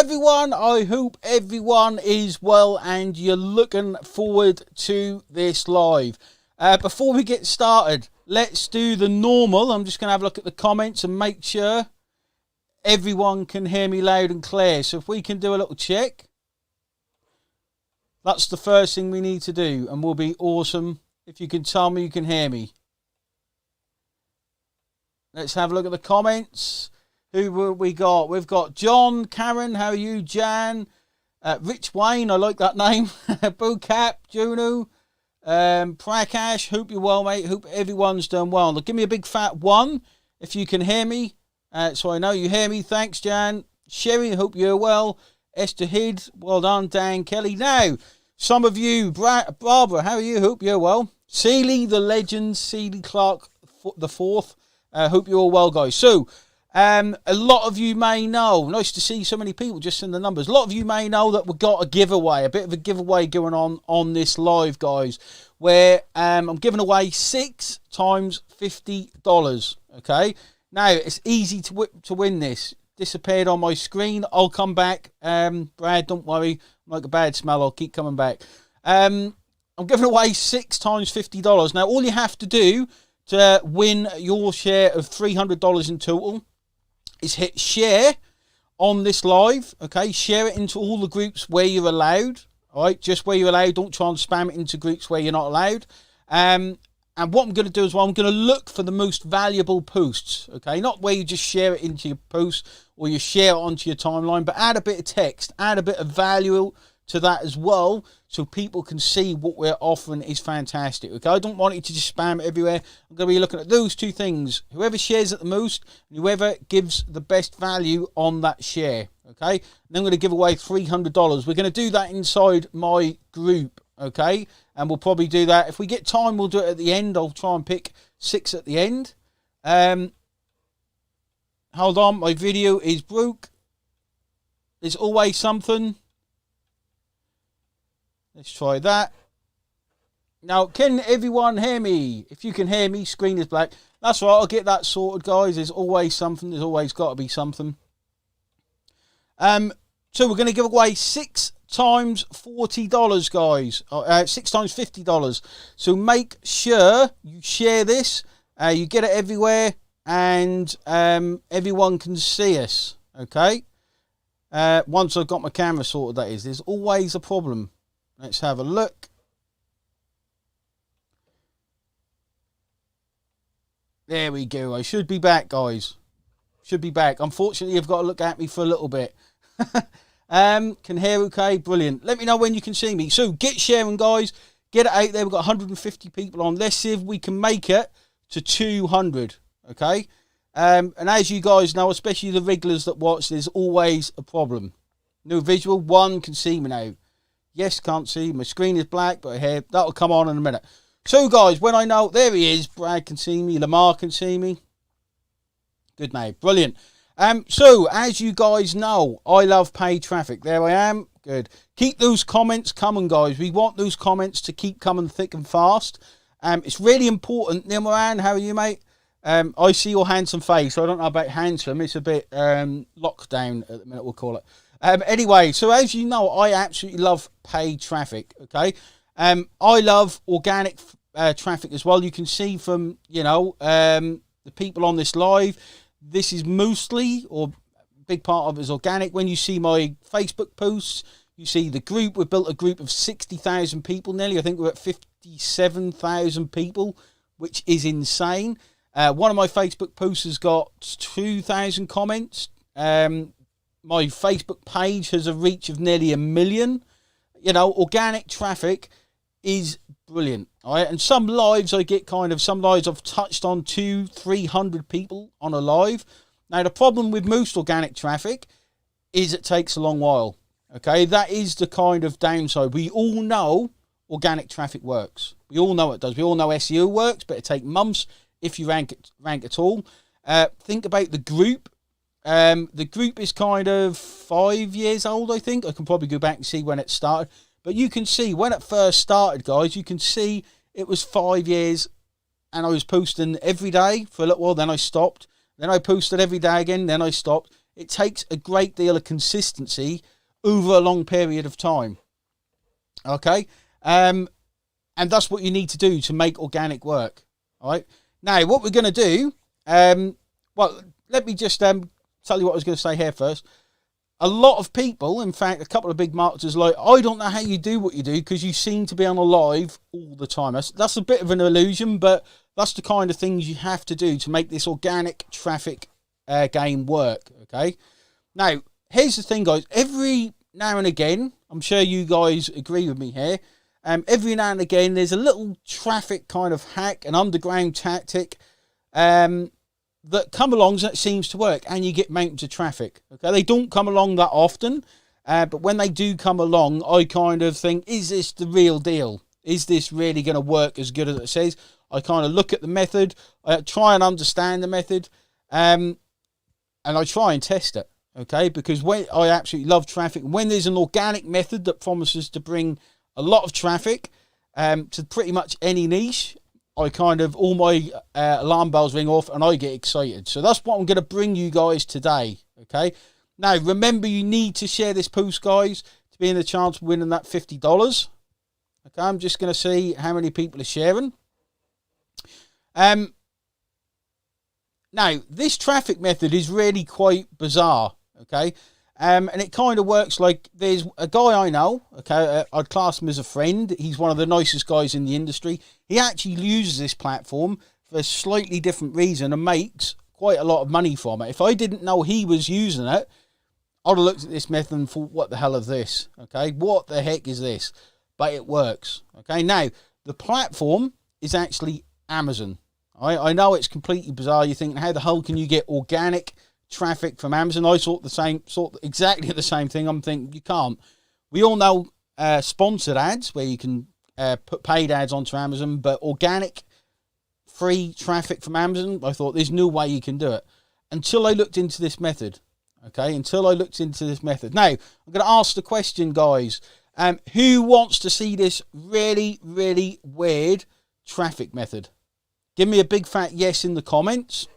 everyone, I hope everyone is well and you're looking forward to this live. Before we get started, let's do the normal. I'm just going to have a look at the comments and make sure everyone can hear me loud and clear. So if we can do a little check, that's the first thing we need to do, and will be awesome if you can tell me you can hear me. Let's have a look at the comments. Who we got? We've got John, Karen, how are you? Jan, Rich Wayne, I like that name. Bocap, Juno, Prakash, hope you're well, mate. Hope everyone's doing well. Now, give me a big fat 1 if you can hear me. So I know you hear me. Thanks, Jan. Sherry, hope you're well. Esther Hid, well done. Dan Kelly. Now, some of you, Barbara, how are you? Hope you're well. Seeley, the legend, Seeley Clark the 4th. Hope you're all well, guys. So, a lot of you may know, nice to see so many people just in the numbers. A lot of you may know that we've got a giveaway, a bit of a giveaway going on this live, guys, where I'm giving away 6 times $50. Okay, now it's easy to win this. Disappeared on my screen. I'll come back. Brad, don't worry. I'm like a bad smell. I'll keep coming back. I'm giving away 6 times $50. Now, all you have to do to win your share of $300 in total is hit share on this live. Okay, share it into all the groups where you're allowed. All right, just where you're allowed. Don't try and spam it into groups where you're not allowed. And what I'm going to do as well, I'm going to look for the most valuable posts. Okay, not where you just share it into your post or you share it onto your timeline, but add a bit of text, add a bit of value to that as well, so people can see what we're offering is fantastic. Okay, I don't want you to just spam it everywhere. I'm going to be looking at those 2 things: whoever shares it the most and whoever gives the best value on that share. Okay, and I'm going to give away $300. We're going to do that inside my group. Okay, and we'll probably do that if we get time. We'll do it at the end. I'll try and pick 6 at the end. Hold on, my video is broke. There's always something. Let's try that. Now, can everyone hear me? If you can hear me, screen is black. That's right, I'll get that sorted, guys. There's always something. There's always got to be something. So we're going to give away 6 times $40, guys. 6 times $50. So make sure you share this. You get it everywhere, and everyone can see us. Okay. Once I've got my camera sorted, that is. There's always a problem. Let's have a look. There we go. I should be back, guys. Should be back. Unfortunately, you've got to look at me for a little bit. Can hear okay? Brilliant. Let me know when you can see me. So get sharing, guys. Get it out there. We've got 150 people on. Let's see if we can make it to 200. Okay? And as you guys know, especially the regulars that watch, there's always a problem. No visual. 1 can see me now. Yes, can't see. My screen is black, but here, that'll come on in a minute. So, guys, when I know... There he is. Brad can see me. Lamar can see me. Good, mate. Brilliant. So, as you guys know, I love paid traffic. There I am. Good. Keep those comments coming, guys. We want those comments to keep coming thick and fast. It's really important. Neil Moran, how are you, mate? I see your handsome face. I don't know about handsome. It's a bit lockdown at the minute, we'll call it. Anyway, so as you know, I absolutely love paid traffic, okay? I love organic traffic as well. You can see from, you know, the people on this live, this is mostly, or a big part of it is organic. When you see my Facebook posts, you see the group. We've built a group of 60,000 people nearly. I think we're at 57,000 people, which is insane. One of my Facebook posts has got 2,000 comments. My Facebook page has a reach of nearly 1 million. You know, organic traffic is brilliant. All right, and some lives I get some lives I've touched on 200-300 people on a live. Now, the problem with most organic traffic is it takes a long while. Okay, that is the kind of downside. We all know organic traffic works. We all know it does. We all know SEO works, but it takes months if you rank at all. Think about the group. The group is kind of 5 years old, I think. I can probably go back and see when it started. But you can see when it first started, guys, you can see it was 5 years and I was posting every day for a little while. Then I stopped. Then I posted every day again. Then I stopped. It takes a great deal of consistency over a long period of time. Okay? And that's what you need to do to make organic work. All right? Now, what we're going to do, well, let me just tell you what I was going to say here first. A lot of people, in fact, a couple of big marketers, like, I don't know how you do what you do because you seem to be on a live all the time. That's a bit of an illusion, but that's the kind of things you have to do to make this organic traffic game work, okay? Now, here's the thing, guys. Every now and again, I'm sure you guys agree with me here, every now and again, there's a little traffic kind of hack, an underground tactic, that come along that seems to work, and you get mountains of traffic. Okay, they don't come along that often, but when they do come along, I kind of think, is this the real deal? Is this really going to work as good as it says? I kind of look at the method, I try and understand the method, and I try and test it. Okay, because I absolutely love traffic. When there's an organic method that promises to bring a lot of traffic to pretty much any niche, I kind of, all my alarm bells ring off and I get excited. So that's what I'm going to bring you guys today, okay? Now, remember, you need to share this post, guys, to be in the chance of winning that $50. Okay, I'm just going to see how many people are sharing. Now, this traffic method is really quite bizarre, okay? And it kind of works like, there's a guy I know, okay, I'd class him as a friend. He's one of the nicest guys in the industry. He actually uses this platform for a slightly different reason and makes quite a lot of money from it. If I didn't know he was using it, I'd have looked at this method and thought, what the hell is this? Okay, what the heck is this? But it works. Okay, now, the platform is actually Amazon. I know it's completely bizarre. You're thinking, how the hell can you get organic traffic from Amazon? I thought exactly the same thing. I'm thinking, you can't. We all know sponsored ads, where you can put paid ads onto Amazon, but organic free traffic from Amazon, I thought there's no way you can do it until I looked into this method. Okay, until I looked into this method. Now, I'm going to ask the question, guys. Who wants to see this really, really weird traffic method? Give me a big fat yes in the comments.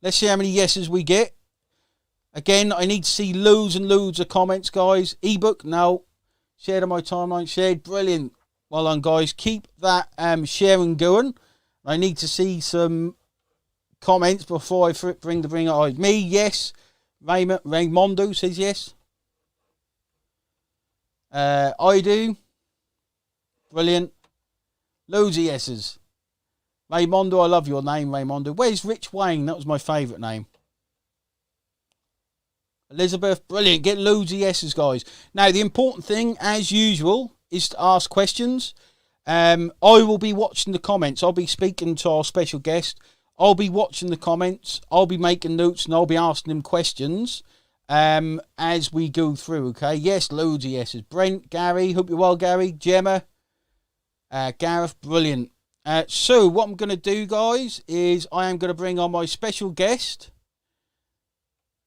Let's see how many yeses we get. Again, I need to see loads and loads of comments, guys. Ebook, no. Shared on my timeline, shared. Brilliant. Well done, guys. Keep that sharing going. I need to see some comments before I bring it on. Me, yes. Raymondo says yes. I do. Brilliant. Loads of yeses. Raymondo, I love your name, Raymondo. Where's Rich Wayne? That was my favourite name. Elizabeth, brilliant. Get loads of yeses, guys. Now, the important thing, as usual, is to ask questions. I will be watching the comments. I'll be speaking to our special guest. I'll be watching the comments. I'll be making notes and I'll be asking him questions as we go through, okay? Yes, loads of yeses. Brent, Gary, hope you're well, Gary. Gemma, Gareth, brilliant. So what I'm going to do, guys, is I am going to bring on my special guest.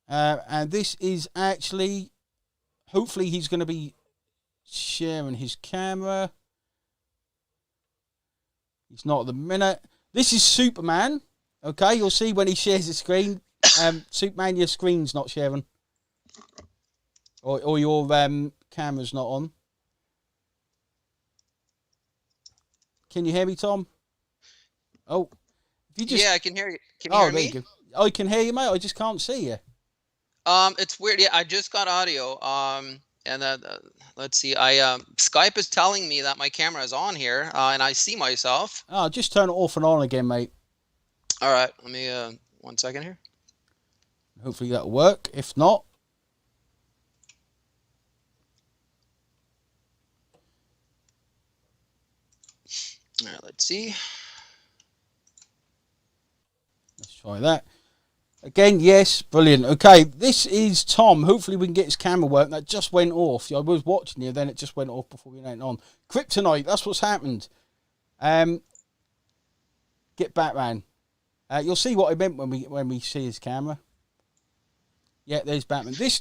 And this is actually, hopefully he's going to be sharing his camera. He's not at the minute. This is Superman. Okay, you'll see when he shares his screen. Superman, your screen's not sharing. Or your camera's not on. Can you hear me, Tom? Oh, if you just... Yeah, I can hear you. Can you hear me? You go. I can hear you, mate. I just can't see you. It's weird. Yeah, I just got audio. And let's see. Skype is telling me that my camera is on here, and I see myself. Oh, just turn it off and on again, mate. All right. Let me 1 second here. Hopefully that'll work. If not, all right. Let's see. Let's try that. Again, yes, brilliant. Okay, this is Tom. Hopefully we can get his camera working. That just went off. I was watching you, then it just went off before we went on. Kryptonite, that's what's happened. Get Batman. You'll see what I meant when we see his camera. Yeah, there's Batman. This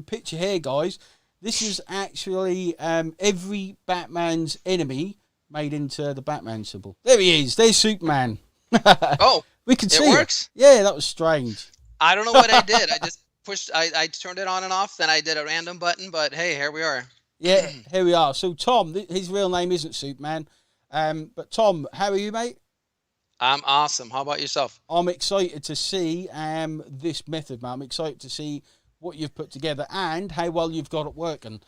picture here, guys, this is actually every Batman's enemy made into the Batman symbol. There he is. There's Superman. Oh. We can It see you. works? Yeah, that was strange. I don't know what I did. I just pushed, I turned it on and off, then I did a random button, but hey, here we are. Yeah, here we are. So Tom, his real name isn't Superman. But Tom, how are you, mate? I'm awesome. How about yourself? I'm excited to see this method, man. I'm excited to see what you've put together and how well you've got it working.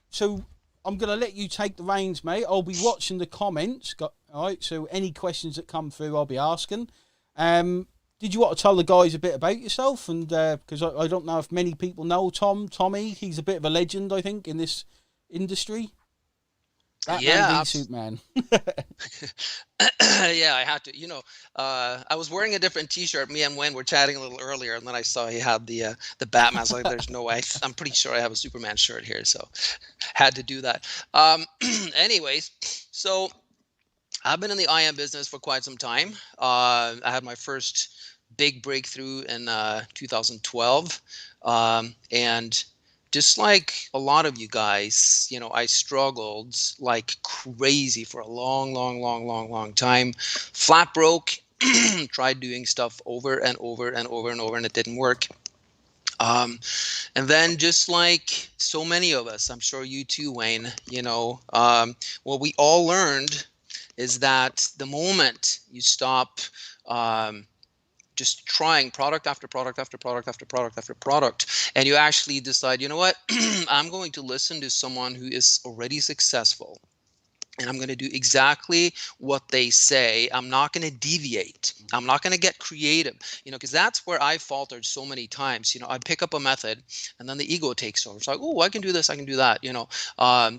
So I'm going to let you take the reins, mate. I'll be watching the comments. All right, so any questions that come through, I'll be asking. Did you want to tell the guys a bit about yourself? And because I don't know if many people know Tommy. He's a bit of a legend, I think, in this industry. Batman v Superman. Yeah, I had to. I was wearing a different T-shirt. Me and Wayne were chatting a little earlier, and then I saw he had the Batman. I was like, "There's no way." I'm pretty sure I have a Superman shirt here, so had to do that. Anyways, so I've been in the IM business for quite some time. I had my first big breakthrough in 2012, and just like a lot of you guys, I struggled like crazy for a long time. Flat broke, tried doing stuff over and over and over and over, and it didn't work. And then just like so many of us, I'm sure you too, Wayne, what we all learned is that the moment you stop just trying product after product after product after product after product, and you actually decide, you know what, I'm going to listen to someone who is already successful, and I'm going to do exactly what they say. I'm not going to deviate. I'm not going to get creative, because that's where I faltered so many times. I pick up a method and then the ego takes over. It's like, oh, I can do this, I can do that.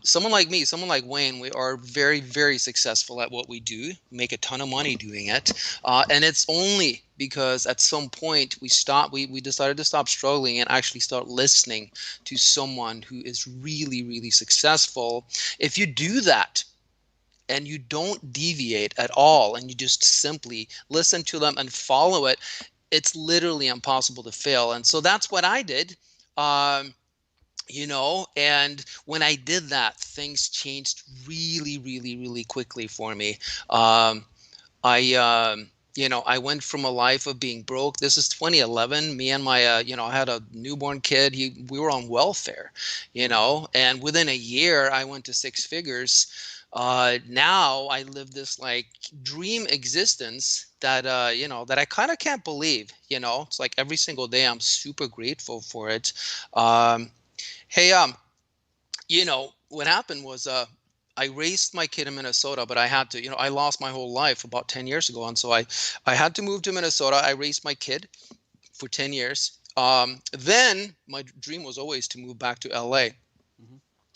Someone like me, someone like Wayne, we are very, very successful at what we do, make a ton of money doing it. And it's only because at some point we decided to stop struggling and actually start listening to someone who is really, really successful. If you do that, and you don't deviate at all, and you just simply listen to them and follow it, it's literally impossible to fail. And so that's what I did, and when I did that, things changed really, really, really quickly for me. I went from a life of being broke. This is 2011. Me and my, I had a newborn kid. We were on welfare, and within a year, I went to six figures. Now I live this like dream existence that that I kind of can't believe. It's like every single day I'm super grateful for it. Hey, what happened was I raised my kid in Minnesota, but I had to, I lost my whole life about 10 years ago, and so I had to move to Minnesota. I raised my kid for 10 years. Then my dream was always to move back to LA.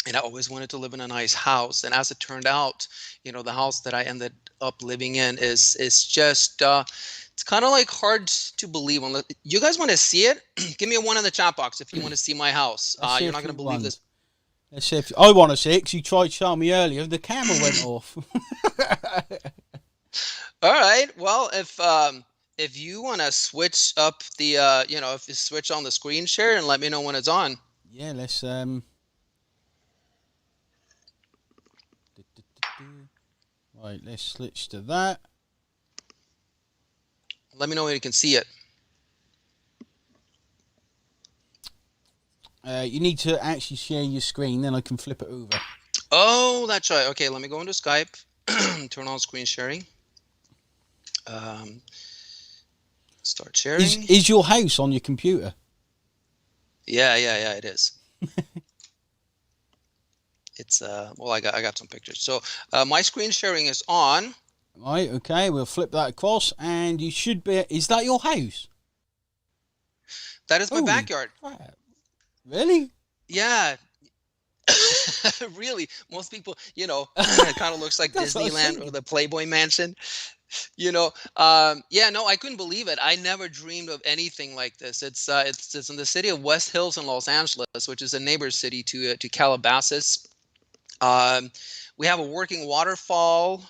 And I always wanted to live in a nice house. And as it turned out, the house that I ended up living in is just, it's kind of like hard to believe. You guys want to see it? Give me a 1 in the chat box if you want to see my house. You're not going to believe this. Let's see if I want to see it, because you tried showing me earlier. The camera went off. All right. Well, if you want to switch up the, if you switch on the screen share and let me know when it's on. Yeah, let's Right, let's switch to that. Let me know when you can see it. You need to actually share your screen, then I can flip it over. Oh, that's right. Okay, let me go into Skype, turn on screen sharing. Start sharing. Is your house on your computer? Yeah, it is. It's well, I got some pictures. So my screen sharing is on. Right, okay, we'll flip that across, and you should be. Is that your house? That is my backyard. Crap. Really? Yeah. Really, most people, it kind of looks like Disneyland or the Playboy Mansion. Yeah, no, I couldn't believe it. I never dreamed of anything like this. It's in the city of West Hills in Los Angeles, which is a neighbor city to Calabasas. We have a working waterfall.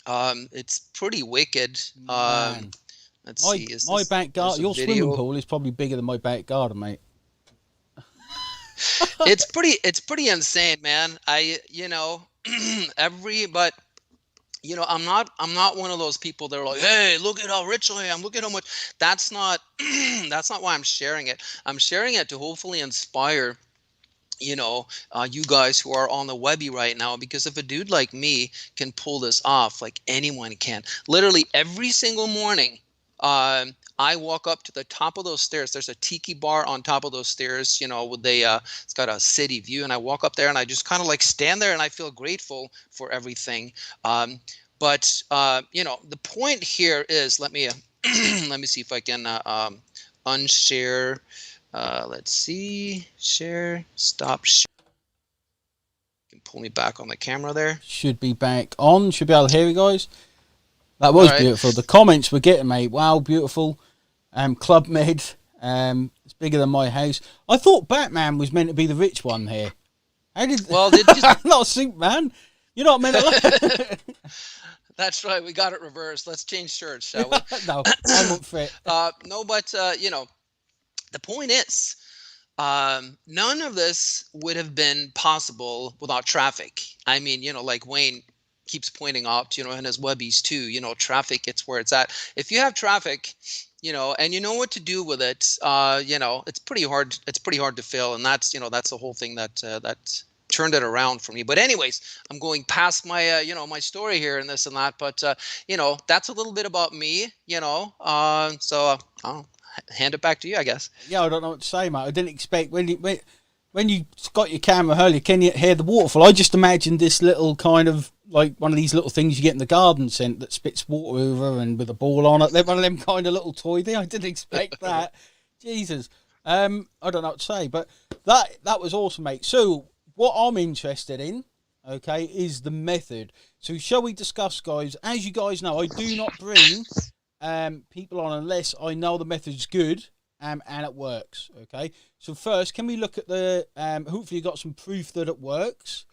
It's pretty wicked. Let's see. My back garden, your swimming pool is probably bigger than my back garden, mate. It's pretty insane, man. But I'm not one of those people that are like, hey, look at how rich I am, look at how much. That's not that's not why I'm sharing it. I'm sharing it to hopefully inspire, you guys who are on the Webby right now, because if a dude like me can pull this off, like anyone can. Literally every single morning, I walk up to the top of those stairs. There's a tiki bar on top of those stairs, with it's got a city view, and I walk up there and I just kind of like stand there and I feel grateful for everything. But the point here is, let me let me see if I can unshare. Let's see. Share. Stop. You can pull me back on the camera there. Should be back on. Should be able to hear you guys. That All was right. beautiful. The comments we're getting, mate. Wow, beautiful. Club Med. It's bigger than my house. I thought Batman was meant to be the rich one here. How did Well, they just. not Superman? You're not meant to. That's right. We got it reversed. Let's change shirts, shall we? No, I'm up for it. No, but the point is, none of this would have been possible without traffic. I mean, like Wayne keeps pointing out, in his Webbies too, traffic, it's where it's at. If you have traffic, and you know what to do with it, it's pretty hard. It's pretty hard to fail. And that's the whole thing that turned it around for me. But anyways, I'm going past my, my story here and this and that. But, that's a little bit about me, so I'll hand it back to you, I guess. Yeah, I don't know what to say, mate. I didn't expect when you got your camera earlier. Can you hear the waterfall? I just imagined this little kind of like one of these little things you get in the garden scent that spits water over and with a ball on it. They're one of them kind of little toy thing. I didn't expect that. Jesus. I don't know what to say, but that was awesome, mate. So what I'm interested in, okay, is the method. So shall we discuss, guys? As you guys know, I do not bring people on unless I know the method's good and it works. Okay. So first, can we look at the hopefully you got some proof that it works,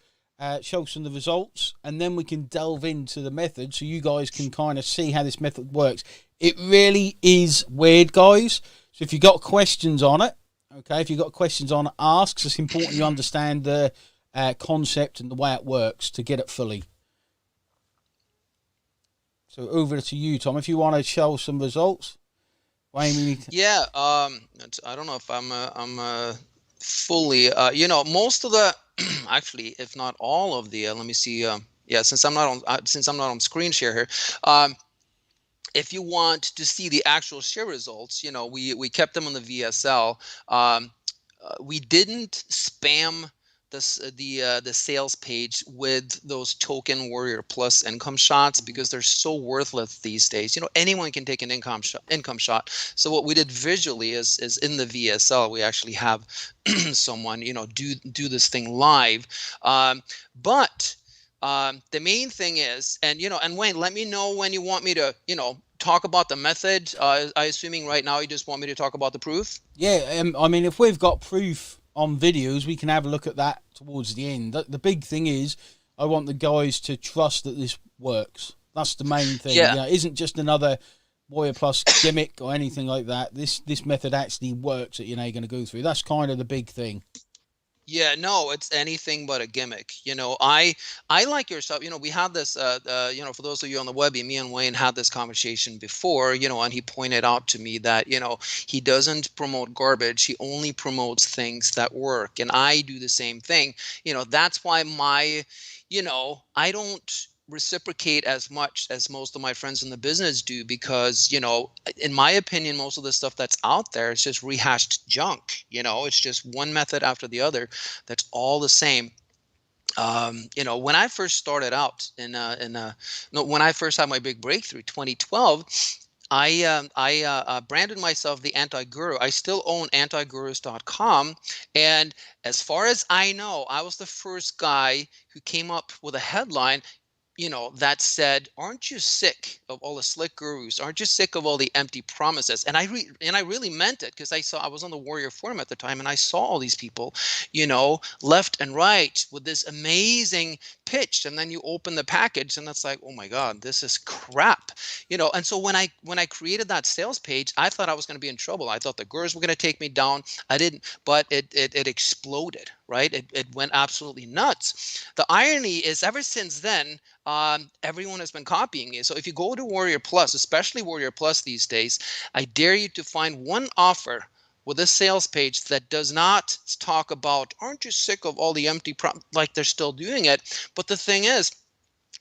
show some of the results, and then we can delve into the method so you guys can kind of see how this method works. It really is weird, guys. So if you got questions on it, okay, if you got questions on it, ask. It's important you understand the concept and the way it works to get it fully. So over to you, Tom, if you want to show some results. Wayne, we need to... Yeah, I don't know if I'm fully, most of the, actually, if not all of the, let me see, yeah, since I'm not on screen share here, if you want to see the actual share results, we kept them on the VSL. We didn't spam the sales page with those token warrior plus income shots because they're so worthless these days. Anyone can take an income shot. So what we did visually is in the VSL we actually have someone do this thing live. But the main thing is, and Wayne, let me know when you want me to talk about the method. I assuming right now you just want me to talk about the proof. Yeah, I mean, if we've got proof on videos, we can have a look at that towards the end. The big thing is, I want the guys to trust that this works. That's the main thing. Yeah. It isn't just another Warrior Plus gimmick or anything like that. This method actually works that you're now going to go through. That's kind of the big thing. Yeah, no, it's anything but a gimmick. I like yourself. We had this. For those of you on the Webby, me and Wayne had this conversation before. And he pointed out to me that he doesn't promote garbage. He only promotes things that work, and I do the same thing. That's why I don't reciprocate as much as most of my friends in the business do, because in my opinion, most of the stuff that's out there is just rehashed junk. It's just one method after the other that's all the same. When I first started out when I first had my big breakthrough 2012, I branded myself the anti-guru. I still own antigurus.com, and as far as I know, I was the first guy who came up with a headline that said, aren't you sick of all the slick gurus? Aren't you sick of all the empty promises? And I really meant it, because I was on the Warrior Forum at the time, and I saw all these people, left and right with this amazing pitch. And then you open the package and it's like, oh my God, this is crap. And so when I created that sales page, I thought I was going to be in trouble. I thought the gurus were going to take me down. I didn't, but it exploded, right? It went absolutely nuts. The irony is, ever since then, everyone has been copying it. So if you go to Warrior Plus, especially Warrior Plus these days, I dare you to find one offer with a sales page that does not talk about, aren't you sick of all the empty like they're still doing it. But the thing is,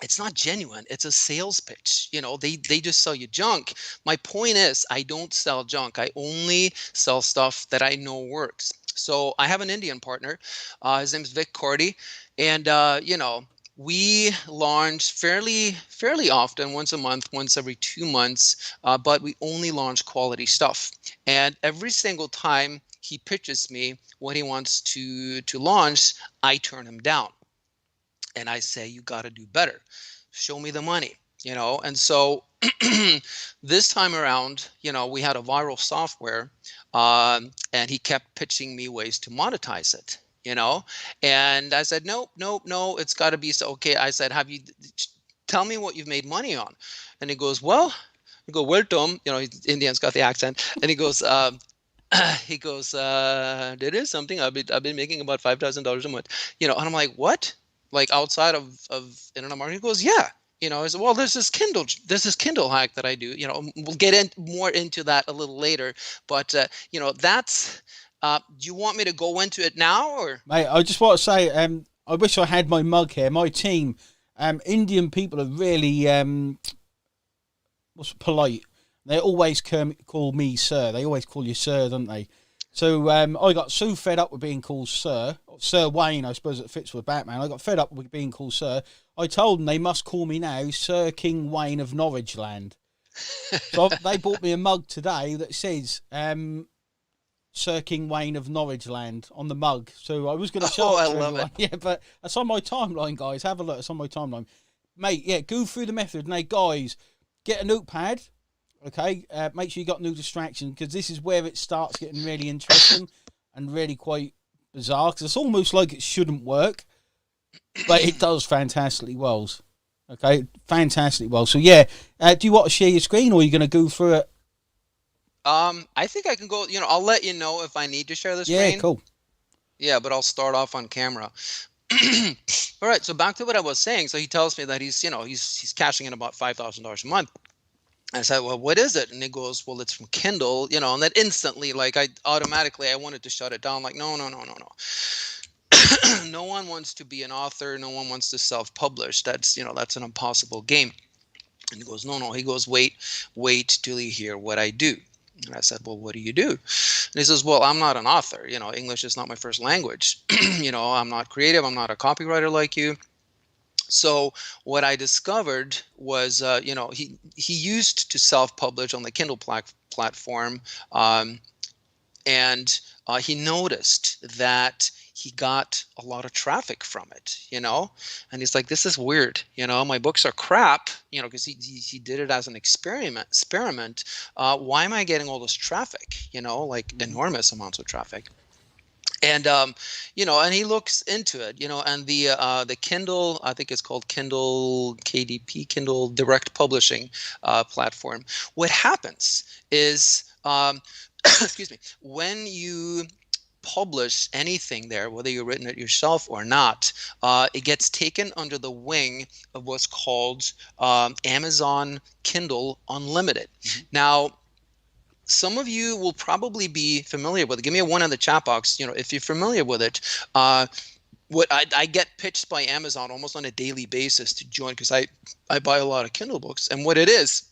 it's not genuine. It's a sales pitch. They just sell you junk. My point is, I don't sell junk. I only sell stuff that I know works. So I have an Indian partner. His name's Vic Cordy, and we launch fairly often, once a month, once every 2 months. But we only launch quality stuff. And every single time he pitches me what he wants to launch, I turn him down. And I say, you got to do better. Show me the money, And so this time around, we had a viral software, and he kept pitching me ways to monetize it, And I said, nope, nope, no, it's got to be so. Okay, I said, tell me what you've made money on? And he goes, well, I go, well, Tom, Indian's got the accent, and he goes, there is something I've been making about $5,000 a month, and I'm like, what? Like outside of internet marketing? He goes, yeah. I said, well, there's this Kindle hack that I do. We'll get more into that a little later. But that's. Do you want me to go into it now, or? Mate, I just want to say, I wish I had my mug here. My team, Indian people are really polite. They always call me sir. They always call you sir, don't they? So I got so fed up with being called Sir Wayne, I suppose it fits with Batman. I got fed up with being called Sir. I told them they must call me now Sir King Wayne of Norwich Land. So they bought me a mug today that says Sir King Wayne of Norwich Land on the mug. So I was going to show it to everyone. It. Yeah, but that's on my timeline, guys. Have a look. It's on my timeline. Mate, yeah, go through the method. Now, guys, get a notepad. Okay, make sure you got no distraction, because this is where it starts getting really interesting and really quite bizarre, because it's almost like it shouldn't work, but it does fantastically well. Okay, fantastically well. So yeah, do you want to share your screen, or are you going to go through it? I think I can go. I'll let you know if I need to share the screen. Yeah, cool. Yeah, but I'll start off on camera. All right, so back to what I was saying. So he tells me that he's cashing in about $5,000 a month. I said, well, what is it? And he goes, well, it's from Kindle, and then instantly, like I wanted to shut it down. Like, no. No one wants to be an author. No one wants to self-publish. That's an impossible game. And he goes, no. He goes, wait till you hear what I do. And I said, well, what do you do? And he says, well, I'm not an author. English is not my first language. I'm not creative. I'm not a copywriter like you. So what I discovered was, he used to self-publish on the Kindle platform, and he noticed that he got a lot of traffic from it, and he's like, this is weird, my books are crap, because he did it as an experiment. Why am I getting all this traffic, like enormous amounts of traffic? And and he looks into it, and the Kindle, I think it's called Kindle KDP, Kindle Direct Publishing platform. What happens is, excuse me, when you publish anything there, whether you've written it yourself or not, it gets taken under the wing of what's called Amazon Kindle Unlimited. Mm-hmm. Now, some of you will probably be familiar with it. Give me a 1 in the chat box, if you're familiar with it. What I get pitched by Amazon almost on a daily basis to join, because I buy a lot of Kindle books. And what it is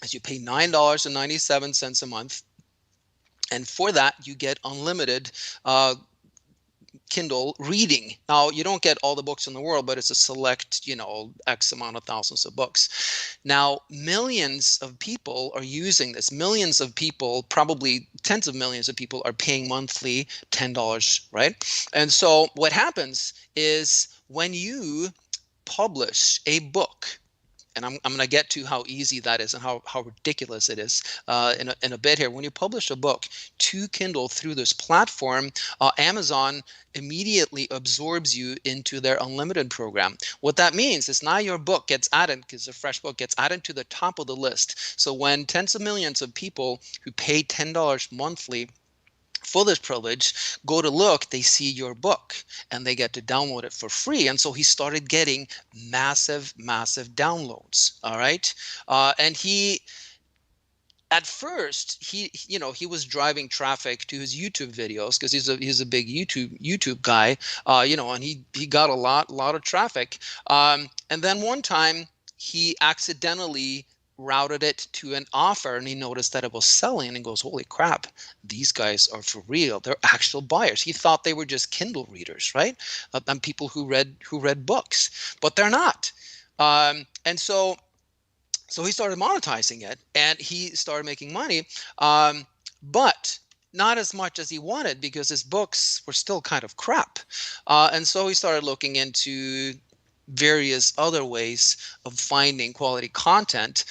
you pay $9.97 a month. And for that, you get unlimited Kindle reading. Now, you don't get all the books in the world, but it's a select, X amount of thousands of books. Now, millions of people are using this. Millions of people, probably tens of millions of people, are paying monthly $10, right? And so what happens is, when you publish a book, and I'm going to get to how easy that is and how ridiculous it is in a bit here. When you publish a book to Kindle through this platform, Amazon immediately absorbs you into their unlimited program. What that means is now your book gets added, because a fresh book gets added to the top of the list. So when tens of millions of people who pay $10 monthly for this privilege go to look, they see your book and they get to download it for free. And so he started getting massive downloads. All right. And he, at first, he was driving traffic to his YouTube videos because he's a big YouTube guy, and he got a lot of traffic. And then one time he accidentally routed it to an offer, and he noticed that it was selling, and goes, "Holy crap, these guys are for real. They're actual buyers." He thought they were just Kindle readers, right? And people who read books, but they're not. And so he started monetizing it, and he started making money, but not as much as he wanted, because his books were still kind of crap. And so he started looking into various other ways of finding quality content.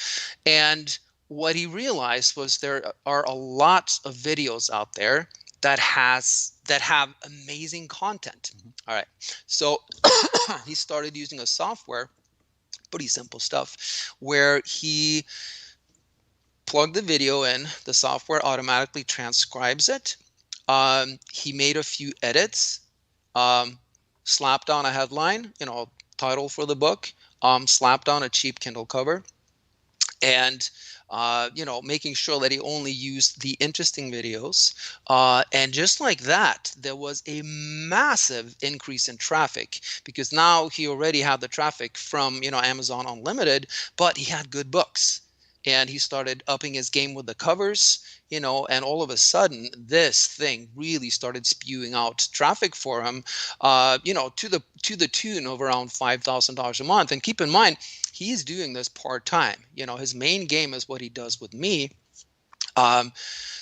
And what he realized was there are a lot of videos out there that have amazing content. All right. So he started using a software, pretty simple stuff, where he plugged the video in, the software automatically transcribes it. He made a few edits, slapped on a headline, title for the book, slapped on a cheap Kindle cover, and making sure that he only used the interesting videos. And just like that, there was a massive increase in traffic, because now he already had the traffic from Amazon Unlimited, but he had good books. And he started upping his game with the covers, and all of a sudden this thing really started spewing out traffic for him, to the tune of around $5,000 a month. And keep in mind, he's doing this part-time. His main game is what he does with me.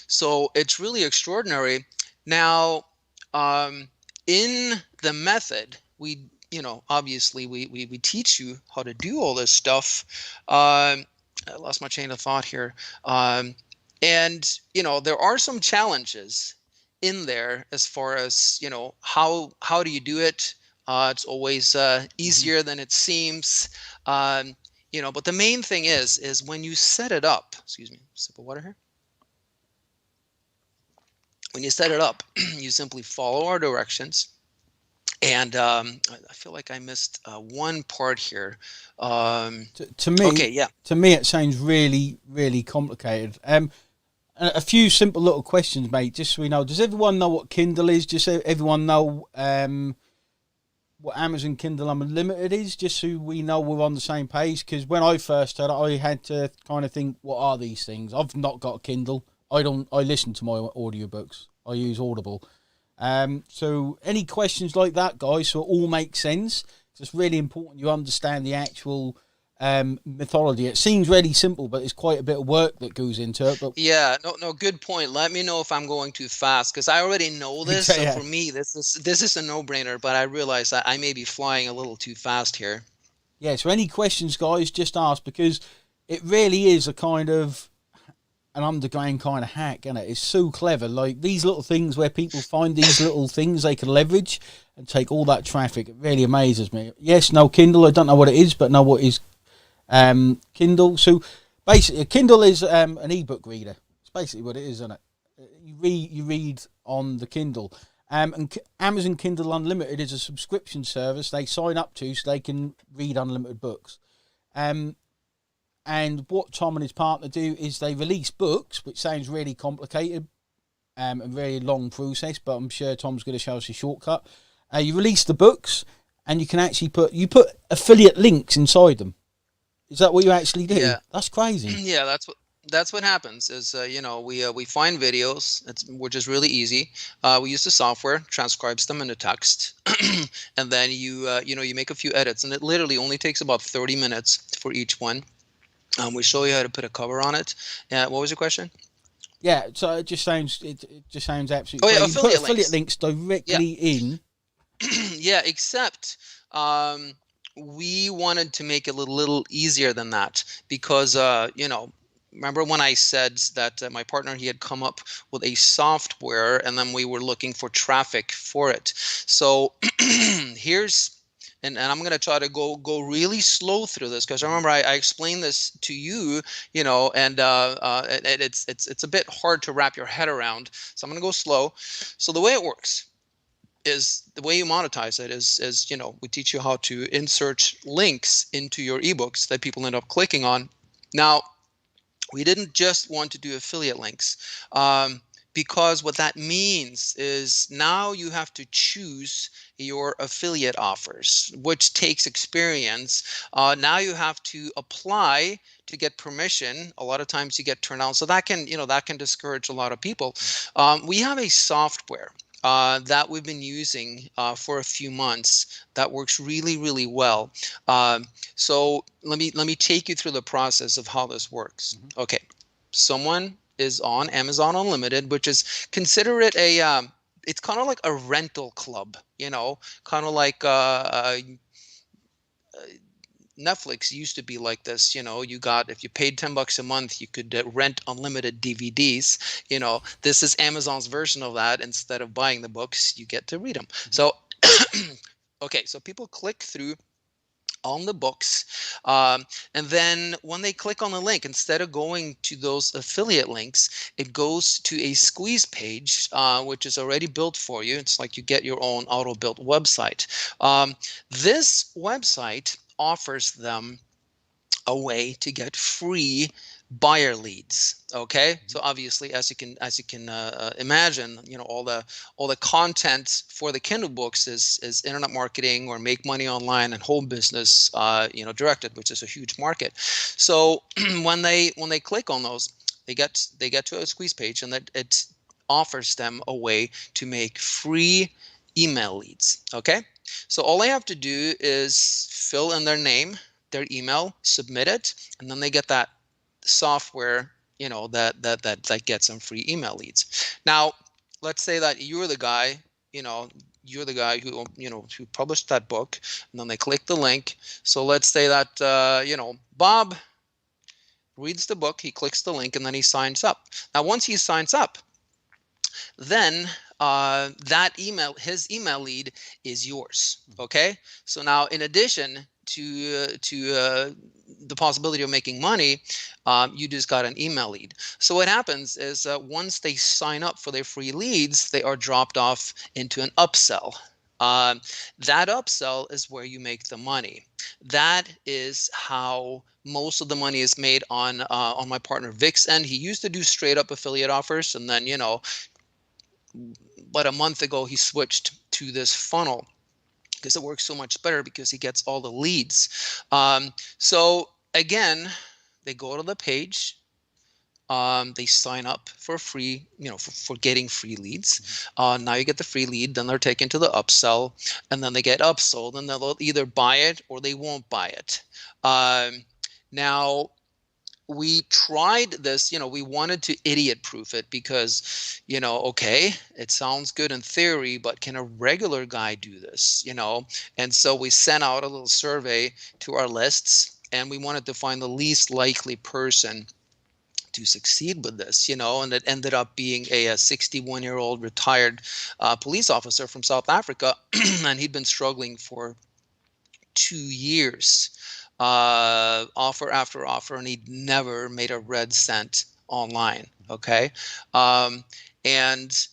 So it's really extraordinary. Now, in the method, we obviously we teach you how to do all this stuff. I lost my chain of thought here. And there are some challenges in there, as far as how do you do it. It's always easier than it seems. But the main thing is when you set it up. Excuse me, sip of water here. When you set it up, you simply follow our directions. And I feel like I missed one part here. To me, okay, yeah. To me, it sounds really, really complicated. A few simple little questions, mate, just so we know. Does everyone know what Kindle is? Just so everyone know what Amazon Kindle Unlimited is, just so we know we're on the same page. Because when I first heard it, I had to kind of think, what are these things? I've not got a Kindle. I listen to my audiobooks. I use Audible. So any questions like that, guys, so it all makes sense. It's really important you understand the actual mythology. It seems really simple, but it's quite a bit of work that goes into it. But yeah, no, good point. Let me know if I'm going too fast, because I already know this. So yeah. for me, this is a no-brainer. But I realize I may be flying a little too fast here. Yeah. So any questions, guys, just ask, because it really is a kind of an underground kind of hack, isn't it? It's so clever. Like these little things where people find these little things they can leverage and take all that traffic. It really amazes me. Yes, no Kindle. I don't know what it is, but know what is Kindle. So basically, a Kindle is an ebook reader. It's basically what it is, isn't it? You read on the Kindle. And Amazon Kindle Unlimited is a subscription service they sign up to so they can read unlimited books. And what Tom and his partner do is they release books, which sounds really complicated and very long process, but I'm sure Tom's going to show us a shortcut. You release the books, and you can actually put affiliate links inside them. Is that what you actually do? Yeah, That's crazy. yeah, that's what happens. Is we find videos, which is really easy. We use the software, transcribes them into text, and then you make a few edits, and it literally only takes about 30 minutes for each one. We show you how to put a cover on it. What was your question? Yeah, so it just sounds absolutely Oh yeah, crazy. You put affiliate links Yeah. directly in. Yeah, except we wanted to make it a little easier than that, because remember when I said that my partner, he had come up with a software, and then we were looking for traffic for it. So here's and I'm going to try to go really slow through this, because remember I explained this to you, and it's a bit hard to wrap your head around. So I'm going to go slow. So the way it works is, the way you monetize it is we teach you how to insert links into your ebooks that people end up clicking on. Now, we didn't just want to do affiliate links, because what that means is now you have to choose your affiliate offers, which takes experience. Now you have to apply to get permission. A lot of times you get turned down, so that can discourage a lot of people. We have a software that we've been using for a few months that works really, really well. So let me take you through the process of how this works. Okay, someone is on Amazon Unlimited, which is, consider it it's kind of like a rental club, kind of like Netflix used to be like this. If you paid $10 a month, you could rent unlimited DVDs. This is Amazon's version of that. Instead of buying the books, you get to read them. So, okay, so people click through on the books, and then when they click on the link, instead of going to those affiliate links, it goes to a squeeze page, which is already built for you. It's like you get your own auto-built website. This website offers them a way to get free buyer leads. Okay, so obviously, as you can imagine, all the content for the Kindle books is internet marketing or make money online and home business directed, which is a huge market. So when they click on those, they get to a squeeze page, and that it offers them a way to make free email leads. Okay, so all they have to do is fill in their name, their email, submit it, and then they get that software, that gets them free email leads. Now, let's say that you're the guy, who published that book, and then they click the link. So let's say that Bob reads the book, he clicks the link, and then he signs up. Now, once he signs up, then his email lead is yours. Okay, so now, in addition to the possibility of making money, you just got an email lead. So what happens is, once they sign up for their free leads, they are dropped off into an upsell. That upsell is where you make the money. That is how most of the money is made on my partner Vic's end. He used to do straight up affiliate offers, and then but a month ago he switched to this funnel because it works so much better, because he gets all the leads. So again, they go to the page, they sign up for free, for getting free leads. Now you get the free lead, then they're taken to the upsell, and then they get upsold, and they'll either buy it or they won't buy it. Now, we tried this, we wanted to idiot proof it, because, okay, it sounds good in theory, but can a regular guy do this? And so we sent out a little survey to our lists, and we wanted to find the least likely person to succeed with this, and it ended up being a 61-year-old retired police officer from South Africa, and he'd been struggling for 2 years, offer after offer, and he'd never made a red cent online. Okay, and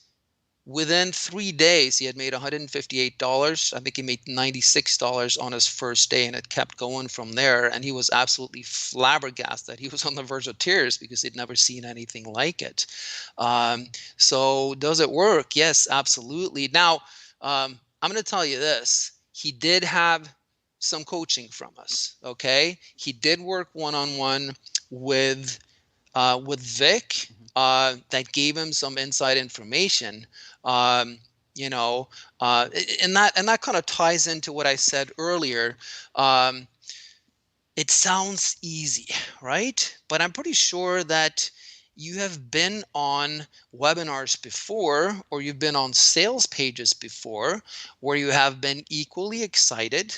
within 3 days, he had made $158. I think he made $96 on his first day, and it kept going from there. And he was absolutely flabbergasted. He was on the verge of tears because he'd never seen anything like it. So does it work? Yes, absolutely. Now, I'm going to tell you this. He did have some coaching from us. Okay, he did work one-on-one with Vic, that gave him some inside information. And that kind of ties into what I said earlier. It sounds easy, right? But I'm pretty sure that you have been on webinars before, or you've been on sales pages before, where you have been equally excited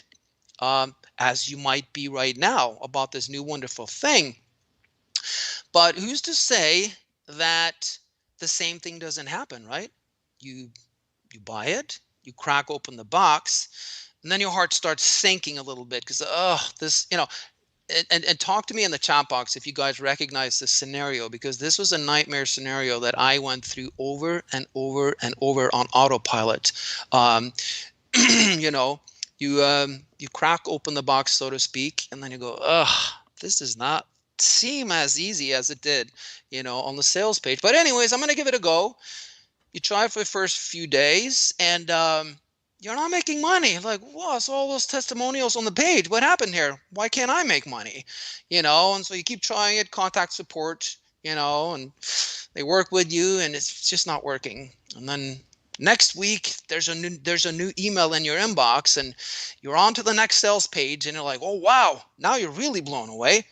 as you might be right now about this new wonderful thing. But who's to say that the same thing doesn't happen, right? You buy it, you crack open the box, and then your heart starts sinking a little bit because, oh, this, and talk to me in the chat box if you guys recognize this scenario, because this was a nightmare scenario that I went through over and over and over on autopilot. Um, you know, you crack open the box, so to speak, and then you go, ugh, this does not seem as easy as it did, on the sales page. But anyways, I'm gonna give it a go. You try for the first few days, and you're not making money. Like, wow, so all those testimonials on the page, what happened here? Why can't I make money? And so you keep trying it, contact support, and they work with you, and it's just not working. And then next week there's a new email in your inbox, and you're on to the next sales page, and you're like, oh wow, now you're really blown away.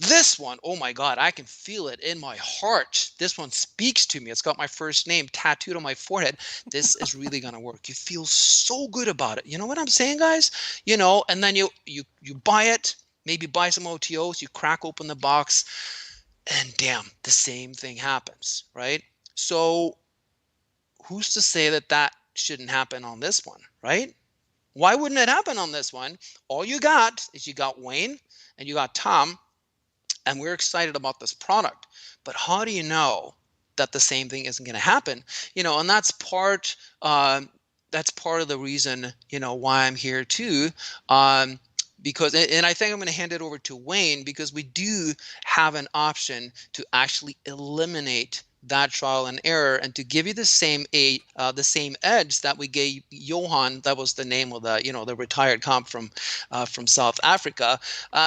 This one, oh my God, I can feel it in my heart. This one speaks to me. It's got my first name tattooed on my forehead. This is really gonna work. You feel so good about it. You know what I'm saying, guys? And then you buy it, maybe buy some OTOs, you crack open the box, and damn, the same thing happens, right? So who's to say that shouldn't happen on this one, right? Why wouldn't it happen on this one? All you got is you got Wayne and you got Tom, and we're excited about this product. But how do you know that the same thing isn't going to happen? And that's part of the reason, why I'm here too. Because, and I think I'm going to hand it over to Wayne, because we do have an option to actually eliminate that trial and error, and to give you the same edge that we gave Johan. That was the name of the retired comp from South Africa,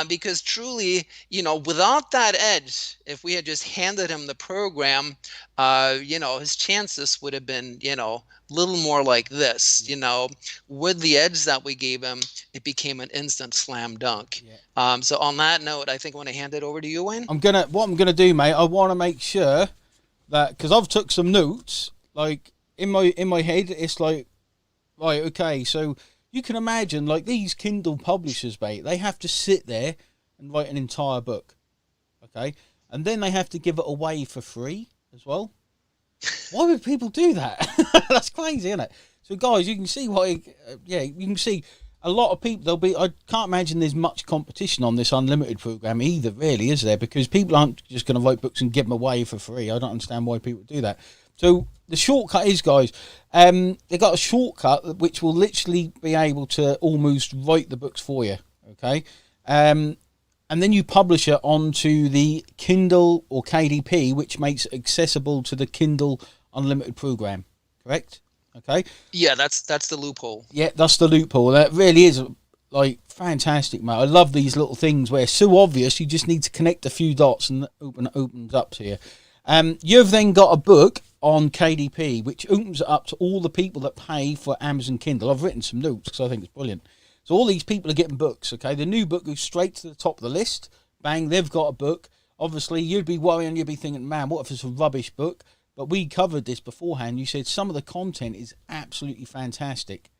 because truly, without that edge, if we had just handed him the program, his chances would have been little more like this. With the edge that we gave him, it became an instant slam dunk. Yeah. So on that note, I think I want to hand it over to you, Wayne. What I'm gonna do, mate, I want to make sure that, because I've took some notes, like in my head, it's like, right, okay, so you can imagine, like, these Kindle publishers, mate, they have to sit there and write an entire book, okay, and then they have to give it away for free as well. Why would people do that? That's crazy, isn't it? So, guys, you can see why. You can see a lot of people. I can't imagine there's much competition on this unlimited program either, really, is there? Because people aren't just going to write books and give them away for free. I don't understand why people do that. So the shortcut is, guys, they got a shortcut which will literally be able to almost write the books for you. Okay, and then you publish it onto the Kindle or KDP, which makes it accessible to the Kindle Unlimited program. Correct? Okay. Yeah, that's the loophole. Yeah, that's the loophole. That really is like fantastic, mate. I love these little things where it's so obvious. You just need to connect a few dots and opens up to you. You've then got a book on KDP, which opens it up to all the people that pay for Amazon Kindle. I've written some notes because I think it's brilliant. So all these people are getting books, okay? The new book goes straight to the top of the list. Bang, they've got a book. Obviously, you'd be worrying, you'd be thinking, man, what if it's a rubbish book? But we covered this beforehand. You said some of the content is absolutely fantastic.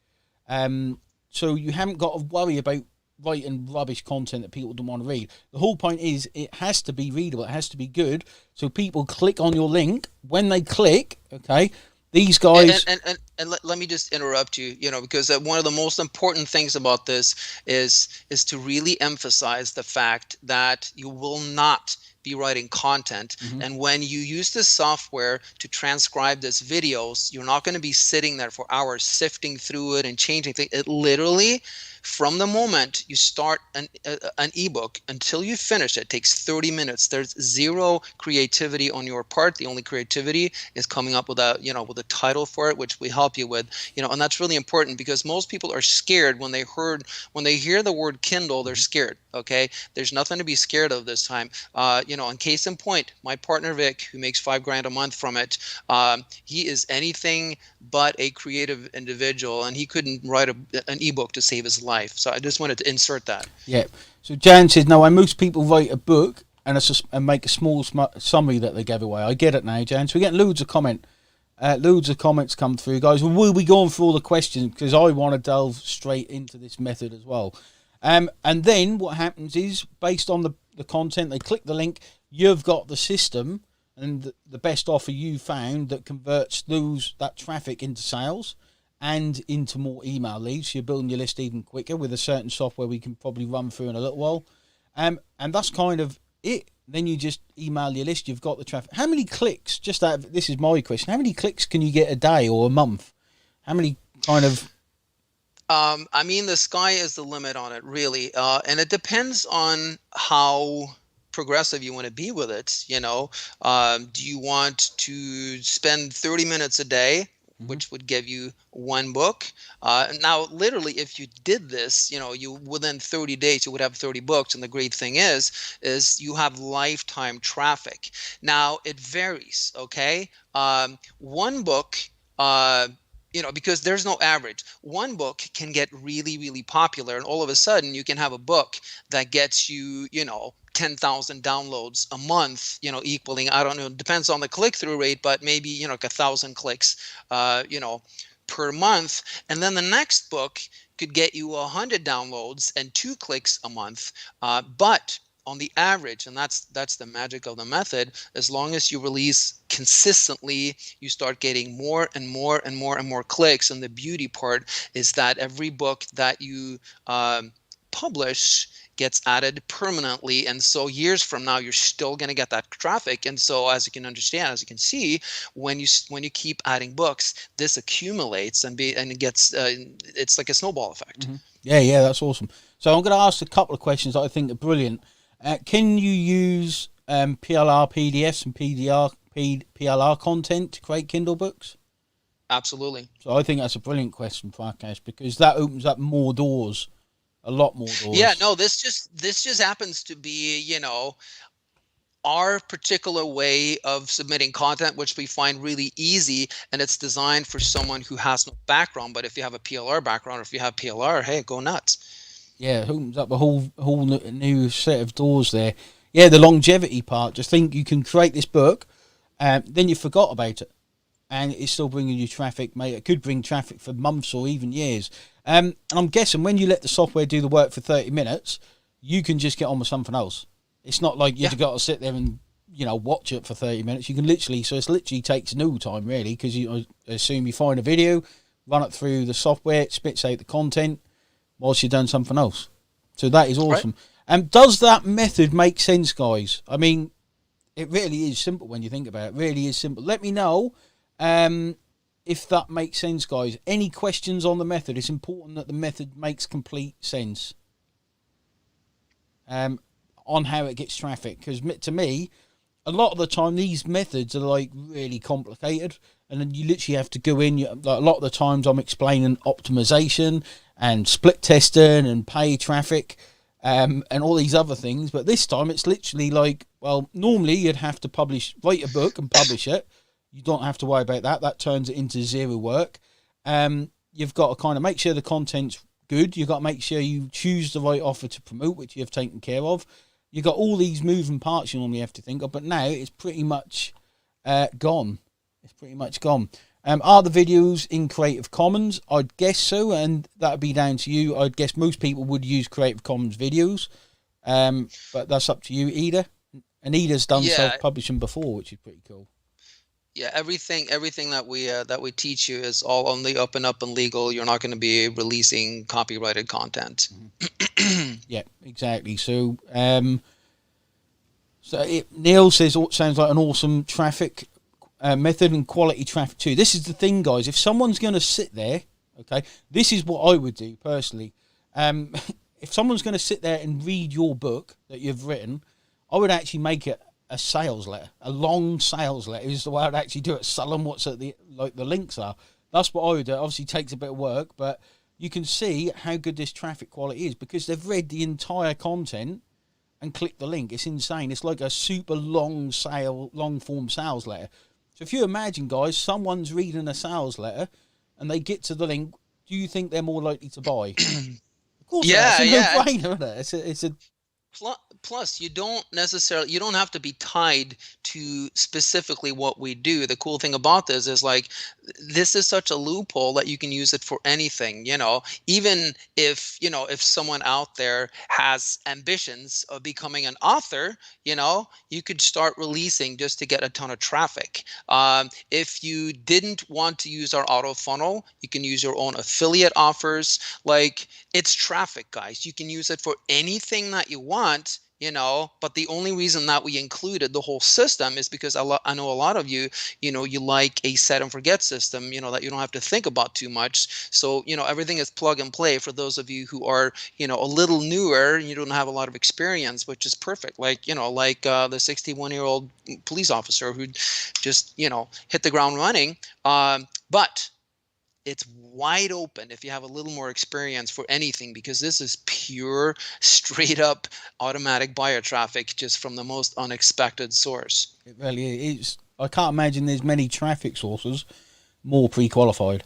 So you haven't got to worry about writing rubbish content that people don't want to read. The whole point is it has to be readable. It has to be good. So people click on your link. When they click, okay, these guys... And let me just interrupt you, because one of the most important things about this is to really emphasize the fact that you will not be writing content. Mm-hmm. And when you use this software to transcribe these videos, you're not going to be sitting there for hours sifting through it and changing things. It literally, from the moment you start an ebook until you finish it, takes 30 minutes. There's zero creativity on your part. The only creativity is coming up with a title for it, which we help you with, and that's really important, because most people are scared when they hear the word Kindle. They're scared. Okay, there's nothing to be scared of this time. And case in point, my partner Vic, who makes $5,000 a month from it, he is anything but a creative individual, and he couldn't write an ebook to save his life. So I just wanted to insert that. Yeah. So Jan says, no, most people write a book and make a small summary that they give away. I get it now, Jan. So we're getting loads of comments come through, guys. We'll be going through all the questions because I want to delve straight into this method as well. And then what happens is, based on the content, they click the link, you've got the system and the best offer you found that converts that traffic into sales. and into more email leads. So you're building your list even quicker with a certain software we can probably run through in a little while. And that's kind of it. Then you just email your list. You've got the traffic. How many clicks? Just that. This is my question. How many clicks can you get a day or a month? How many kind of? I mean, the sky is the limit on it, really, and it depends on how progressive you want to be with it. Do you want to spend 30 minutes a day, Mhm. which would give you one book? Now, literally, if you did this, you within 30 days you would have 30 books. And the great thing is you have lifetime traffic. Now, it varies. Okay, one book. Because there's no average. One book can get really, really popular, and all of a sudden you can have a book that gets you, 10,000 downloads a month, equaling, I don't know, it depends on the click-through rate, but maybe, like 1,000 clicks, per month. And then the next book could get you 100 downloads and 2 clicks a month. But on the average, and that's the magic of the method, as long as you release consistently, you start getting more and more and more and more clicks. And the beauty part is that every book that you publish gets added permanently, and so years from now you're still going to get that traffic. And so, as you can see, when you keep adding books, this accumulates and it gets it's like a snowball effect. Mhm. Yeah, that's awesome. So I'm going to ask a couple of questions that I think are brilliant. Can you use PLR PDFs and PLR content to create Kindle books? Absolutely. So I think that's a brilliant question, Prakash, because that opens up more doors, a lot more Yeah, doors. no, this just happens to be, our particular way of submitting content, which we find really easy, and it's designed for someone who has no background. But if you have a PLR background, or if you have PLR, hey, go nuts. Yeah, it opens up a whole new set of doors there. Yeah, the longevity part. Just think you can create this book, then you forgot about it, and it's still bringing you traffic, mate. It could bring traffic for months or even years. And I'm guessing when you let the software do the work for 30 minutes, you can just get on with something else. It's not like Yeah. you've got to sit there and watch it for 30 minutes. You can literally, so it's literally takes no time really, because you assume you find a video, run it through the software, it spits out the content whilst you've done something else. So that is Right. awesome. And does that method make sense, guys? I mean, it really is simple when you think about it. It really is simple. Let me know if that makes sense, guys. Any questions on the method? It's important that the method makes complete sense on how it gets traffic. Because to me, a lot of the time, these methods are like really complicated. And then you literally have to go in. Like a lot of the times, I'm explaining optimization and split testing and pay traffic and all these other things. But this time, it's literally like, well, normally you'd have to write a book and publish it. You don't have to worry about that. That turns it into zero work. You've got to kind of make sure the content's good. You've got to make sure you choose the right offer to promote, which you have taken care of. You've got all these moving parts you normally have to think of, but now it's pretty much gone. It's pretty much gone. Are the videos in Creative Commons? I'd guess so, and that would be down to you. I'd guess most people would use Creative Commons videos, but that's up to you, Ida. And Ida's done Yeah. self-publishing before, which is pretty cool. Yeah, everything that we teach you is all on the up and up and legal. You're not going to be releasing copyrighted content. Mhm. Yeah, exactly. Neil says sounds like an awesome traffic method and quality traffic too. This is the thing, guys. If someone's going to sit there, okay, this is what I would do personally. Um, if someone's going to sit there and read your book that you've written, I would actually make it a sales letter, a long sales letter is the way I'd actually do it. Sell them what's at the links are. That's what I would do. It obviously takes a bit of work, but you can see how good this traffic quality is because they've read the entire content and clicked the link. It's insane. It's like a super long form sales letter. So if you imagine, guys, someone's reading a sales letter and they get to the link, do you think they're more likely to buy? Of course they are. It's Yeah, a yeah. no-brainer, isn't it? Plus, you don't have to be tied to specifically what we do. The cool thing about this is like this is such a loophole that you can use it for anything, even if someone out there has ambitions of becoming an author, you could start releasing just to get a ton of traffic. If you didn't want to use our auto funnel, you can use your own affiliate offers. Like, it's traffic, guys. You can use it for anything that you want, but the only reason that we included the whole system is because I know a lot of you, you like a set and forget system, that you don't have to think about too much. So, everything is plug and play for those of you who are, a little newer and you don't have a lot of experience, which is perfect. Like, the 61-year-old police officer who just, hit the ground running. But it's wide open if you have a little more experience for anything, because this is pure, straight up automatic buyer traffic just from the most unexpected source. It really is. I can't imagine there's many traffic sources more pre-qualified.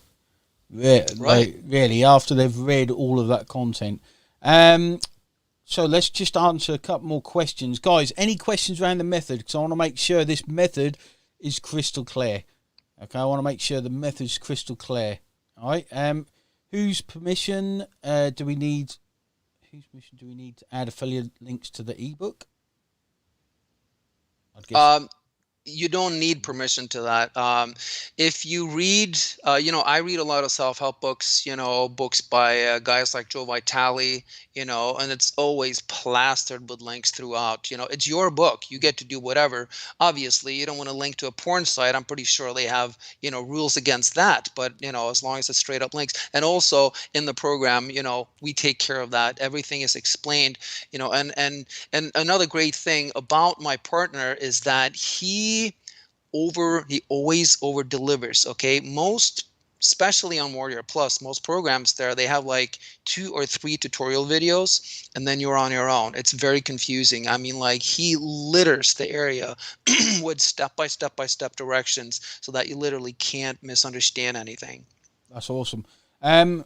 Right. Like, really, after they've read all of that content. So let's just answer a couple more questions. Guys, any questions around the method? Because I want to make sure this method is crystal clear. Okay, I want to make sure the method's crystal clear. All right. Whose permission do we need? Whose permission do we need to add affiliate links to the ebook? I'd guess. You don't need permission to that. If you read, I read a lot of self-help books, books by guys like Joe Vitale, and it's always plastered with links throughout. It's your book. You get to do whatever. Obviously, you don't want to link to a porn site. I'm pretty sure they have, rules against that. But, as long as it's straight up links. And also in the program, we take care of that. Everything is explained, and another great thing about my partner is that he always over delivers. Okay, especially on Warrior Plus, most programs there, they have like 2 or 3 tutorial videos and then you're on your own. It's very confusing. I mean, like, he litters the area with step by step directions so that you literally can't misunderstand anything. That's awesome. Yeah,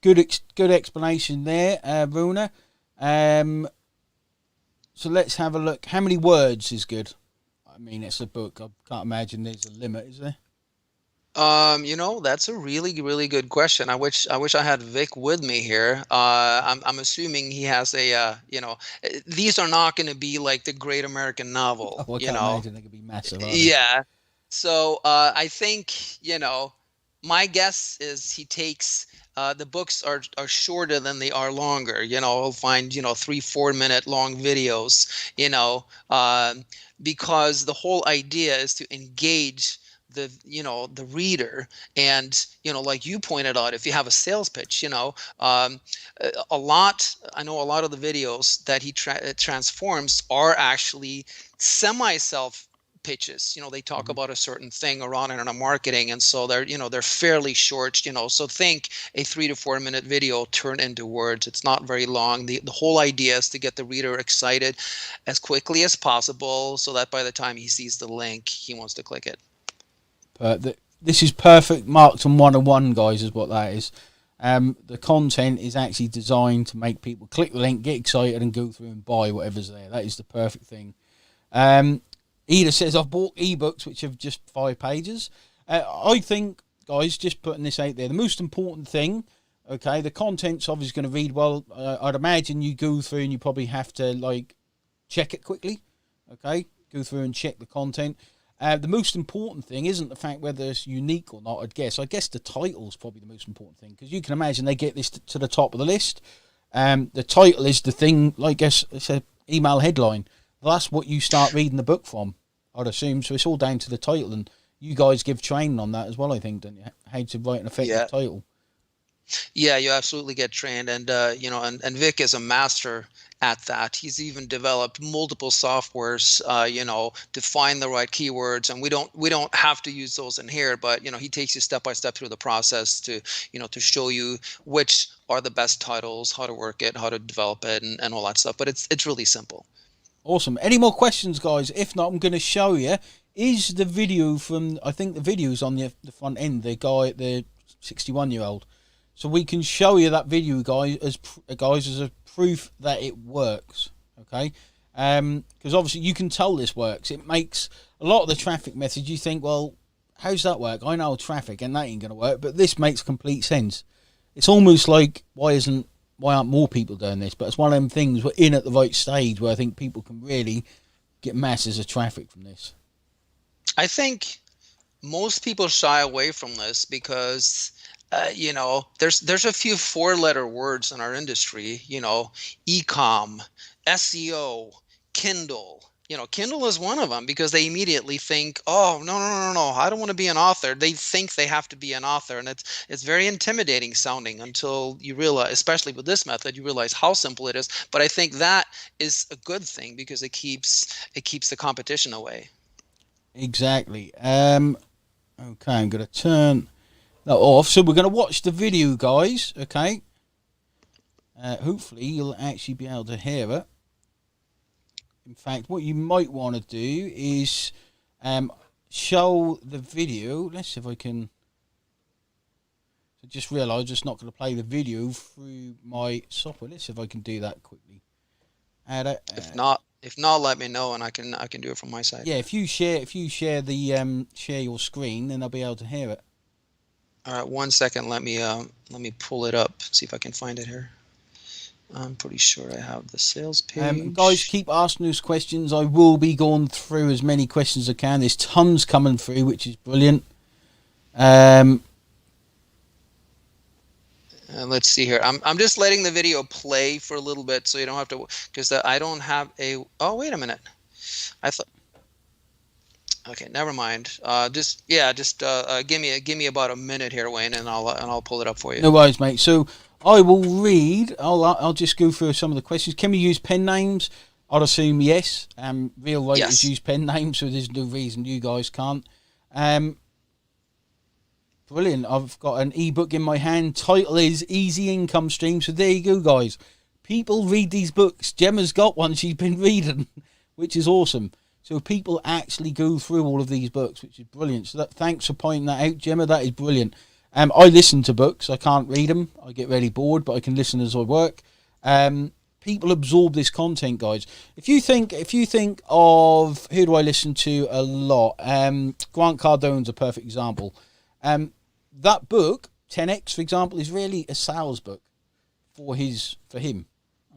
good explanation there, Runa. So let's have a look. How many words is good? I mean, it's a book. I can't imagine there's a limit, is there? That's a really, really good question. I wish I had Vic with me here. I'm assuming he has these are not going to be like the Great American Novel, Oh, I can't imagine they could be massive, are they? Yeah. So I think, my guess is he takes the books are shorter than they are longer. He'll find 3-4 minute long videos. Because the whole idea is to engage the reader, and like you pointed out, if you have a sales pitch, I know a lot of the videos that he transforms are actually semi-self pitches. They talk about a certain thing around in a marketing, and so they're fairly short. So think a 3 to 4 minute video turned into words. It's not very long. The whole idea is to get the reader excited as quickly as possible, so that by the time he sees the link, he wants to click it. This is perfect Marketing 101, guys, is what that is. The content is actually designed to make people click the link, get excited, and go through and buy whatever's there. That is the perfect thing. Eda says, I've bought ebooks which have just 5 pages. I think, guys, just putting this out there, the most important thing, okay, the content's obviously going to read well. I'd imagine you go through and you probably have to, check it quickly, okay? Go through and check the content. The most important thing isn't the fact whether it's unique or not, I guess the title's probably the most important thing, because you can imagine they get this to the top of the list. The title is the thing, it's an email headline. That's what you start reading the book from, I'd assume. So it's all down to the title, and you guys give training on that as well, I think, don't you? How to write an effective title. Yeah, you absolutely get trained, and and Vic is a master at that. He's even developed multiple softwares, to find the right keywords, and we don't have to use those in here, but he takes you step by step through the process to to show you which are the best titles, how to work it, how to develop it, and all that stuff. But it's really simple. Awesome. Any more questions, guys? If not, I'm going to show you. Is the video from, I think the video's on the front end, the 61-year-old. So we can show you that video, guys, as a proof that it works. Okay. Because obviously you can tell this works. It makes a lot of the traffic message, you think, well, how's that work? I know traffic and that ain't going to work, but this makes complete sense. It's almost like, why aren't more people doing this? But it's one of them things, we're in at the right stage where I think people can really get masses of traffic from this. I think most people shy away from this because there's a few 4-letter words in our industry, e-com, SEO, Kindle. Kindle is one of them because they immediately think, oh, no, I don't want to be an author. They think they have to be an author, and it's very intimidating sounding until you realize, especially with this method, you realize how simple it is. But I think that is a good thing because it keeps the competition away. Exactly. Okay, I'm going to turn that off. So we're going to watch the video, guys. Okay. Hopefully you'll actually be able to hear it. In fact, what you might want to do is show the video. Let's see if I can. I just realised it's not going to play the video through my software. Let's see if I can do that quickly. If not, let me know and I can do it from my side. Yeah, if you share the share your screen, then I'll be able to hear it. All right, 1 second. Let me pull it up. See if I can find it here. I'm pretty sure I have the sales page. Guys, keep asking us questions. I will be going through as many questions as I can. There's tons coming through, which is brilliant. Let's see here. I'm just letting the video play for a little bit, so you don't have to, because I don't have a. Oh, wait a minute. I thought. Okay, never mind. Just give me about a minute here, Wayne, and I'll pull it up for you. No worries, mate. So I will read. I'll just go through some of the questions. Can we use pen names? I'd assume yes. Real writers use pen names, so there's no reason you guys can't. Brilliant. I've got an ebook in my hand. Title is Easy Income Stream. So there you go, guys. People read these books. Gemma's got one she's been reading, which is awesome. So people actually go through all of these books, which is brilliant. So thanks for pointing that out, Gemma. That is brilliant. I listen to books. I can't read them. I get really bored, but I can listen as I work. People absorb this content, guys. If you think of who do I listen to a lot, Grant Cardone's a perfect example. That book, 10X, for example, is really a sales book for him.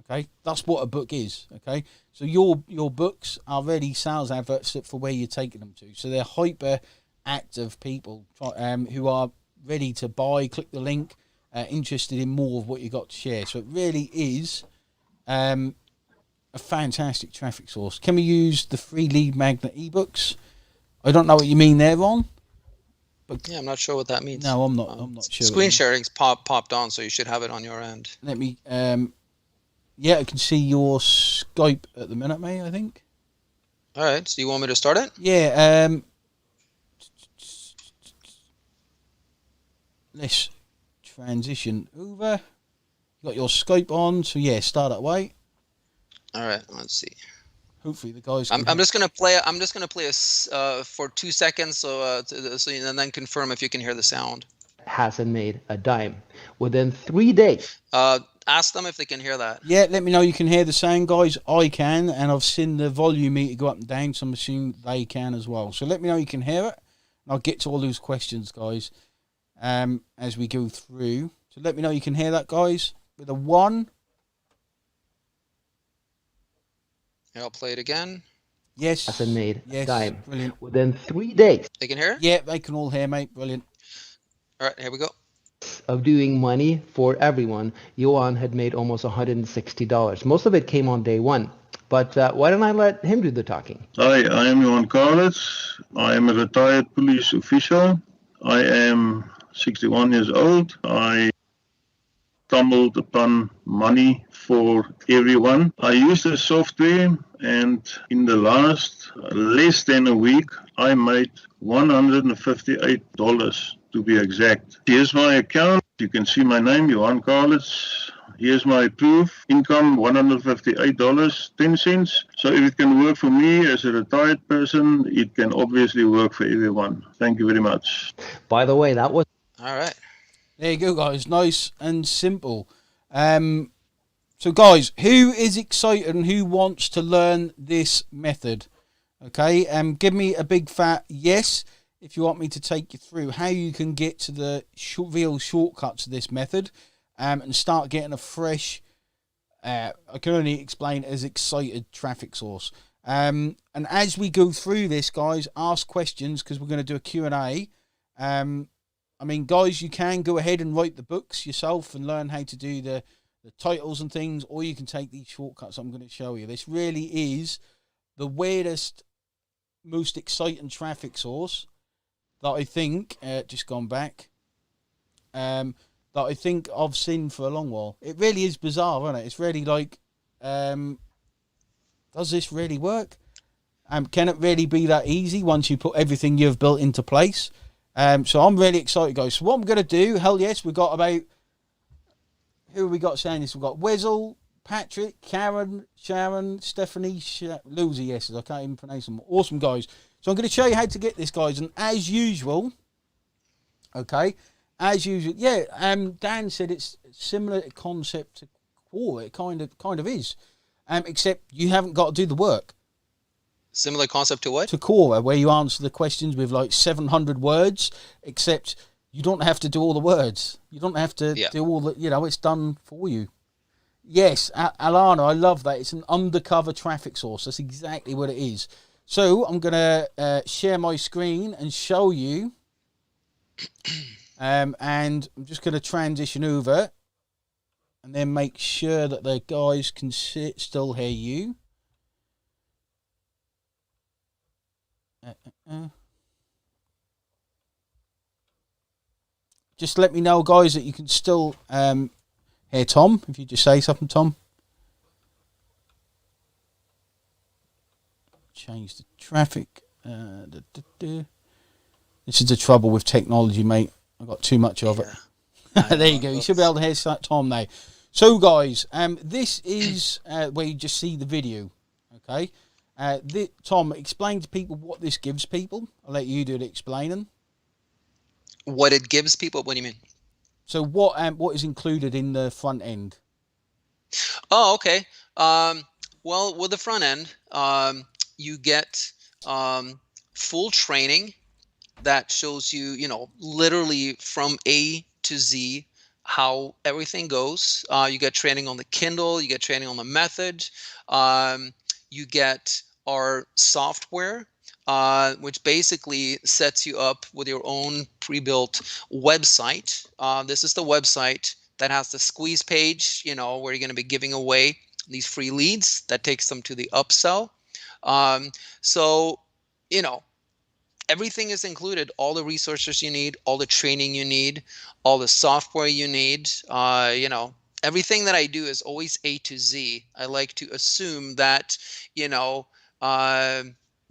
Okay, that's what a book is. Okay, so your books are really sales adverts for where you're taking them to. So they're hyper active people who are ready to buy, click the link, interested in more of what you got to share. So it really is a fantastic traffic source. Can we use the free lead magnet ebooks? I don't know what you mean there, Ron. But yeah, I'm not sure what that means. No, I'm not sure. Screen sharing's popped on, so you should have it on your end. Let me. Yeah, I can see your Skype at the minute, mate. I think. All right. So you want me to start it? Yeah. Let's transition over. You got your Skype on, so yeah, start that way. All right. Let's see. Hopefully the guys. I'm just gonna play. I'm just gonna play for 2 seconds, so and then confirm if you can hear the sound. Hasn't made a dime within 3 days. Ask them if they can hear that. Yeah, let me know you can hear the sound, guys. I can, and I've seen the volume meter go up and down, so I'm assuming they can as well. So let me know you can hear it, and I'll get to all those questions, guys, as we go through. So let me know you can hear that, guys, with a 1. Here, I'll play it again. Yes. Hasn't made a dime. Brilliant. Within 3 days. They can hear it? Yeah, they can all hear, mate. Brilliant. All right, here we go. Of doing money for everyone, Johan had made almost $160. Most of it came on day one. But why don't I let him do the talking? Hi, I am Johan Karlitz. I am a retired police official. I am 61 years old. I stumbled upon money for everyone. I use the software, and in the last less than a week, I made $158 to be exact. Here's my account. You can see my name, Johan Karlitz. Here's my proof. Income, $158.10. So if it can work for me as a retired person, it can obviously work for everyone. Thank you very much. By the way, that was... All right. There you go, guys. Nice and simple. So So guys, who is excited and who wants to learn this method? Okay, give me a big fat yes if you want me to take you through how you can get to the real shortcuts of this method, and start getting a fresh, I can only explain as excited traffic source. And as we go through this, guys, ask questions, because we're going to do a Q&A. I mean, guys, you can go ahead and write the books yourself and learn how to do the titles and things, or you can take these shortcuts I'm going to show you. This really is the weirdest, most exciting traffic source that I think, just gone back, that I think I've seen for a long while. It really is bizarre, isn't it? It's really like, does this really work? Can it really be that easy once you put everything you've built into place? So I'm really excited, guys. So what I'm going to do, hell yes, we've got about, who have we got saying this? We've got Wezel, Patrick, Karen, Sharon, Stephanie, loads of yeses. I can't even pronounce them. Awesome, guys. So I'm going to show you how to get this, guys. And as usual, okay, as usual, yeah, Dan said it's similar concept to Quora. It kind of is, except you haven't got to do the work. Similar concept to what? To Quora, where you answer the questions with like 700 words, except you don't have to do all the words. You don't have to do all the, it's done for you. Yes, Alana, I love that. It's an undercover traffic source. That's exactly what it is. So I'm going to share my screen and show you. And I'm just going to transition over and then make sure that the guys can still hear you. Just let me know, guys, that you can still hear Tom. If you just say something, Tom. Change the traffic. This is the trouble with technology, mate. I've got too much of it. There you go. You should be able to hear Tom now. So, guys, this is where you just see the video. Okay. Tom, explain to people what this gives people. I'll let you do the explaining. What it gives people? What do you mean? So what is included in the front end? Oh, okay. Well, with the front end, you get full training that shows you, literally from A to Z how everything goes. You get training on the Kindle. You get training on the method. You get our software, which basically sets you up with your own pre-built website. This is the website that has the squeeze page, where you're going to be giving away these free leads. That takes them to the upsell. So, everything is included. All the resources you need, all the training you need, all the software you need. Everything that I do is always A to Z. I like to assume that,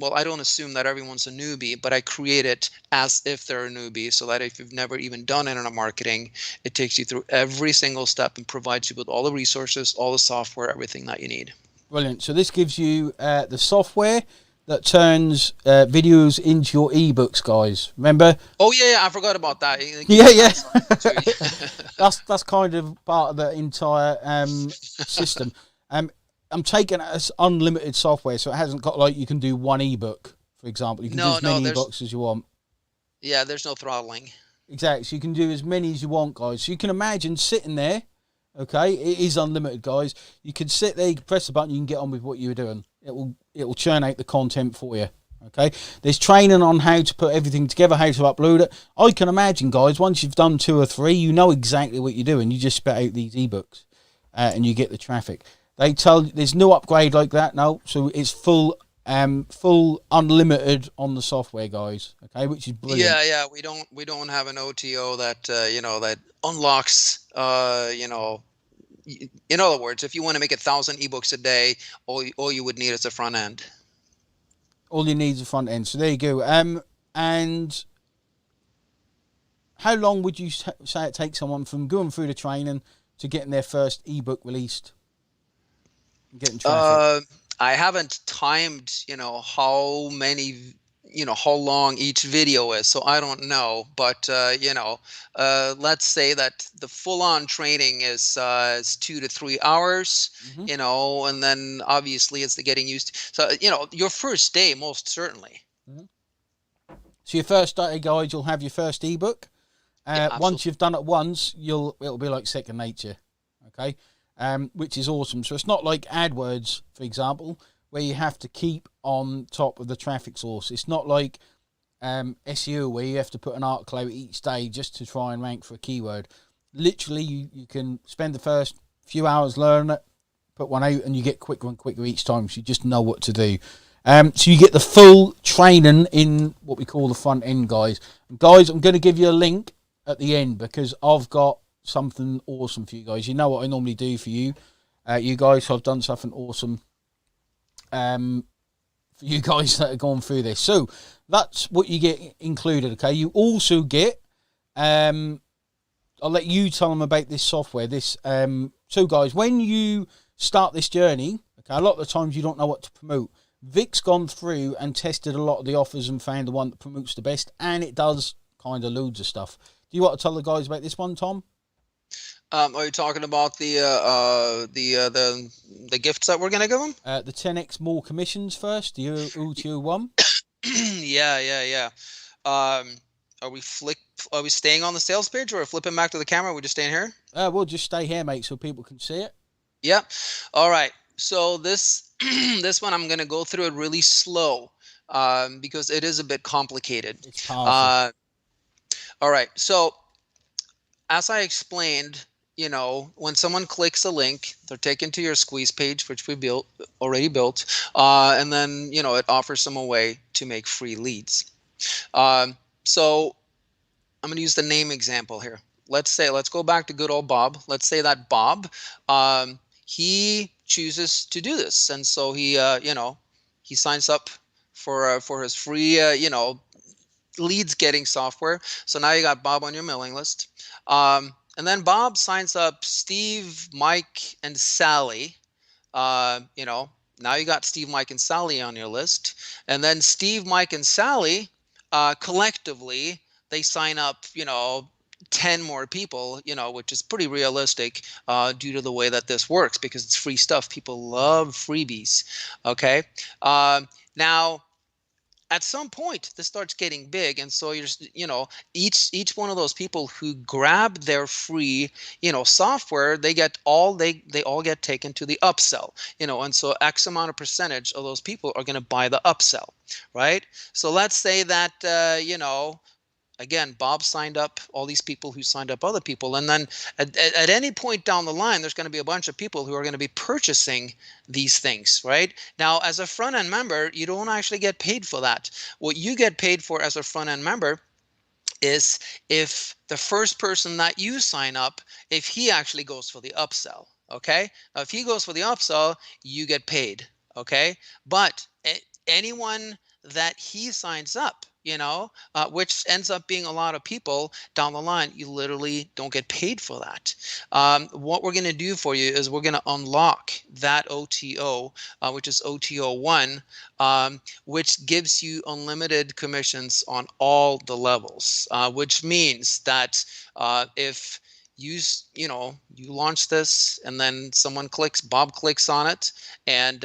well, I don't assume that everyone's a newbie, but I create it as if they're a newbie, so that if you've never even done internet marketing, it takes you through every single step and provides you with all the resources, all the software, everything that you need. Brilliant. So this gives you the software that turns videos into your ebooks, guys. Remember? Oh yeah, I forgot about that. Yeah. That's kind of part of the entire system. I'm taking it as unlimited software, so it hasn't got like you can do one ebook, for example. You can do as many ebooks as you want. Yeah, there's no throttling. Exactly. So you can do as many as you want, guys. So you can imagine sitting there. Okay, it is unlimited, guys. You can sit there, you can press the button, you can get on with what you were doing. It will churn out the content for you. Okay, there's training on how to put everything together, how to upload it. I can imagine, guys, once you've done 2 or 3, you know exactly what you're doing. You just spit out these ebooks, and you get the traffic. They tell you there's no upgrade like that, no. So it's full unlimited on the software, guys. Okay, which is brilliant. Yeah. We don't have an OTO that that unlocks. In other words, if you want to make 1,000 ebooks a day, all you would need is a front end. All you need is a front end. So there you go. And how long would you say it takes someone from going through the training to getting their first ebook released? Getting traffic. I haven't timed, how many, how long each video is, so I don't know, but let's say that the full-on training is 2 to 3 hours, and then obviously it's the getting used to, so your first day, most certainly. So your first day, guys, you'll have your first ebook. Yeah, once you've done it once, it'll be like second nature, okay? Which is awesome. So it's not like AdWords, for example, where you have to keep on top of the traffic source. It's not like SEO, where you have to put an article out each day just to try and rank for a keyword. Literally, you can spend the first few hours learning it, put one out, and you get quicker and quicker each time, so you just know what to do. So you get the full training in what we call the front end, guys. And guys, I'm going to give you a link at the end because I've got something awesome for you guys. You know what I normally do for you. You guys, I've done something awesome for you guys that are going through this. So that's what you get included, okay? You also get, I'll let you tell them about this software. So guys, when you start this journey, okay, a lot of the times you don't know what to promote. Vic's gone through and tested a lot of the offers and found the one that promotes the best, and it does kind of loads of stuff. Do you want to tell the guys about this one, Tom? Are you talking about the gifts that we're gonna give them? The 10x more commissions first, the OTO one. Yeah. Are we staying on the sales page, or flipping back to the camera? We're just staying here. We'll just stay here, mate, so people can see it. Yeah. All right. So this this one I'm gonna go through it really slow because it is a bit complicated. It's powerful. All right. So as I explained, when someone clicks a link, they're taken to your squeeze page, which we already built, and then it offers them a way to make free leads. So I'm going to use the name example here. Let's go back to good old Bob. Let's say that Bob, he chooses to do this, and so he signs up for his free leads getting software. So now you got Bob on your mailing list. And then Bob signs up Steve, Mike, and Sally. Now you got Steve, Mike, and Sally on your list. And then Steve, Mike, and Sally, collectively, they sign up, 10 more people, which is pretty realistic due to the way that this works, because it's free stuff. People love freebies. Okay. Now, at some point this starts getting big, and so you're each one of those people who grab their free software, they all get taken to the upsell, and so X amount of percentage of those people are going to buy the upsell, right? So let's say that again, Bob signed up all these people who signed up other people, and then at any point down the line, there's going to be a bunch of people who are going to be purchasing these things, right? Now, as a front-end member, you don't actually get paid for that. What you get paid for as a front-end member is if the first person that you sign up, if he actually goes for the upsell, okay? Now, if he goes for the upsell, you get paid, okay? But anyone that he signs up, which ends up being a lot of people down the line, you literally don't get paid for that. What we're going to do for you is we're going to unlock that OTO, which is OTO 1, which gives you unlimited commissions on all the levels, which means that if you launch this and then Bob clicks on it, and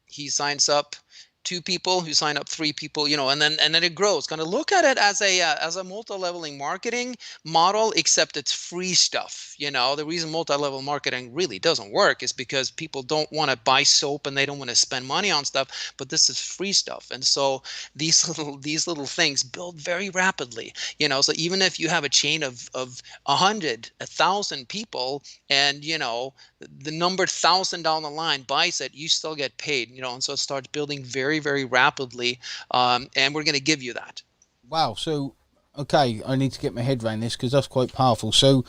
he signs up 2 people, who sign up 3 people, and then it grows. Going to look at it as a multi-leveling marketing model, except it's free stuff. The reason multi-level marketing really doesn't work is because people don't want to buy soap and they don't want to spend money on stuff, but this is free stuff. And so these little things build very rapidly, so even if you have a chain of 100, 1,000 people, and the number 1,000 down the line buys it, you still get paid, and so it starts building very, very rapidly, and we're going to give you that. Wow. So, okay, I need to get my head around this because that's quite powerful. So,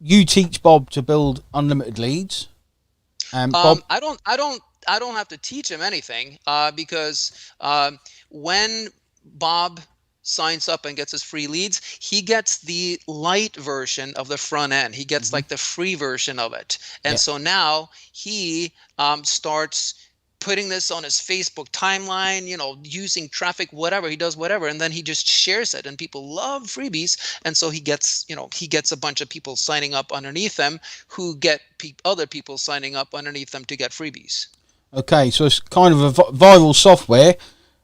you teach Bob to build unlimited leads. Bob, I don't have to teach him anything because when Bob signs up and gets his free leads, he gets the light version of the front end. He gets like the free version of it, and so now he starts putting this on his Facebook timeline, using traffic, whatever. He does whatever, and then he just shares it, and people love freebies, and so he gets a bunch of people signing up underneath him who get other people signing up underneath them to get freebies. Okay, so it's kind of a viral software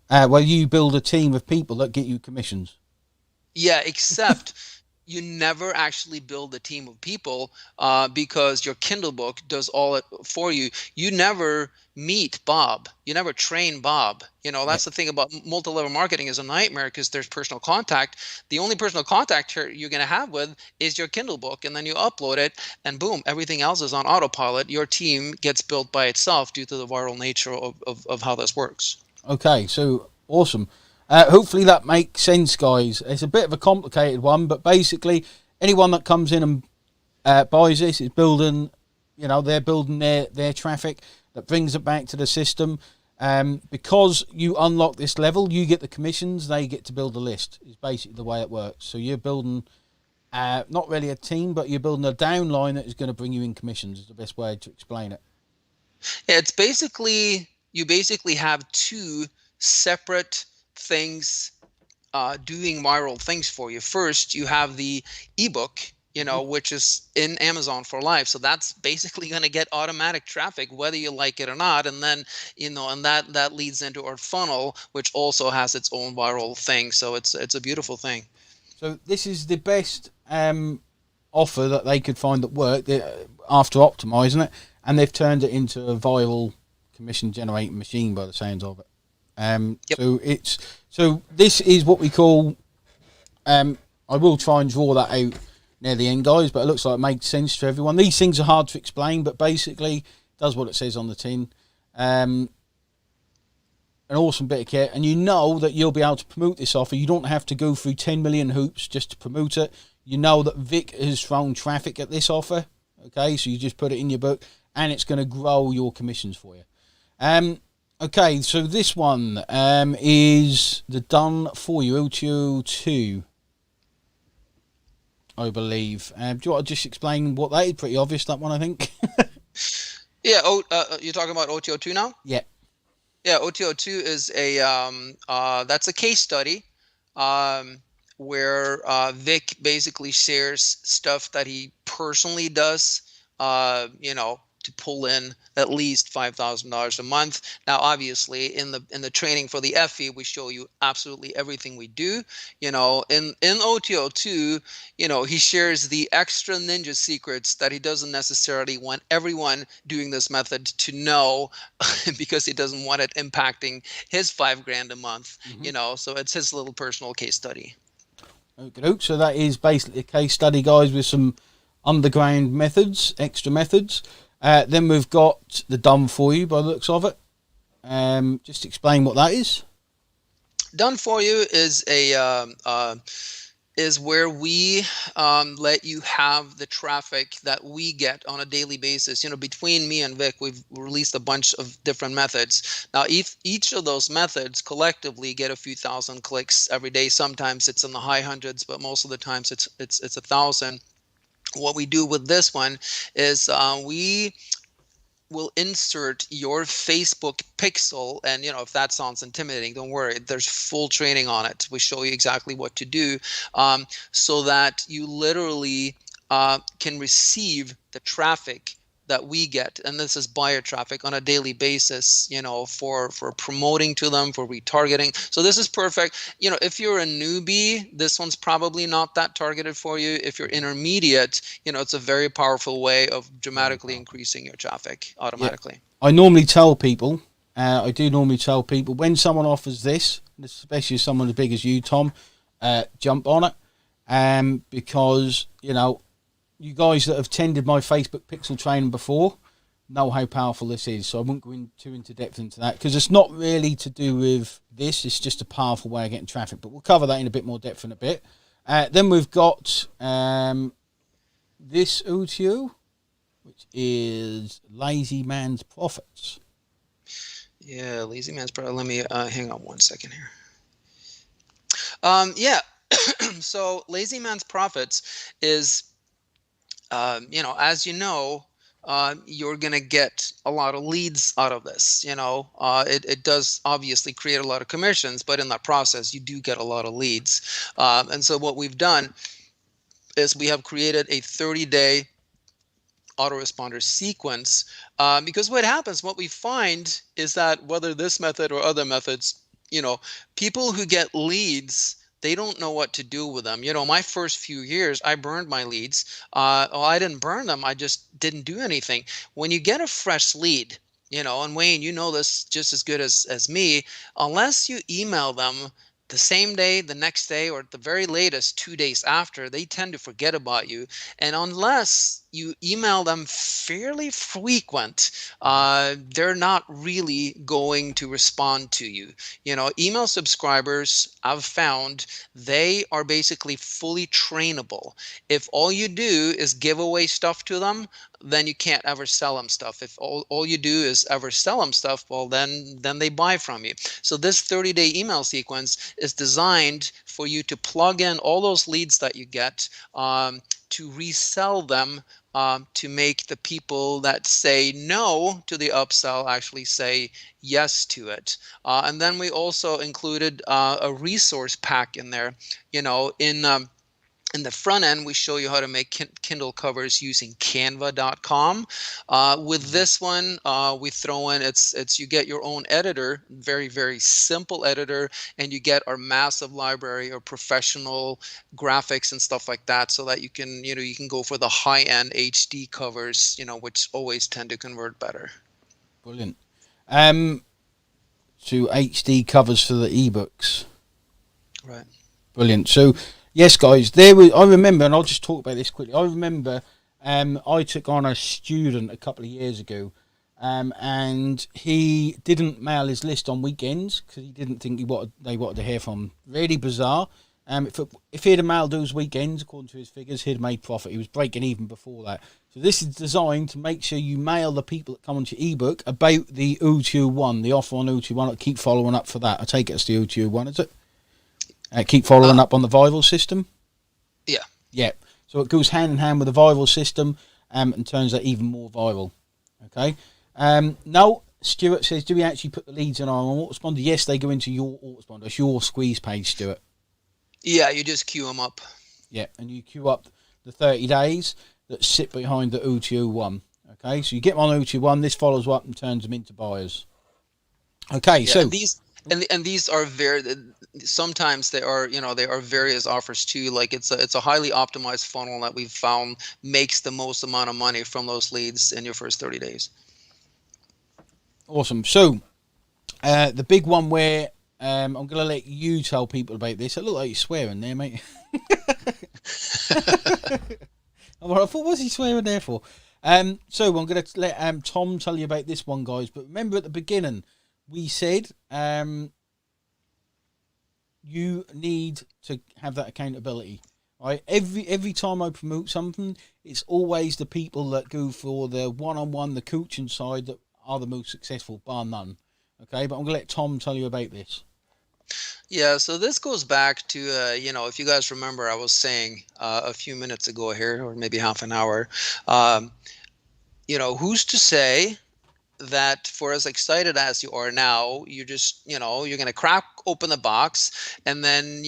where you build a team of people that get you commissions. Yeah, except you never actually build a team of people because your Kindle book does all it for you. You never meet Bob. You never train Bob. That's the thing about multi-level marketing is a nightmare because there's personal contact. The only personal contact you're going to have with is your Kindle book, and then you upload it, and boom, everything else is on autopilot. Your team gets built by itself due to the viral nature of how this works. Okay, so awesome. Hopefully that makes sense, guys. It's a bit of a complicated one, but basically anyone that comes in and buys this is building, they're building their traffic that brings it back to the system. Because you unlock this level, you get the commissions, they get to build a list, is basically the way it works. So you're building not really a team, but you're building a downline that is going to bring you in commissions, is the best way to explain it. It's you basically have two separate things doing viral things for you. First, you have the ebook, which is in Amazon for life. So that's basically going to get automatic traffic, whether you like it or not. And then, and that leads into our funnel, which also has its own viral thing. So it's a beautiful thing. So this is the best offer that they could find that worked after optimizing it, and they've turned it into a viral commission generating machine by the sounds of it. Yep. So this is what we call. I will try and draw that out near the end, guys, but it looks like it makes sense to everyone. These things are hard to explain, but basically it does what it says on the tin. An awesome bit of kit, and you know that you'll be able to promote this offer. You don't have to go through 10 million hoops just to promote it. You know that Vic has thrown traffic at this offer. Okay, so you just put it in your book, and it's going to grow your commissions for you. Okay, so this one is the done for you OTO2, I believe. Do you want to just explain what that is? Pretty obvious, that one, I think. Yeah. You're talking about OTO2 now? Yeah. Yeah, OTO2 is that's a case study where Vic basically shares stuff that he personally does, to pull in at least $5,000 a month. Now, obviously, in the training for the FE, we show you absolutely everything we do. In OTO2, he shares the extra ninja secrets that he doesn't necessarily want everyone doing this method to know, because he doesn't want it impacting his $5,000 a month. So it's his little personal case study. Okay, so that is basically a case study, guys, with some underground methods, extra methods. Then we've got the done for you by the looks of it. Just explain what that is. Done for you is is where we let you have the traffic that we get on a daily basis. Between me and Vic, we've released a bunch of different methods. Now, each of those methods collectively get a few thousand clicks every day. Sometimes it's in the high hundreds, but most of the times it's 1,000. What we do with this one is we will insert your Facebook pixel, and if that sounds intimidating, don't worry, there's full training on it. We show you exactly what to do, so that you literally can receive the traffic that we get, and this is buyer traffic, on a daily basis, for promoting to them, for retargeting. So this is perfect. If you're a newbie, this one's probably not that targeted for you. If you're intermediate, it's a very powerful way of dramatically increasing your traffic automatically. Yeah. I normally tell people, when someone offers this, especially someone as big as you, Tom, jump on it, because you guys that have attended my Facebook pixel training before know how powerful this is, so I won't go into depth into that, because it's not really to do with this. It's just a powerful way of getting traffic, but we'll cover that in a bit more depth in a bit. Then we've got this OTO, which is Lazy Man's Profits. Yeah, Lazy Man's Profits. Let me hang on one second here. Yeah. So Lazy Man's Profits is, as you're going to get a lot of leads out of this. It does obviously create a lot of commissions, but in that process, you do get a lot of leads. And so what we've done is we have created a 30-day autoresponder sequence, because what happens, what we find is that whether this method or other methods, people who get leads, they don't know what to do with them. My first few years, I burned my leads. Well, I didn't burn them. I just didn't do anything. When you get a fresh lead, and Wayne, you know this just as good as me, unless you email them the same day, the next day, or at the very latest 2 days after, they tend to forget about you. And unless you email them fairly frequent, they're not really going to respond to you. Email subscribers, I've found, they are basically fully trainable. If all you do is give away stuff to them, then you can't ever sell them stuff. If all you do is ever sell them stuff, well, then they buy from you. So this 30-day email sequence is designed for you to plug in all those leads that you get, to resell them, to make the people that say no to the upsell actually say yes to it. And then we also included a resource pack in there. In the front end, we show you how to make Kindle covers using canva.com. With this one, we throw in, you get your own editor, very, very simple editor, and you get our massive library of professional graphics and stuff like that, so that you can go for the high-end HD covers, which always tend to convert better. Brilliant. To HD covers for the ebooks. Right. Brilliant. So, yes, guys, I remember, and I'll just talk about this quickly. I remember I took on a student a couple of years ago, and he didn't mail his list on weekends because he didn't think they wanted to hear from him. Really bizarre. If he'd have mailed those weekends, according to his figures, he'd have made profit. He was breaking even before that. So this is designed to make sure you mail the people that come onto your ebook about the O201, the offer on O201. I'll keep following up for that. I take it it's the O201, is it? Keep following up on the Vival system? Yeah. Yeah. So it goes hand in hand with the Vival system, and turns out even more viral. Okay. Now, Stuart says, do we actually put the leads in our autoresponder? Yes, they go into your autoresponder. It's your squeeze page, Stuart. Yeah, you just queue them up. Yeah, and you queue up the 30 days that sit behind the O201. Okay, so you get them on O201, this follows up and turns them into buyers. Okay, yeah, so... And these are sometimes they are various offers too. Like it's a highly optimized funnel that we've found makes the most amount of money from those leads in your first 30 days. Awesome. So the big one where I'm going to let you tell people about this. It looked like you're swearing there, mate. I thought, what's he swearing there for? So I'm going to let Tom tell you about this one, guys. But remember at the beginning, we said you need to have that accountability, right? Every time I promote something, it's always the people that go for the one-on-one, the coaching side that are the most successful, bar none. Okay, but I'm going to let Tom tell you about this. Yeah, so this goes back to, if you guys remember, I was saying a few minutes ago here, or maybe half an hour, who's to say that for as excited as you are now, you're going to crack open the box and then,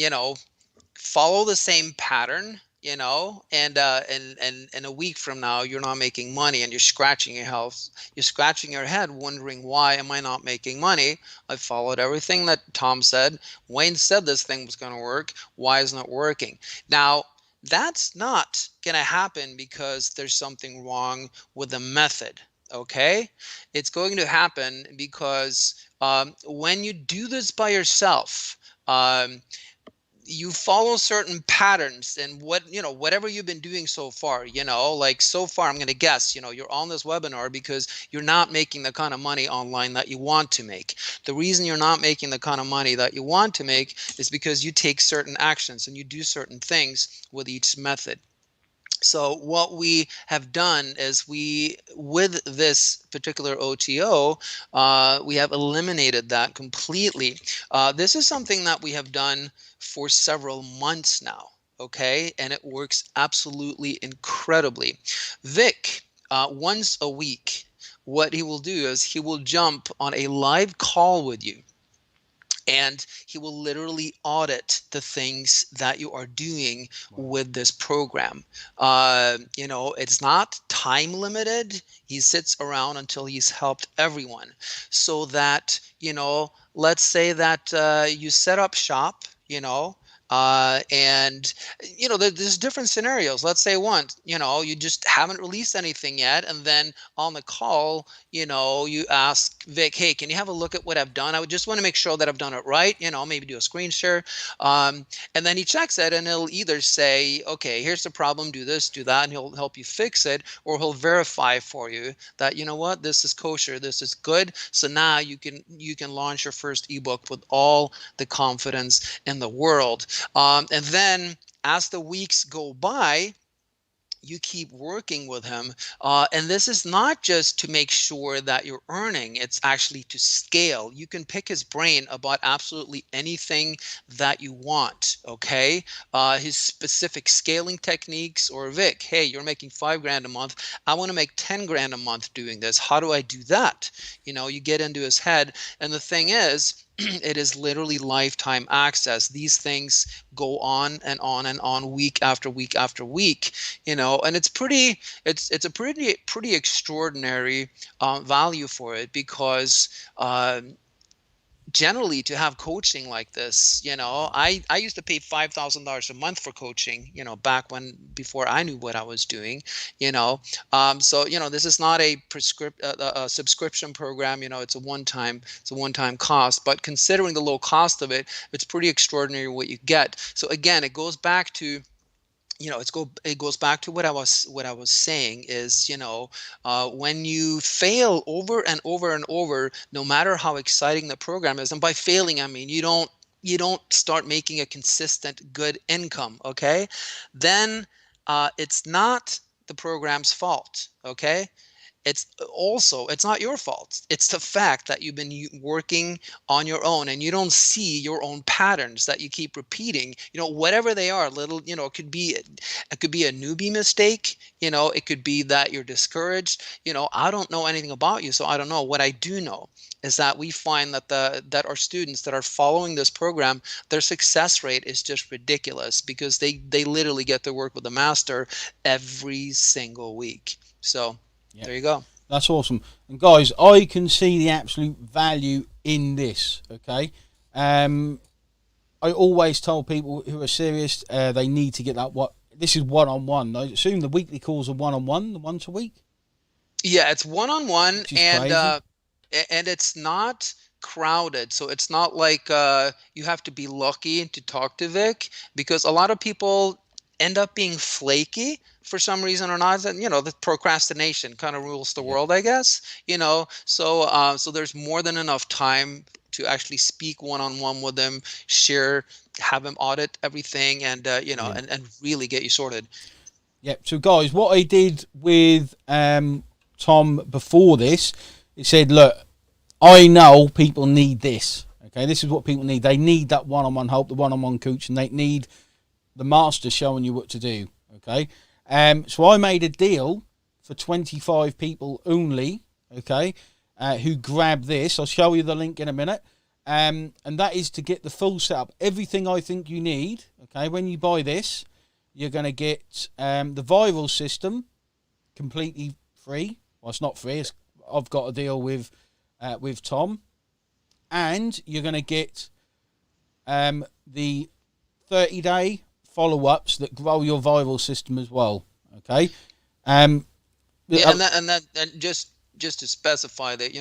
follow the same pattern, and a week from now, you're not making money and you're scratching your head wondering, why am I not making money? I followed everything that Tom said. Wayne said this thing was going to work. Why isn't it working? Now, that's not going to happen because there's something wrong with the method. Okay, it's going to happen because when you do this by yourself, you follow certain patterns and whatever you've been doing so far, like so far, I'm going to guess, you're on this webinar because you're not making the kind of money online that you want to make. The reason you're not making the kind of money that you want to make is because you take certain actions and you do certain things with each method. So what we have done is with this particular OTO, we have eliminated that completely. This is something that we have done for several months now, okay? And it works absolutely incredibly. Vic, once a week, what he will do is he will jump on a live call with you, and he will literally audit the things that you are doing with this program. It's not time limited. He sits around until he's helped everyone, so that, let's say that you set up shop, and there's different scenarios. Let's say you just haven't released anything yet, and then on the call, you ask Vic, hey, can you have a look at what I've done? I would just want to make sure that I've done it right, maybe do a screen share. And then he checks it, and he'll either say, okay, here's the problem, do this, do that, and he'll help you fix it, or he'll verify for you that, what, this is kosher, this is good. So now you can launch your first ebook with all the confidence in the world. And then as the weeks go by, you keep working with him. And this is not just to make sure that you're earning, it's actually to scale. You can pick his brain about absolutely anything that you want, okay? His specific scaling techniques, or Vic, hey, you're making $5,000 a month. I want to make $10,000 a month doing this. How do I do that? You get into his head. And the thing is, it is literally lifetime access. These things go on and on and on, week after week after week, and it's a pretty extraordinary value for it, because generally, to have coaching like this, I used to pay $5,000 a month for coaching, before I knew what I was doing, so this is not a subscription program. It's a one-time cost, but considering the low cost of it, it's pretty extraordinary what you get. So again, it goes back to it goes back to what I was saying is, when you fail over and over and over, no matter how exciting the program is, and by failing, I mean, you don't start making a consistent good income. Okay. Then, it's not the program's fault. Okay. It's not your fault. It's the fact that you've been working on your own, and you don't see your own patterns that you keep repeating, whatever they are. Little, it could be a newbie mistake. It could be that you're discouraged. I don't know anything about you, so I don't know. What I do know is that we find that our students that are following this program, their success rate is just ridiculous, because they literally get to work with the master every single week. So Yep. There you go. That's awesome. And guys, I can see the absolute value in this. Okay. I always tell people who are serious, they need to get that. This is one-on-one. I assume the weekly calls are one-on-one, once a week. Yeah, it's one-on-one, and it's not crowded. So it's not like you have to be lucky to talk to Vic, because a lot of people end up being flaky for some reason or not. And the procrastination kind of rules the world, I guess. So there's more than enough time to actually speak one-on-one with them, have him audit everything, and and really get you sorted. Yep. So guys, what I did with Tom before this, he said, look, I know people need this. Okay, this is what people need. They need that one-on-one help, the one-on-one coach, and they need the master showing you what to do. Okay. So I made a deal for 25 people only. Okay. Who grab this. I'll show you the link in a minute. And that is to get the full setup. Everything I think you need. Okay. When you buy this, you're going to get the viral system completely free. Well, it's not free. I've got a deal with Tom. And you're going to get the 30-day follow-ups that grow your viral system as well. Okay. And just to specify that,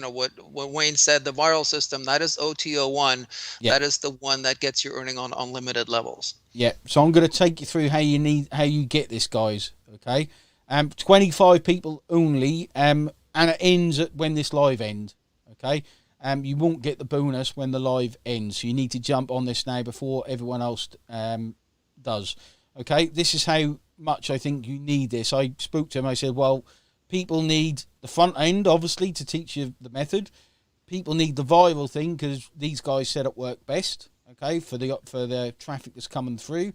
what Wayne said, the viral system, that is OTO1. Yeah. That is the one that gets you earning on unlimited levels. Yeah. So I'm going to take you through how you get this, guys. Okay. 25 people only. And it ends when this live ends. Okay. You won't get the bonus when the live ends. So you need to jump on this now before everyone else does. Okay, this is how much I think you need this. I spoke to him. I said, well, people need the front end, obviously, to teach you the method. People need the viral thing, because these guys said it worked best. Okay, for the traffic that's coming through.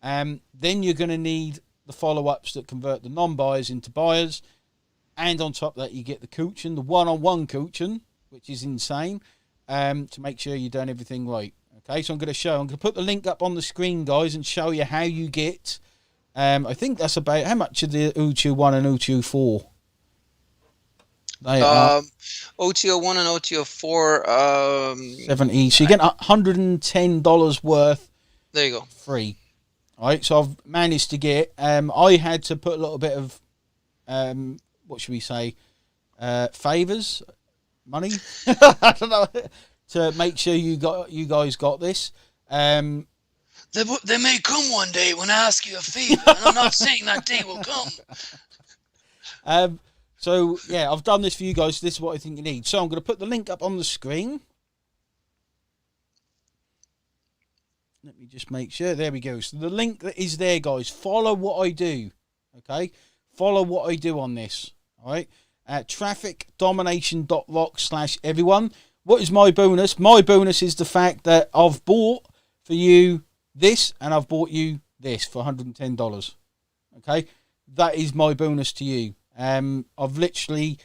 Then you're going to need the follow-ups that convert the non-buyers into buyers. And on top of that, you get the coaching, the one-on-one coaching, which is insane, to make sure you're doing everything right. Okay, so I'm going to put the link up on the screen, guys, and show you how you get, I think that's about, how much are the OTO 1 and OTO 4? They are OTO 1 and OTO 4. 70, so you get $110 worth. There you go. Free. All right, so I've managed to get, I had to put a little bit of, what should we say, favors, money, I don't know, to make sure you guys got this. They may come one day when I ask you a favor, and I'm not saying that day will come. So yeah, I've done this for you guys. This is what I think you need. So I'm going to put the link up on the screen. Let me just make sure. There we go. So the link that is there, guys. Follow what I do. Okay, follow what I do on this. All right. Trafficdomination.rocks/everyone. What is my bonus? My bonus is the fact that I've bought for you this, and I've bought you this for $110. Okay, that is my bonus to you. I've literally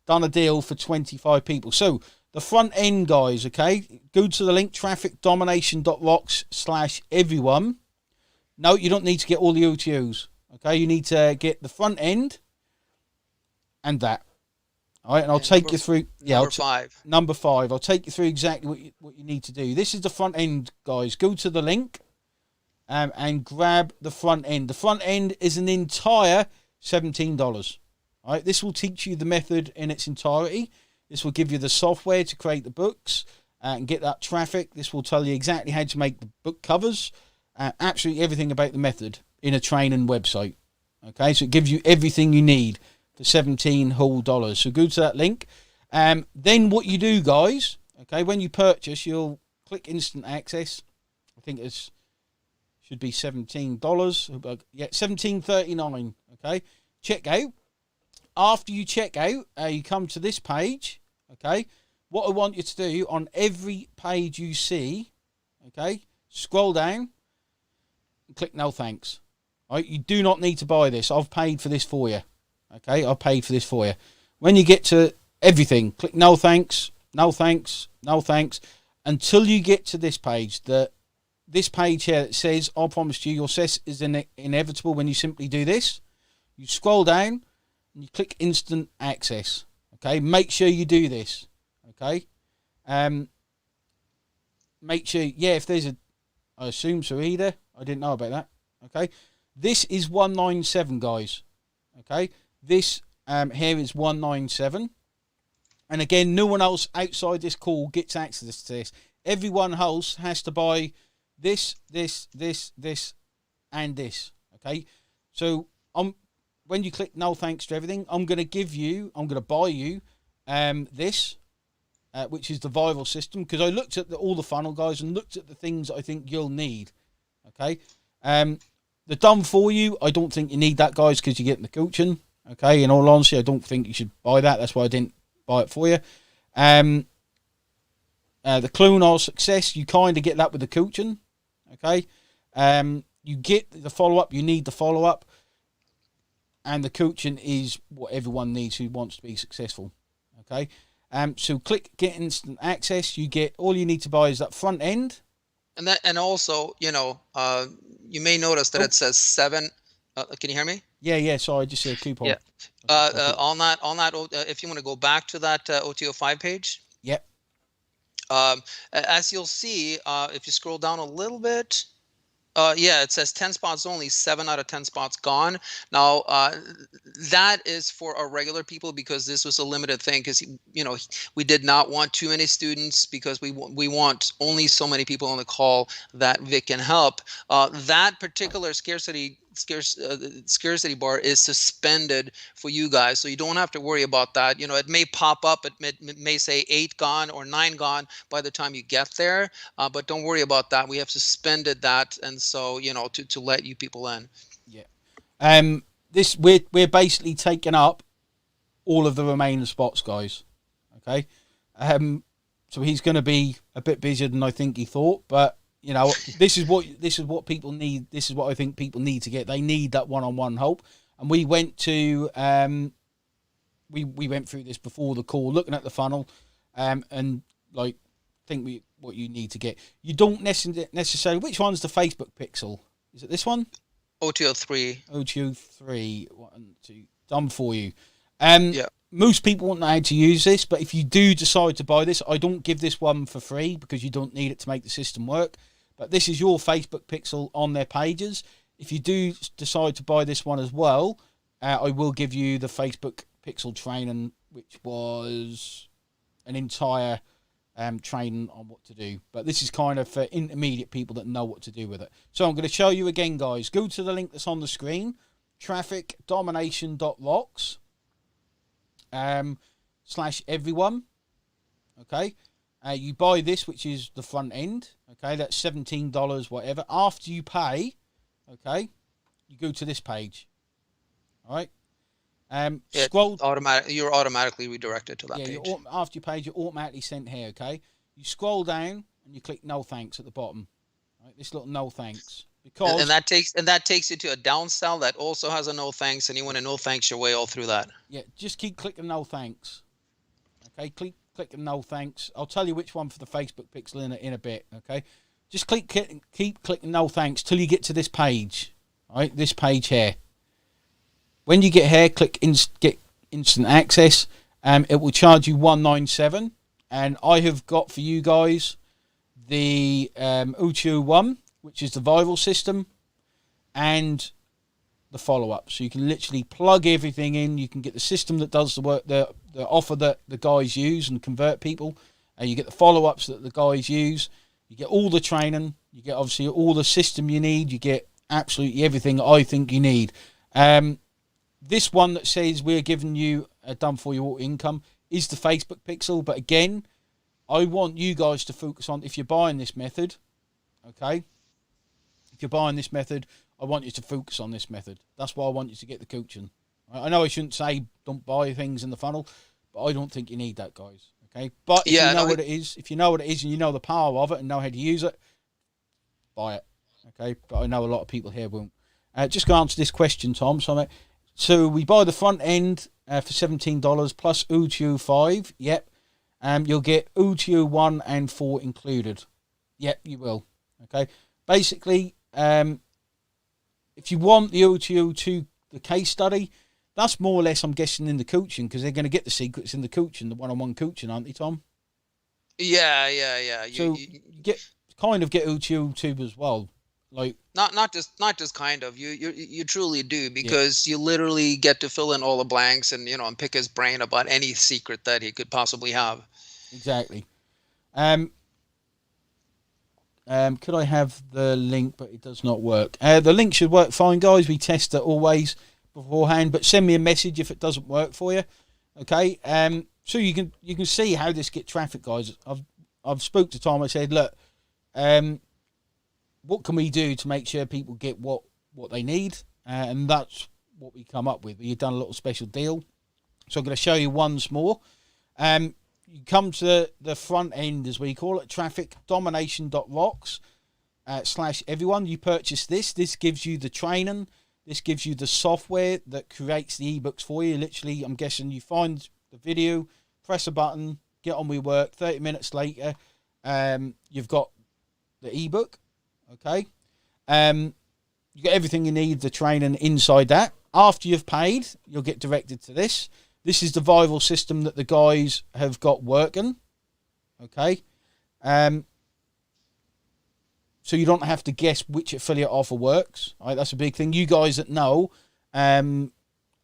done a deal for 25 people. So the front end, guys, okay, go to the link trafficdomination.rocks/everyone. No, you don't need to get all the OTOs. Okay, you need to get the front end and that. All right, and I'll take you through. Yeah, number 5. I'll take you through exactly what you need to do. This is the front end, guys. Go to the link and grab the front end. The front end is an entire $17. All right, this will teach you the method in its entirety. This will give you the software to create the books and get that traffic. This will tell you exactly how to make the book covers, absolutely everything about the method in a training website. Okay, so it gives you everything you need for $17 whole. So go to that link. Then what you do, guys, okay, when you purchase, you'll click instant access. I think it should be $17. Yeah, $17.39. Okay, check out. After you check out, you come to this page. Okay, what I want you to do on every page you see, okay, scroll down and click no thanks. All right, you do not need to buy this. I've paid for this for you. Okay, I've paid for this for you. When you get to everything, click no thanks, no thanks, no thanks, until you get to this page. This page here that says, I promise you, your success is inevitable when you simply do this. You scroll down and you click instant access. Okay, make sure you do this. Okay, make sure, yeah, if there's I assume so either. I didn't know about that. Okay, this is 197, guys. Okay, this here is 197, and again, no one else outside this call gets access to this. Everyone else has to buy this, and this. Okay, so when you click no thanks to everything, I'm going to buy you this, which is the viral system, because I looked at all the funnel, guys, and looked at the things I think you'll need. Okay, the done for you, I don't think you need that, guys, because you're getting the coaching. Okay, in all honesty, I don't think you should buy that. That's why I didn't buy it for you. The clone or success, you kind of get that with the coaching. Okay, you get the follow-up, you need the follow-up, and the coaching is what everyone needs who wants to be successful. Okay, so click get instant access. You get, all you need to buy is that front end, and also, you may notice that it says 7. Can you hear me? Yeah. Sorry, I just said a coupon. Yeah. On that, if you want to go back to that OTO 5 page. Yep. As you'll see, if you scroll down a little bit, it says 10 spots only, 7 out of 10 spots gone. Now, that is for our regular people, because this was a limited thing, because, we did not want too many students, because we want only so many people on the call that Vic can help. That particular scarcity bar is suspended for you guys, so you don't have to worry about that. It may pop up, it may say 8 gone or 9 gone by the time you get there, but don't worry about that. We have suspended that, and so to let you people in. Yeah. This we're basically taking up all of the remaining spots, guys. Okay. So he's going to be a bit busier than I think he thought, but this is what people need. This is what I think people need to get. They need that one-on-one help. And we went to we went through this before the call, looking at the funnel, and like what you need to get. You don't necessarily. Which one's the Facebook pixel? Is it this one? OTO3. OTO3. 1, 2. Done for you. Yeah. Most people won't know how to use this, but if you do decide to buy this, I don't give this one for free because you don't need it to make the system work. But this is your Facebook pixel on their pages. If you do decide to buy this one as well, I will give you the Facebook pixel training, which was an entire training on what to do. But this is kind of for intermediate people that know what to do with it. So I'm going to show you again, guys. Go to the link that's on the screen, trafficdomination.rocks / everyone. Okay. You buy this, which is the front end. Okay, that's $17, whatever. After you pay, okay, you go to this page. All right. Scroll. You're automatically redirected to that page. After you pay, you're automatically sent here. Okay. You scroll down and you click no thanks at the bottom. Right, this little no thanks. Because and that takes you to a downsell that also has a no thanks, and you want to no thanks your way all through that. Yeah, just keep clicking no thanks. Okay, click no thanks. I'll tell you which one for the Facebook pixel in a bit. Okay, just keep clicking no thanks till you get to this page. All right, this page here. When you get here, click get instant access. It will charge you $197, and I have got for you guys the UTU one, which is the viral system, and the follow-up. So you can literally plug everything in. You can get the system that does the work, the offer that the guys use and convert people. You get the follow-ups that the guys use. You get all the training. You get obviously all the system you need. You get absolutely everything I think you need. This one that says we're giving you a done for you income is the Facebook pixel. But again, I want you guys to focus on, if you're buying this method, okay? If you're buying this method, I want you to focus on this method. That's why I want you to get the coaching. I know I shouldn't say don't buy things in the funnel, but I don't think you need that, guys. Okay? But if you know what it is, if you know what it is and you know the power of it and know how to use it, buy it. Okay? But I know a lot of people here won't. Just go answer this question, Tom. So we buy the front end for $17 plus UTU 5. Yep. You'll get UTU 1 and 4 included. Yep, you will. Okay? Basically, if you want the UTU 2, the case study, that's more or less, I'm guessing, in the coaching, because they're going to get the secrets in the coaching, the one-on-one coaching, aren't they, Tom? Yeah. So you get UTU 2 as well. Like not just kind of, you truly do, because you literally get to fill in all the blanks and and pick his brain about any secret that he could possibly have. Exactly. Could I have the link? But it does not work. The link should work fine, guys. We test it always beforehand, but send me a message if it doesn't work for you. Okay. So you can see how this get traffic, guys. I've spoke to Tom. I said, look, what can we do to make sure people get what they need? And that's what we come up with. We've done a little special deal. So I'm going to show you once more. You come to the front end, as we call it, trafficdomination.rocks / everyone. You purchase this. This gives you the training. This gives you the software that creates the ebooks for you. Literally, I'm guessing you find the video, press a button, get on with work. 30 minutes later, you've got the ebook. Okay. You get everything you need, the training inside that. After you've paid, you'll get directed to this. This is the viral system that the guys have got working. Okay. So you don't have to guess which affiliate offer works. All right, that's a big thing. You guys that know, I'm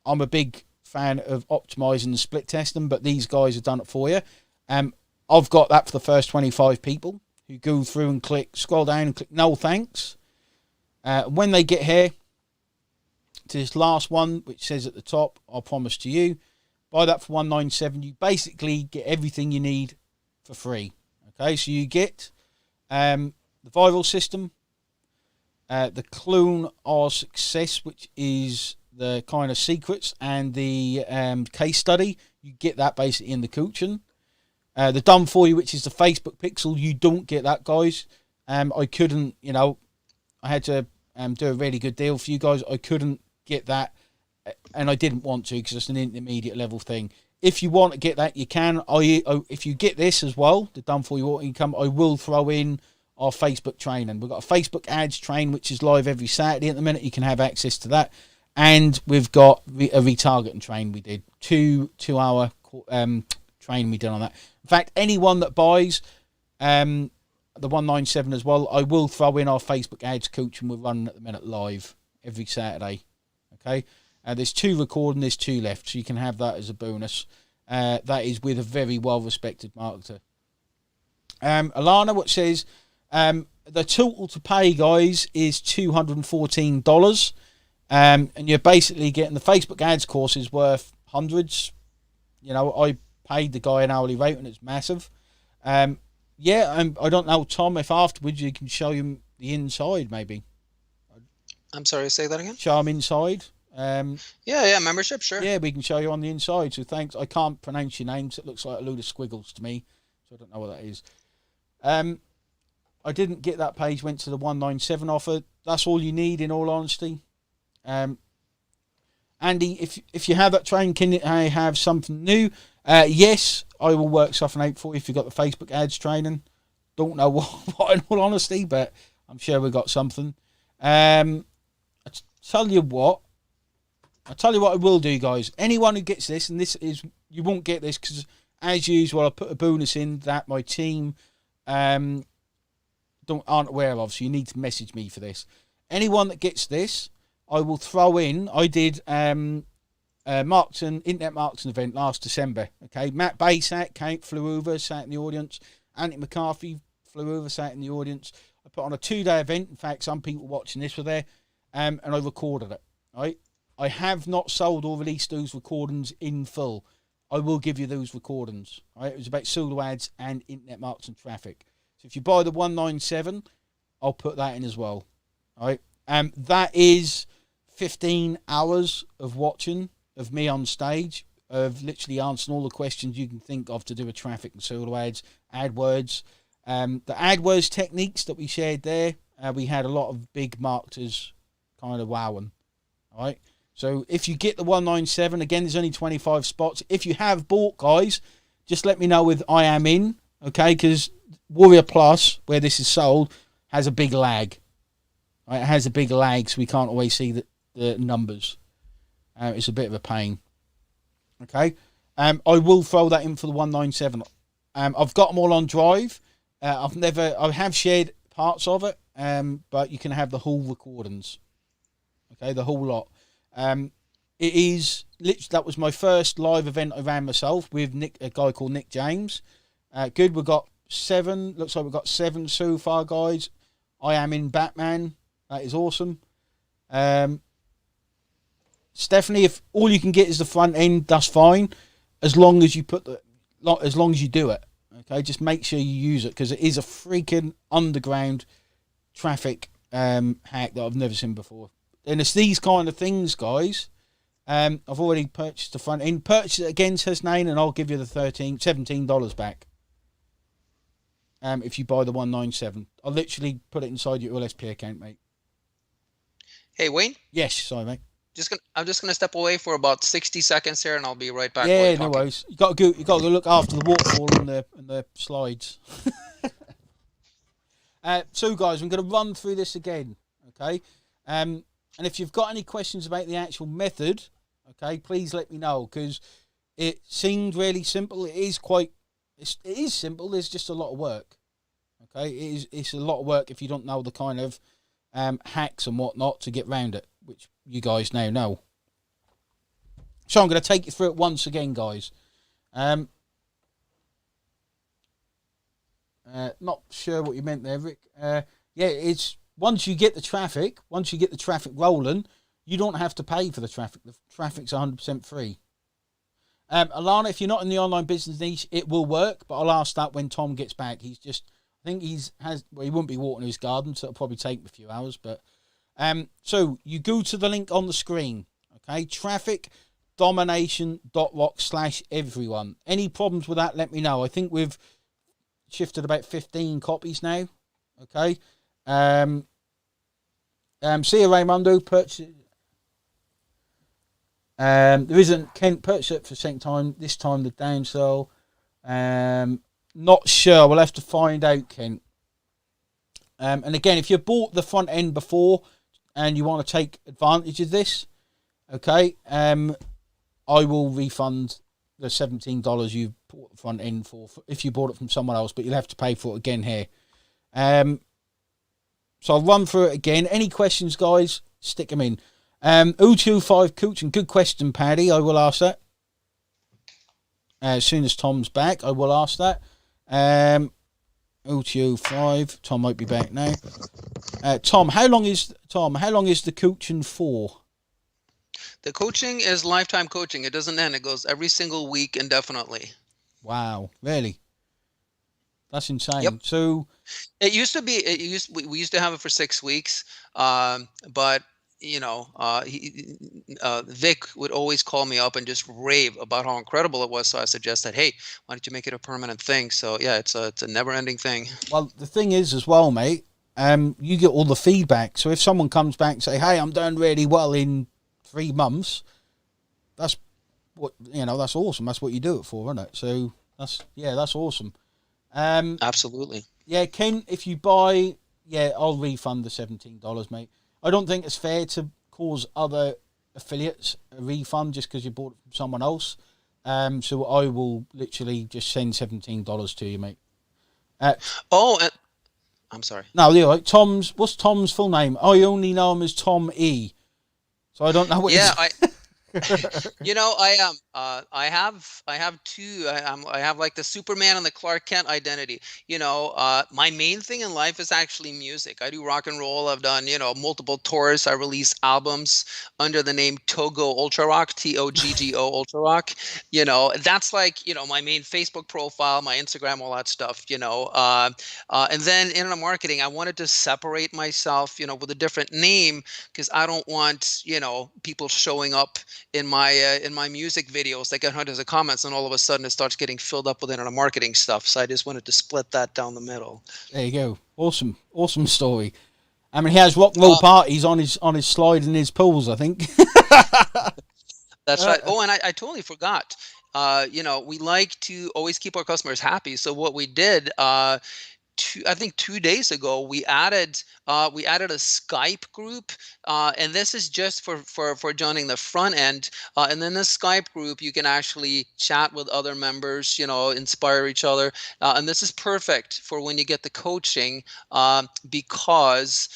a big fan of optimizing and split testing, but these guys have done it for you. I've got that for the first 25 people who go through and scroll down and click no thanks. When they get here to this last one, which says at the top, I'll promise to you, buy that for $197. You basically get everything you need for free. Okay, so you get the viral system, the clone or success, which is the kind of secrets, and the case study. You get that basically in the coaching. The done for you, which is the Facebook pixel, you don't get that, guys. I couldn't, I had to do a really good deal for you guys. I couldn't get that and I didn't want to because it's an intermediate level thing. If you want to get that, you can. If you get this as well, the done for you auto income, I will throw in our Facebook training. We've got a Facebook ads train, which is live every Saturday at the minute. You can have access to that. And we've got a retargeting train we did. 2 hour training we did on that. In fact, anyone that buys the 197 as well, I will throw in our Facebook ads coach, and we're running at the minute live every Saturday. Okay? There's 2 recording, there's 2 left, so you can have that as a bonus. That is with a very well-respected marketer. Alana, what says, the total to pay, guys, is $214. And you're basically getting the Facebook ads course is worth hundreds. You know, I paid the guy an hourly rate, and it's massive. I don't know, Tom, if afterwards you can show him the inside, maybe. I'm sorry, say that again? Show him inside. Yeah, membership, sure. Yeah, we can show you on the inside. So thanks. I can't pronounce your names. It looks like a load of squiggles to me, so I don't know what that is. I didn't get that page. Went to the 197 offer. That's all you need, in all honesty. Andy, if you have that train, can I have something new? Yes, I will work something out for you if you've got the Facebook ads training. Don't know what in all honesty, but I'm sure we've got something. I tell you what I will do, guys. Anyone who gets this, and this is, you won't get this because, as usual, I put a bonus in that my team aren't aware of, so you need to message me for this. Anyone that gets this, I will throw in. I did internet marketing event last December. Okay, Matt Baysat flew over, sat in the audience. Anthony McCarthy flew over, sat in the audience. I put on a 2-day event. In fact, some people watching this were there, and I recorded it. Right, I have not sold or released those recordings in full. I will give you those recordings. Right, it was about solo ads and internet marketing traffic. So if you buy the 197, I'll put that in as well. All right, that is 15 hours of watching of me on stage, of literally answering all the questions you can think of to do with traffic and solo ads, AdWords. The AdWords techniques that we shared there, we had a lot of big marketers kind of wowing. All right. So if you get the 197, again, there's only 25 spots. If you have bought, guys, just let me know with I am in, okay? Because Warrior Plus, where this is sold, has a big lag. Right? It has a big lag, so we can't always see the numbers. It's a bit of a pain. Okay. I will throw that in for the 197. I've got them all on Drive. I have shared parts of it, but you can have the whole recordings. Okay, the whole lot. It is literally, that was my first live event I ran myself with a guy called Nick James. Good. We've got 7. Looks like we've got 7 so far, guys. I am in Batman. That is awesome. Stephanie, if all you can get is the front end, that's fine. As long as you as long as you do it. Okay, just make sure you use it, because it is a freaking underground traffic hack that I've never seen before. And it's these kind of things, guys. I've already purchased the front end. Purchase it against his name, and I'll give you the $17 back. If you buy the 197, I'll literally put it inside your LSP account, mate. Hey, Wayne? Yes, sorry, mate. I'm just gonna step away for about 60 seconds here, and I'll be right back. Yeah, no worries. You got to go look after the waterfall and the slides. So, guys, I'm going to run through this again, okay? And if you've got any questions about the actual method, okay, please let me know, because it seemed really simple. It is simple. There's just a lot of work, okay? It's a lot of work if you don't know the kind of hacks and whatnot to get round it, which you guys now know. So I'm going to take you through it once again, guys. Not sure what you meant there, Rick. Yeah, it's once you get the traffic rolling, you don't have to pay for the traffic. The traffic's 100% free. Alana, if you're not in the online business niche, it will work, but I'll ask that when Tom gets back. He won't be watering his garden, so it'll probably take him a few hours, but so you go to the link on the screen, okay? trafficdomination.rock/everyone. Any problems with that, let me know. I think we've shifted about 15 copies now, okay? See you, Raymundo. There isn't Kent purchase it for second time. This time the downsell. Not sure. We'll have to find out, Kent. And again, if you bought the front end before and you want to take advantage of this, okay, I will refund the $17 you bought the front end for if you bought it from someone else, but you'll have to pay for it again here. So I'll run through it again. Any questions, guys? Stick them in. 025 coaching. Good question, Paddy. I will ask that. As soon as Tom's back, I will ask that. 025. Tom might be back now. Tom, how long is the coaching for? The coaching is lifetime coaching. It doesn't end. It goes every single week indefinitely. Wow, really? That's insane. Yep. So it used to be. We used to have it for 6 weeks, but Vic would always call me up and just rave about how incredible it was. So I suggested, hey, why don't you make it a permanent thing? So yeah, it's a never-ending thing. Well, the thing is as well, mate, you get all the feedback. So if someone comes back and say, hey, I'm doing really well in 3 months, that's awesome. That's what you do it for, isn't it? So that's awesome. Absolutely. Yeah, Ken, if you buy, I'll refund the $17, mate. I don't think it's fair to cause other affiliates a refund just because you bought it from someone else. So I will literally just send $17 to you, mate. I'm sorry. No, you're right. What's Tom's full name? I only know him as Tom E. So I don't know what. Yeah, I have two. I have like the Superman and the Clark Kent identity. My main thing in life is actually music. I do rock and roll. I've done multiple tours. I release albums under the name Togo Ultra Rock, Toggo Ultra Rock. That's like my main Facebook profile, my Instagram, all that stuff. And then in the marketing, I wanted to separate myself, with a different name because I don't want people showing up in my music videos. They get hundreds of comments, and all of a sudden it starts getting filled up with internet marketing stuff. So I just wanted to split that down the middle. There you go. Awesome story. I mean, he has rock and roll parties on his slide in his pools, I think. That's right. Oh, and I totally forgot. We like to always keep our customers happy. So what we did, I think 2 days ago, we added a Skype group, and this is just for joining the front end. And then this Skype group, you can actually chat with other members, inspire each other. And this is perfect for when you get the coaching, because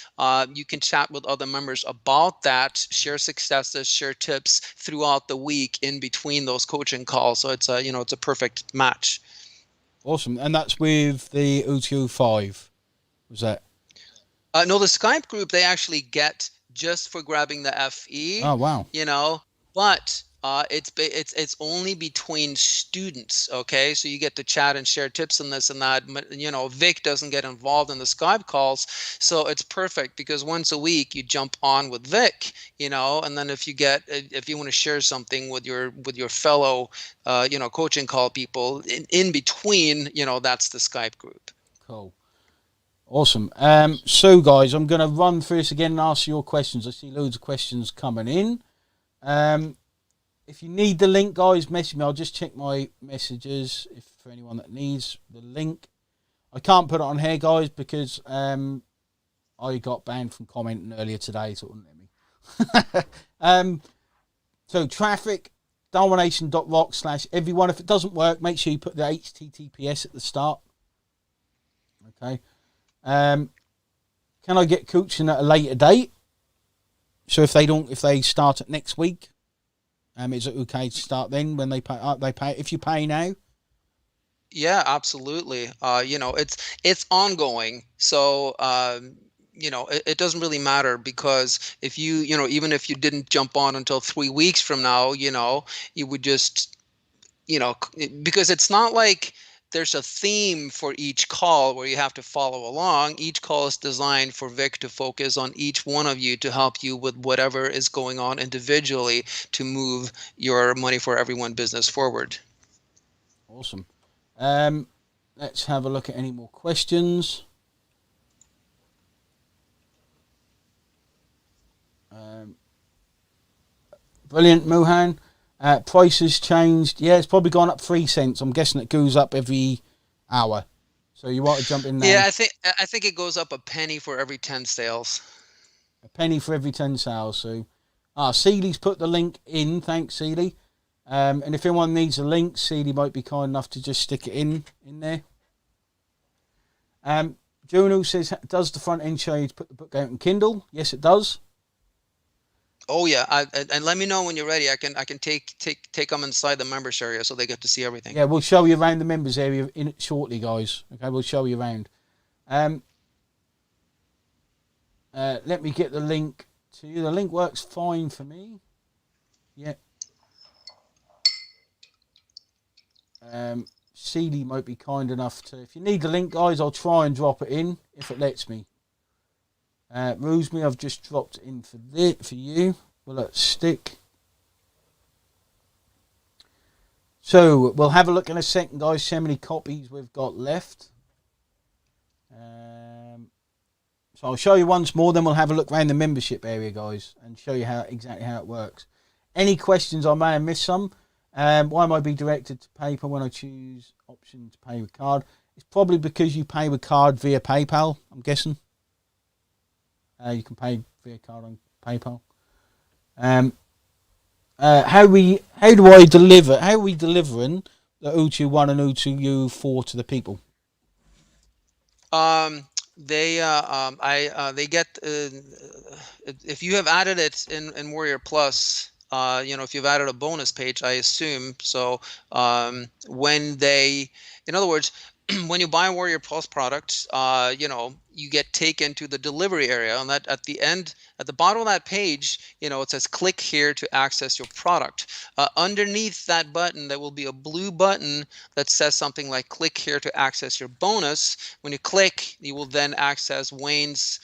you can chat with other members about that, share successes, share tips throughout the week in between those coaching calls. So it's a perfect match. Awesome. And that's with the O205, was that? No, the Skype group, they actually get just for grabbing the FE. Oh, wow. But it's only between students, okay? So you get to chat and share tips and this and that. Vic doesn't get involved in the Skype calls, so it's perfect because once a week you jump on with Vic, and then if you want to share something with your fellow, coaching call people in between, that's the Skype group. Cool. Awesome. So guys, I'm going to run through this again and ask your questions. I see loads of questions coming in. If you need the link, guys, message me. I'll just check my messages for anyone that needs the link. I can't put it on here, guys, because I got banned from commenting earlier today, so it wouldn't let me. So traffic, domination.rock/everyone. If it doesn't work, make sure you put the HTTPS at the start. Okay. Can I get coaching at a later date? So if they start it next week, is it okay to start then when they pay? If you pay now. Yeah, absolutely. It's ongoing. So it doesn't really matter because if even if you didn't jump on until 3 weeks from now, you would just because it's not like there's a theme for each call where you have to follow along. Each call is designed for Vic to focus on each one of you to help you with whatever is going on individually to move your money for everyone business forward. Awesome. Let's have a look at any more questions. Brilliant, Muhan. Prices changed. Yeah, it's probably gone up 3 cents. I'm guessing it goes up every hour. So you want to jump in there. Yeah, I think it goes up a penny for every 10 sales. A penny for every 10 sales. So, Seeley's put the link in. Thanks, Seeley. And if anyone needs a link, Seeley might be kind enough to just stick it in there. Juno says, does the front end show you to put the book out in Kindle? Yes, it does. Oh yeah, and let me know when you're ready. I can take them inside the members area so they get to see everything. Yeah, we'll show you around the members area in it shortly, guys. Okay, we'll show you around. Let me get the link to you. The link works fine for me. Yeah. CD might be kind enough to. If you need the link, guys, I'll try and drop it in if it lets me. Rosemary, I've just dropped it in for you. Will it stick? So we'll have a look in a second, guys. See how many copies we've got left. So I'll show you once more, then we'll have a look around the membership area, guys, and show you exactly how it works. Any questions? I may have missed some. Why am I being directed to paper when I choose option to pay with card? It's probably because you pay with card via PayPal, I'm guessing. You can pay via card on PayPal. How are we delivering the O2 and O2U4 to the people? They get if you have added it in Warrior Plus, if you've added a bonus page, I assume so. When they, in other words, when you buy a Warrior Plus product, you get taken to the delivery area, and that at the bottom of that page, it says click here to access your product. Underneath that button, there will be a blue button that says something like click here to access your bonus. When you click, you will then access Wayne's,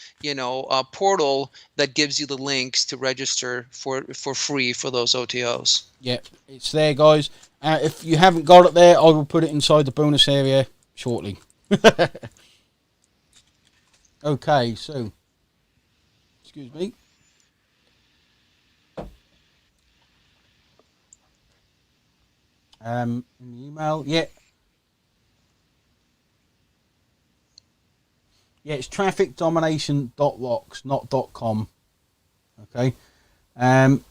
portal that gives you the links to register for free for those OTOs. Yeah, it's there, guys. If you haven't got it there, I will put it inside the bonus area shortly. Okay, so excuse me. In the email, yeah, it's trafficdomination.rocks, not .com. Okay. Can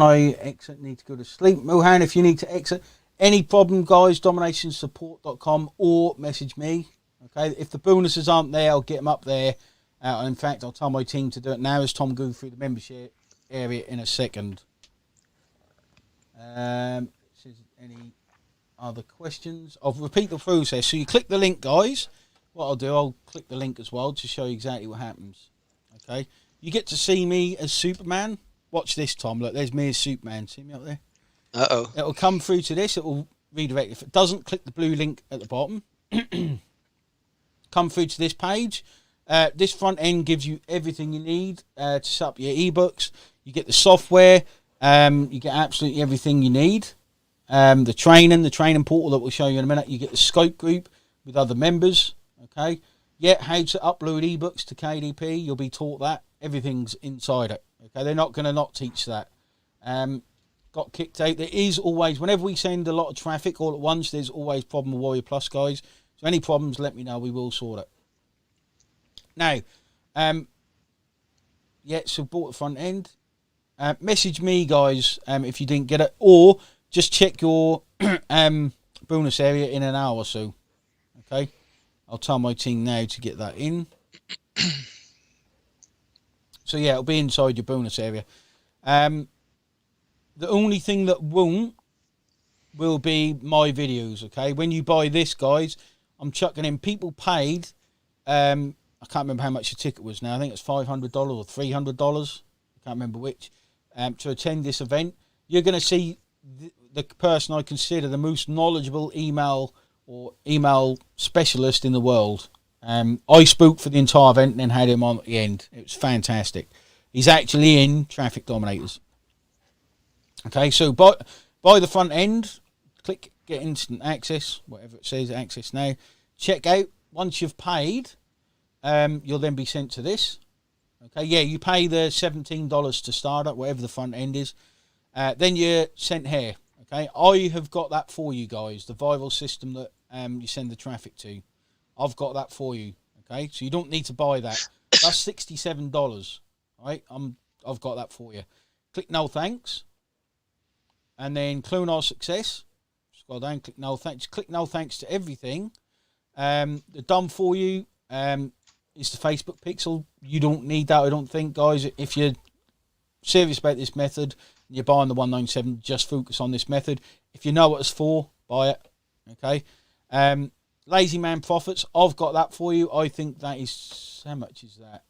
I exit? Need to go to sleep. Mohan, if you need to exit, any problem, guys, dominationsupport.com or message me. Okay, if the bonuses aren't there, I'll get them up there. In fact, I'll tell my team to do it now as Tom goes through the membership area in a second. Any other questions? I'll repeat the process. So you click the link, guys. What I'll do, I'll click the link as well to show you exactly what happens. Okay, you get to see me as Superman. Watch this, Tom. Look, there's me as Superman. See me up there? Uh-oh. It'll come through to this. It will redirect. If it doesn't, click the blue link at the bottom. Come through to this page. This front end gives you everything you need to set up your ebooks. You get the software. You get absolutely everything you need. The training portal that we'll show you in a minute. You get the Skype group with other members. Okay. Yeah, how to upload ebooks to KDP. You'll be taught that. Everything's inside it. Okay. They're not going to not teach that. Got kicked out. There is always, whenever we send a lot of traffic all at once, there's always problem with Warrior Plus, guys. So any problems, let me know. We will sort it. Now, so bought the front end. Message me, guys, if you didn't get it, or just check your bonus area in an hour or so. Okay, I'll tell my team now to get that in. So yeah, it'll be inside your bonus area. The only thing that won't will be my videos. Okay, when you buy this, guys, I'm chucking in. People paid. I can't remember how much the ticket was now. I think it's $500 or $300. I can't remember which. To attend this event, you're going to see the person I consider the most knowledgeable email specialist in the world. I spoke for the entire event and then had him on at the end. It was fantastic. He's actually in Traffic Dominators. Okay, so by the front end, click get instant access, whatever it says, access now. Check out. Once you've paid, you'll then be sent to this. Okay, yeah, you pay the $17 to start at whatever the front end is. Then you're sent here. Okay, I have got that for you guys. The viral system that you send the traffic to, I've got that for you. Okay, so you don't need to buy that. That's $67. Right, I've got that for you. Click no thanks, and then clone our success. Scroll down, click no thanks. Click no thanks to everything. They're done for you. It's the Facebook pixel. You don't need that, I don't think, guys. If you're serious about this method, you're buying the 197, just focus on this method. If you know what it's for, buy it. Okay. Lazy Man Profits, I've got that for you. I think that is, how much is that?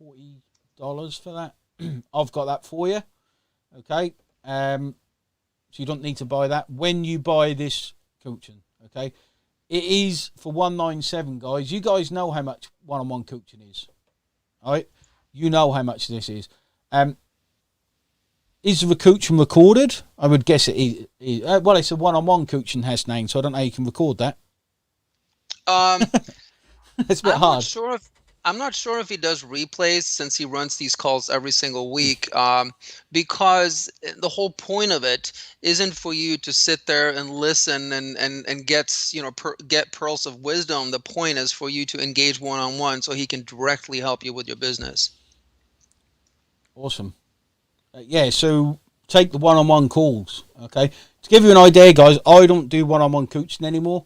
$40 for that. I've got that for you. Okay. So you don't need to buy that when you buy this coaching. Okay. It is for 197, guys. You guys know how much one-on-one coaching is. All right. You know how much this is. Is the coaching recorded? I would guess it is. Well, it's a one-on-one coaching has name, so I don't know how you can record that. It's a bit hard. I'm not sure if he does replays since he runs these calls every single week, because the whole point of it isn't for you to sit there and listen and get get pearls of wisdom. The point is for you to engage one-on-one so he can directly help you with your business. Awesome. Yeah, so take the one-on-one calls. Okay, to give you an idea, guys, I don't do one-on-one coaching anymore.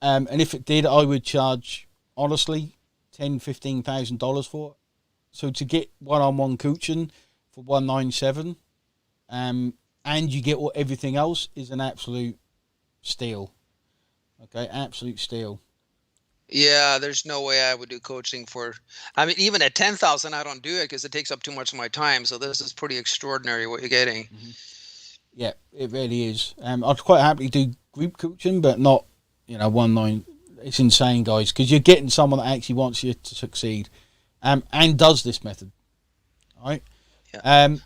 And if it did, I would charge, honestly, $10,000-$15,000 for it. So to get one-on-one coaching for 197, and you get everything else, is an absolute steal. Okay, absolute steal. Yeah, there's no way I would do coaching for. I mean, even at 10,000, I don't do it because it takes up too much of my time. So this is pretty extraordinary what you're getting. Mm-hmm. Yeah, it really is. I'd quite happily do group coaching, but not. It's insane, guys, because you're getting someone that actually wants you to succeed, and does this method. All right. Yeah.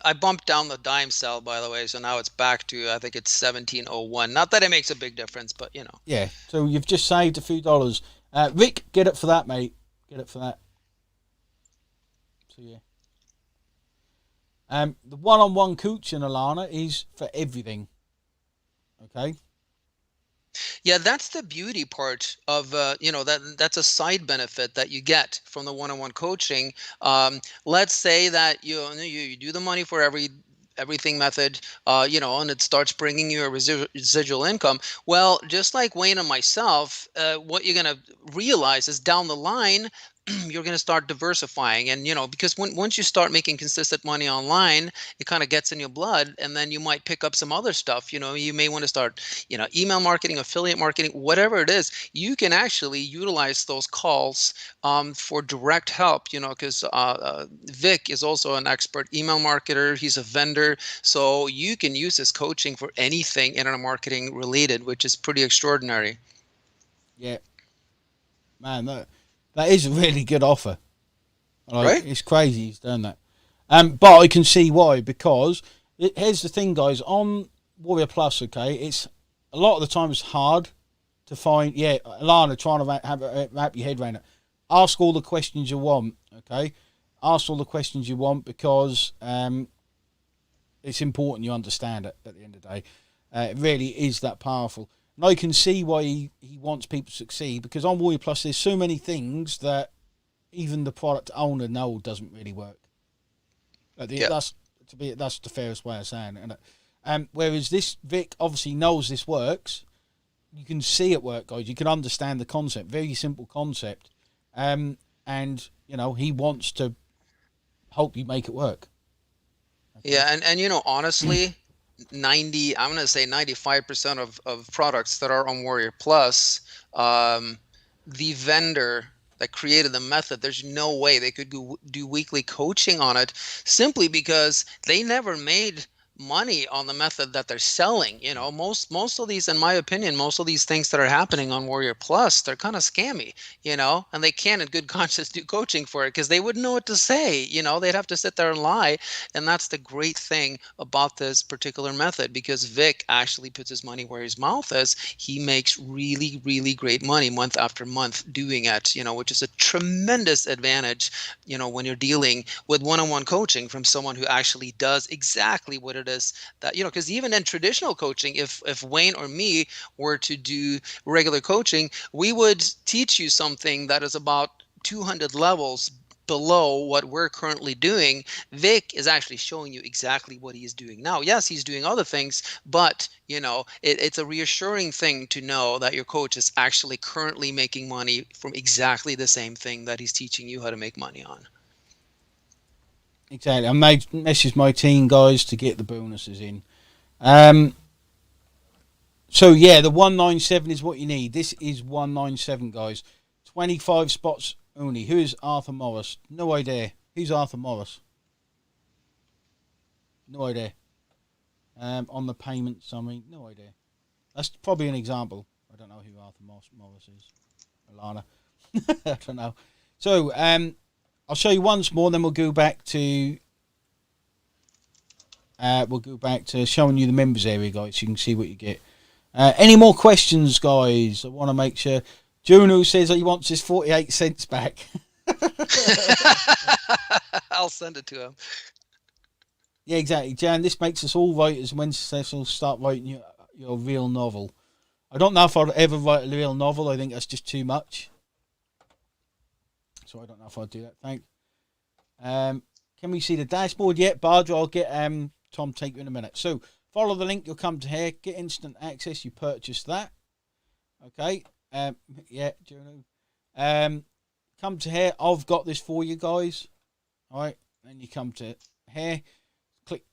I bumped down the dime cell, by the way, so now it's back to, I think it's 1701. Not that it makes a big difference, but Yeah. So you've just saved a few dollars. Rick, get it for that, mate. Get it for that. So yeah. The one-on-one coaching, Alana, is for everything. Okay. Yeah, that's the beauty part of that's a side benefit that you get from the one-on-one coaching. Let's say that you do the money for everything method, and it starts bringing you a residual income. Well, just like Wayne and myself, what you're going to realize is down the line, you're going to start diversifying. And, because once you start making consistent money online, it kind of gets in your blood. And then you might pick up some other stuff. You may want to start, email marketing, affiliate marketing, whatever it is. You can actually utilize those calls for direct help, because Vic is also an expert email marketer. He's a vendor. So you can use his coaching for anything internet marketing related, which is pretty extraordinary. Yeah. Man, that is a really good offer. Right? It's crazy he's done that. But I can see why, because here's the thing, guys. On Warrior Plus, okay, it's a lot of the time it's hard to find. Yeah, Alana, trying to wrap your head around it. Ask all the questions you want, okay? Ask all the questions you want because it's important you understand it at the end of the day. It really is that powerful. And I can see why he wants people to succeed, because on Warrior Plus there's so many things that even the product owner knows doesn't really work. That's the fairest way of saying it, isn't it? Whereas this Vic obviously knows this works. You can see it work, guys. You can understand the concept. Very simple concept. And he wants to help you make it work. Okay. Yeah, and honestly, I'm gonna say 95% of products that are on Warrior Plus, the vendor that created the method, there's no way they could do weekly coaching on it, simply because they never made money on the method that they're selling. Most of these, in my opinion, most of these things that are happening on Warrior Plus, they're kind of scammy, and they can't in good conscience do coaching for it because they wouldn't know what to say. They'd have to sit there and lie. And that's the great thing about this particular method, because Vic actually puts his money where his mouth is. He makes really, really great money month after month doing it, which is a tremendous advantage, when you're dealing with one-on-one coaching from someone who actually does exactly what it is that, because even in traditional coaching, if Wayne or me were to do regular coaching, we would teach you something that is about 200 levels below what we're currently doing. Vic is actually showing you exactly what he is doing now. Yes, he's doing other things, but it's a reassuring thing to know that your coach is actually currently making money from exactly the same thing that he's teaching you how to make money on. Exactly. I messaged my team guys to get the bonuses in. So yeah, the 197 is what you need. This is 197, guys. 25 spots only. Who is Arthur Morris? No idea. Who's Arthur Morris? No idea. On the payment summary, no idea. That's probably an example. I don't know who Arthur Morris is. Alana. I don't know. So I'll show you once more, then we'll go back to showing you the members area, guys, so you can see what you get. Any more questions, guys? I want to make sure. Juno says that he wants his 48 cents back. I'll send it to him. Yeah, exactly. Jan, this makes us all writers when successful start writing your real novel. I don't know if I'd ever write a real novel. I think that's just too much. So I don't know if I'd do that. Thank. Can we see the dashboard yet? Bardra, I'll get Tom take you in a minute. So follow the link. You'll come to here. Get instant access. You purchase that. Okay. Yeah, Juno. Come to here. I've got this for you guys. All right. Then you come to here.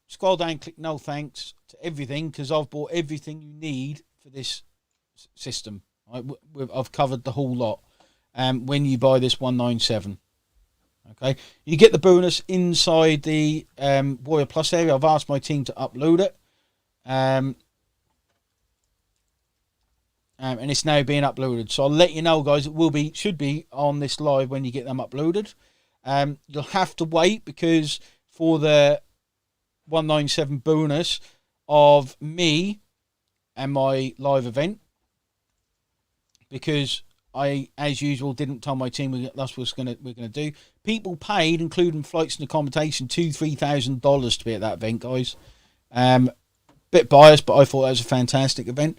Scroll down, click no thanks to everything, because I've bought everything you need for this system. Right? I've covered the whole lot when you buy this 197. Okay, you get the bonus inside the Warrior Plus area. I've asked my team to upload it, and it's now being uploaded. So I'll let you know, guys. It should be on this live when you get them uploaded. You'll have to wait, because for the 197 bonus of me and my live event, because I, as usual, didn't tell my team that's what we're gonna do. People paid, including flights and accommodation, $2,000-$3,000 to be at that event, guys. Bit biased, but I thought that was a fantastic event.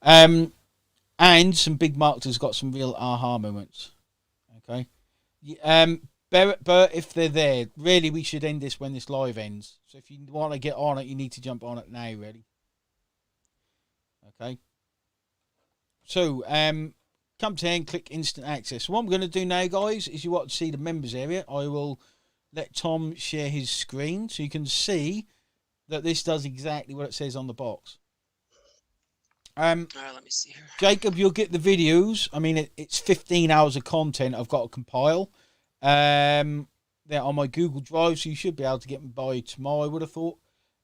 And some big marketers got some real aha moments. Okay. Bert, if they're there, really, we should end this when this live ends. So if you want to get on it, you need to jump on it now, really. Okay. So, come to here and click instant access. So what I'm going to do now, guys, is you want to see the members area. I will let Tom share his screen so you can see that this does exactly what it says on the box. All right, let me see here. Jacob, you'll get the videos. I mean, it's 15 hours of content I've got to compile. They're on my Google Drive, so you should be able to get them by tomorrow, I would have thought.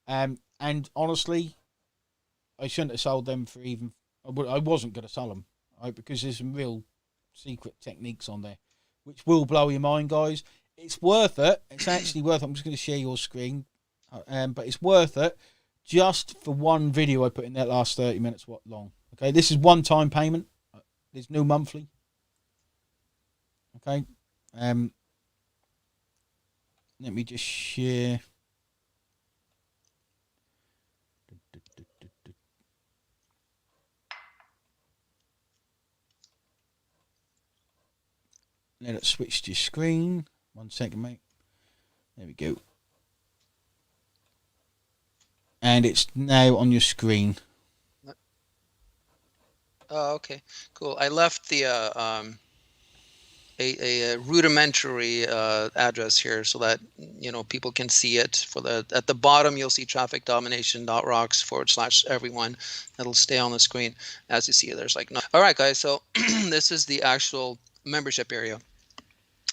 And honestly, I shouldn't have sold them for even... I wasn't going to sell them, right? Because there's some real secret techniques on there, which will blow your mind, guys. It's worth it. It's actually worth it. I'm just going to share your screen. But it's worth it just for one video I put in that last 30 minutes long. Okay, this is one-time payment. There's no monthly. Okay. Let me just share. Let it switch to your screen. 1 second, mate. There we go. And it's now on your screen. Oh, okay, cool. I left the a rudimentary address here so that people can see it. At the bottom, you'll see trafficdomination.rocks/everyone. That'll stay on the screen. As you see, there's like no. All right, guys. So this is the actual membership area.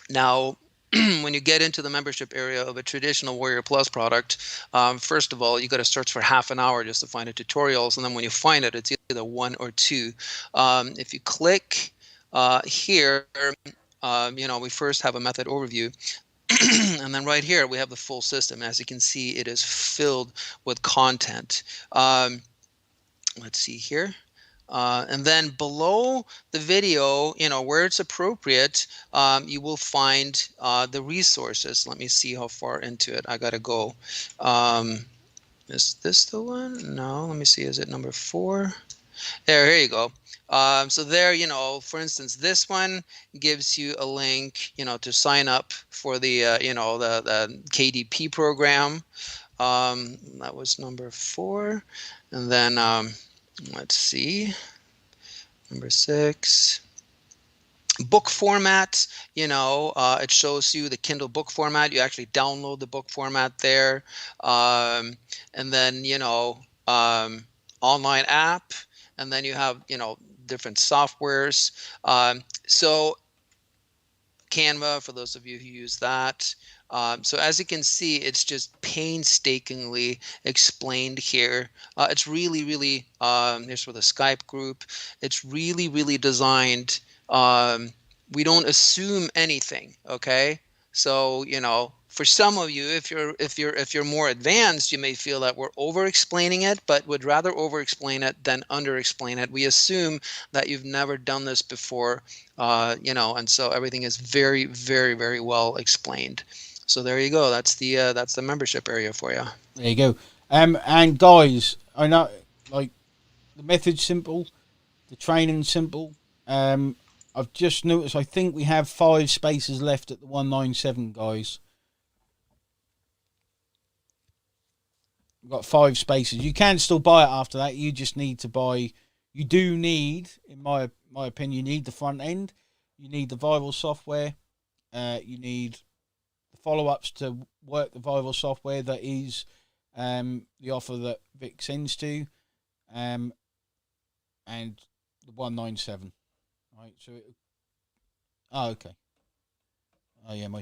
Now, when you get into the membership area of a traditional Warrior Plus product, first of all, you got to search for half an hour just to find the tutorials, and then when you find it, it's either 1 or 2. If you click here, we first have a method overview. And then right here, we have the full system. As you can see, it is filled with content. Let's see here. And then below the video, where it's appropriate, you will find the resources. Let me see how far into it I got to go. Is this the one? No, let me see. Is it number 4? Here you go. So there, for instance, this one gives you a link, to sign up for the, the KDP program. That was number 4. And then, let's see, number 6. Book format, it shows you the Kindle book format. You actually download the book format there. And then, online app. And then you have, different softwares. So Canva, for those of you who use that. So as you can see, it's just painstakingly explained here. It's really, really, here's for the Skype group. It's really, really designed. We don't assume anything, okay? So, for some of you, if you're more advanced, you may feel that we're over explaining it, but would rather over explain it than under explain it. We assume that you've never done this before, and so everything is very, very, very well explained. So there you go. That's the membership area for you. There you go. And guys, I know, like, the method's simple, the training's simple. I've just noticed, I think we have 5 spaces left at the 197, guys. We've got 5 spaces. You can still buy it after that. You just need to buy. You do need, in my opinion, you need the front end. You need the Viral software. You need the follow-ups to work the Viral software. That is the offer that Vic sends to, and the 197. Right. So. Okay. Oh yeah, my.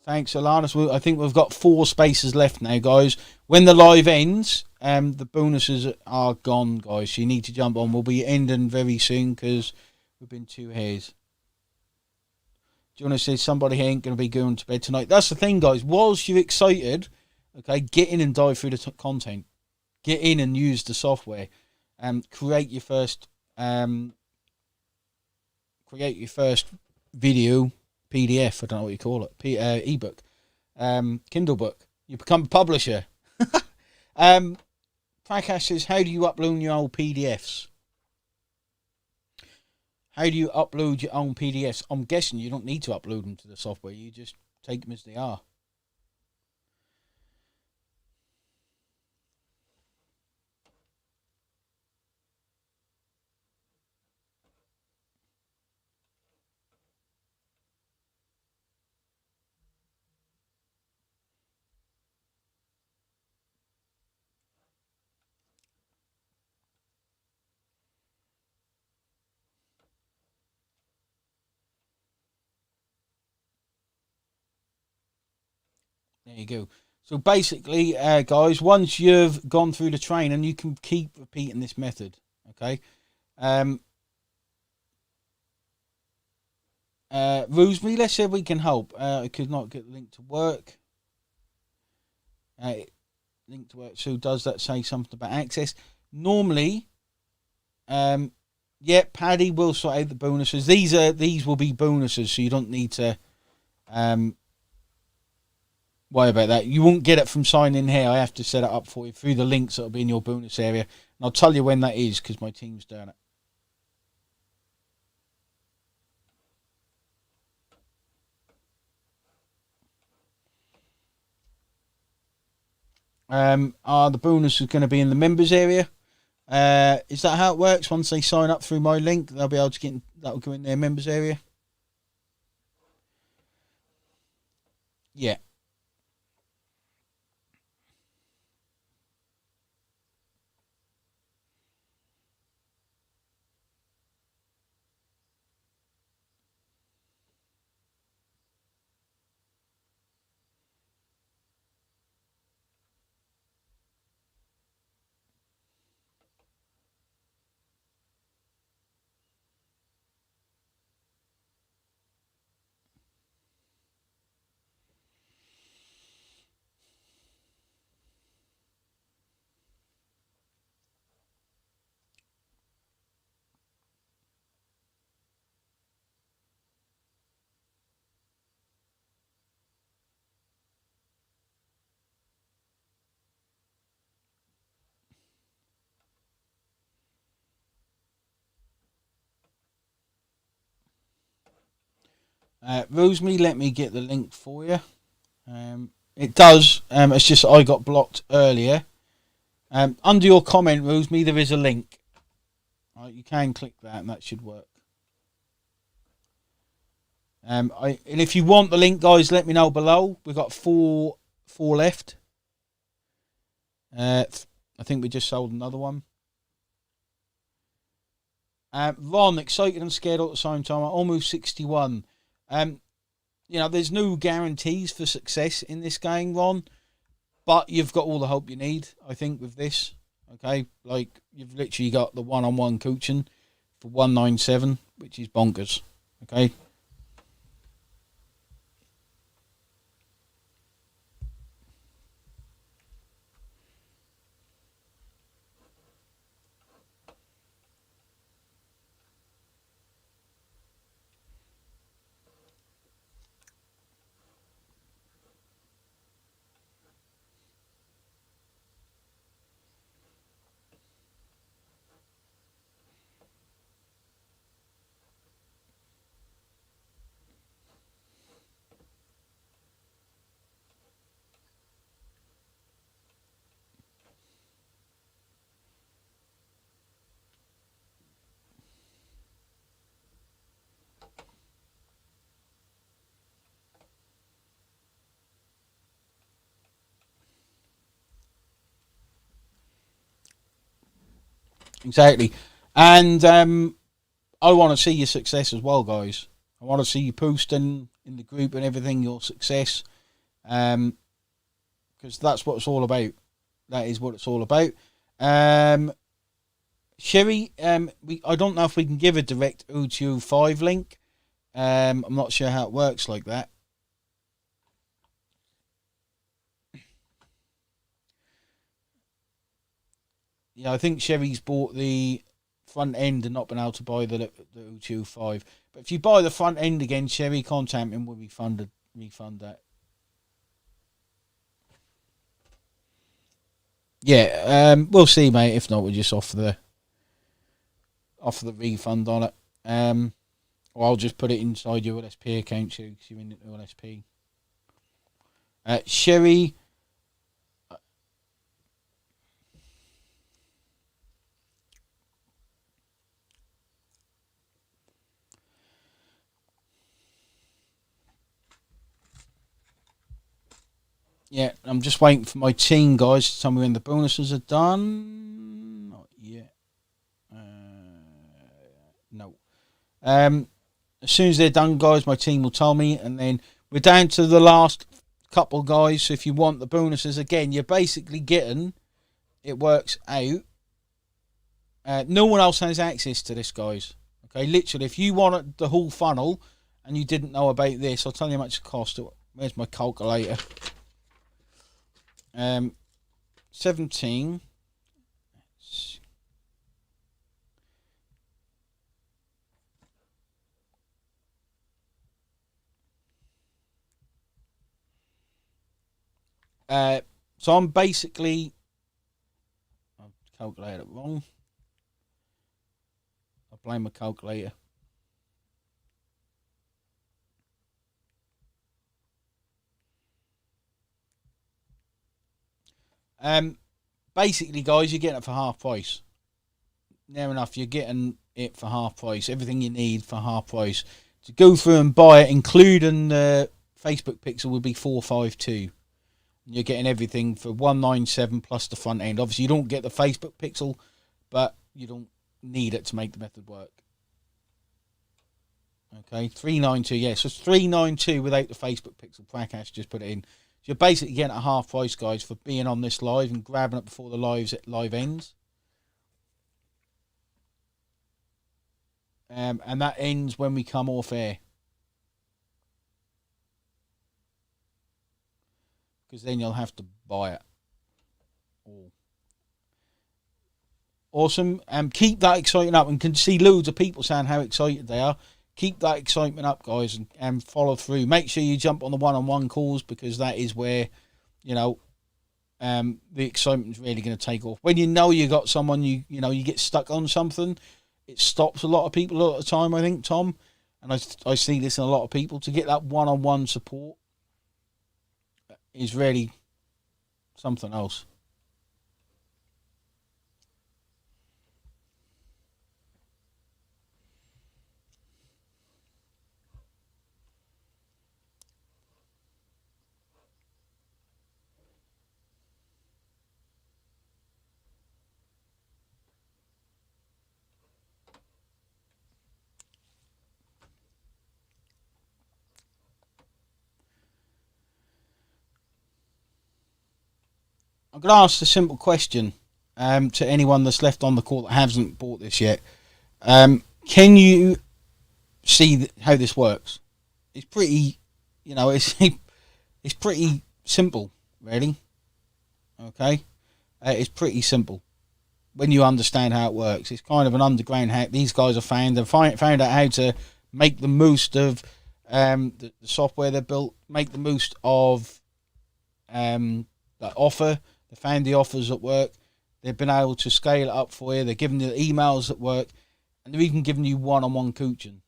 Thanks, Alana. I think we've got 4 spaces left now, guys. When the live ends, the bonuses are gone, guys. So you need to jump on. We'll be ending very soon because we've been 2 hairs. Jonas says somebody here ain't going to be going to bed tonight. That's the thing, guys. Whilst you're excited, okay, get in and dive through the content. Get in and use the software. Create your first video. PDF, I don't know what you call it. Ebook, Kindle book. You become a publisher. Prakash says, how do you upload your old PDFs? How do you upload your own PDFs? I'm guessing you don't need to upload them to the software. You just take them as they are. There you go. So basically, guys, once you've gone through the training, you can keep repeating this method. Okay. Rosemary, let's see if we can help. I could not get the link to work. Link to work. So does that say something about access? Normally, yeah, Paddy will sort out the bonuses. These will be bonuses, so you don't need to worry about that. You won't get it from signing here. I have to set it up for you through the links that'll be in your bonus area. And I'll tell you when that is because my team's doing it. The bonus is going to be in the members area. Is that how it works? Once they sign up through my link, they'll be able to get that'll go in their members area. Yeah. Rosemary, let me get the link for you. It does. It's just I got blocked earlier. Under your comment, Rosemary, there is a link. You can click that and that should work. And if you want the link, guys, let me know below. We've got four left. I think we just sold another one. Ron, excited and scared all at the same time. I'm almost 61. There's no guarantees for success in this game, Ron, but you've got all the help you need, I think, with this. Okay, like you've literally got the one-on-one coaching for $197, which is bonkers. Okay. Exactly. And I want to see your success as well, guys. I want to see you posting in the group and everything, your success. Because that's what it's all about. That is what it's all about. Sherry, I don't know if we can give a direct O205 link. I'm not sure how it works like that. Yeah, I think Sherry's bought the front end and not been able to buy the O205. But if you buy the front end again, Sherry, contact him, will refund that. Yeah, we'll see, mate. If not, we'll just offer the refund on it. Or I'll just put it inside your LSP account, because you're in the LSP. Sherry. Yeah, I'm just waiting for my team, guys, to tell me when the bonuses are done. Not yet. No. As soon as they're done, guys, my team will tell me. And then we're down to the last couple, guys. So if you want the bonuses, again, you're basically getting, it works out. No one else has access to this, guys. Okay, literally, if you wanted the whole funnel and you didn't know about this, I'll tell you how much it cost. Where's my calculator? 17. So I'm basically, I've calculated it wrong. I blame my calculator. Basically, guys, you're getting it for half price. Near enough, you're getting it for half price. Everything you need for half price. To go through and buy it, including the Facebook pixel, would be $452. You're getting everything for $197 plus the front end. Obviously, you don't get the Facebook pixel, but you don't need it to make the method work. Okay, $392. Yes, so it's $392 without the Facebook pixel. Prakash just put it in. So you're basically getting a half price, guys, for being on this live and grabbing it before the live ends. And that ends when we come off air. Because then you'll have to buy it. Oh. Awesome. Keep that excitement up, and can see loads of people saying how excited they are. Keep that excitement up, guys, and follow through. Make sure you jump on the one-on-one calls, because that is where, the excitement's really going to take off. When you know you got someone, you get stuck on something, it stops a lot of people a lot of the time, I think, Tom. and I see this in a lot of people, to get that one-on-one support is really something else. I'm going to ask a simple question to anyone that's left on the call that hasn't bought this yet. Can you see how this works? It's pretty, it's pretty simple, really. Okay, it's pretty simple when you understand how it works. It's kind of an underground hack. These guys have found out how to make the most of the software they built, make the most of that offer. They found the offers at work. They've been able to scale it up for you. They're giving you the emails at work, and they're even giving you one-on-one coaching.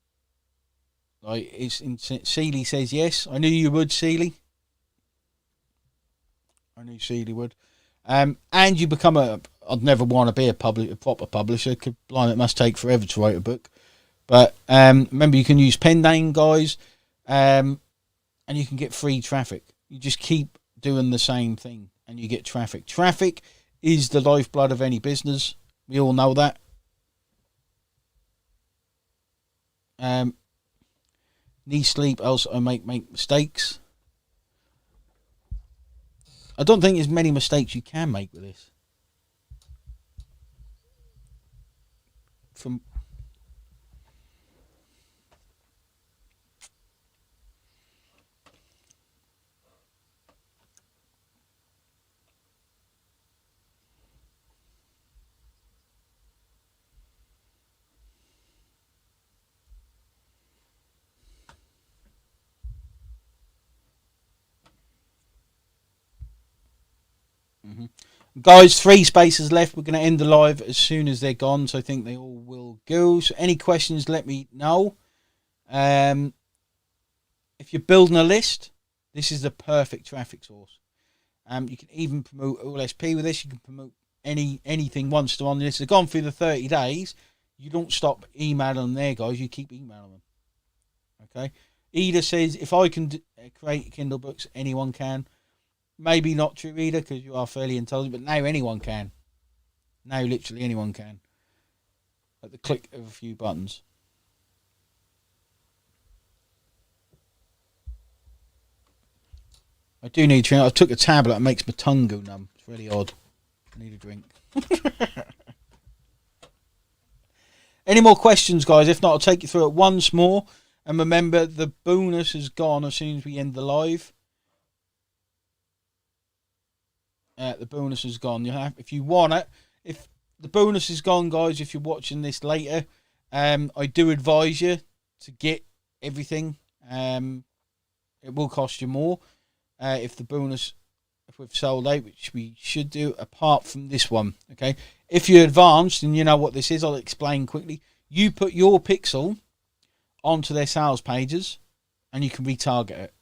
Like, Seeley says yes. I knew you would, Seeley. I knew Seeley would. And you become I'd never want to be a proper publisher. It must take forever to write a book. But remember, you can use pen name, guys, and you can get free traffic. You just keep doing the same thing, and you get traffic. Traffic is the lifeblood of any business. We all know that. Need sleep, else I make mistakes. I don't think there's many mistakes you can make with this. Guys, 3 spaces left. We're going to end the live as soon as they're gone, so I think they all will go. So any questions, let me know. If you're building a list, this is the perfect traffic source. You can even promote OLSP with this. You can promote anything once they're on this. They've gone through the 30 days. You don't stop emailing them there, guys. You keep emailing them. Okay. Ida says, if I can create Kindle books, anyone can. Maybe not true, Ida, because you are fairly intelligent, but now anyone can. Now literally anyone can. At the click of a few buttons. I do need to drink. I took a tablet. It makes my tongue go numb. It's really odd. I need a drink. Any more questions, guys? If not, I'll take you through it once more. And remember, the bonus is gone as soon as we end the live. The bonus is gone. If you want it, if the bonus is gone, guys, if you're watching this later, I do advise you to get everything. It will cost you more if we've sold out, which we should do, apart from this one. Okay, if you're advanced and you know what this is, I'll explain quickly. You put your pixel onto their sales pages, and you can retarget it.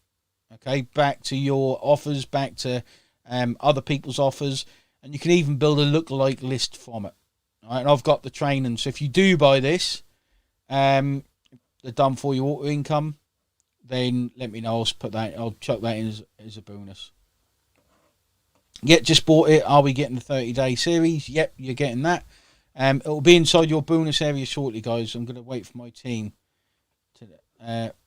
Okay, back to your offers, back to other people's offers, and you can even build a lookalike list from it. All right, and I've got the training, so if you do buy this, they're done for you auto income, then let me know. I'll chuck that in as a bonus. Yep, just bought it. Are we getting the 30-day series? Yep, you're getting that. It will be inside your bonus area shortly, guys. I'm going to wait for my team.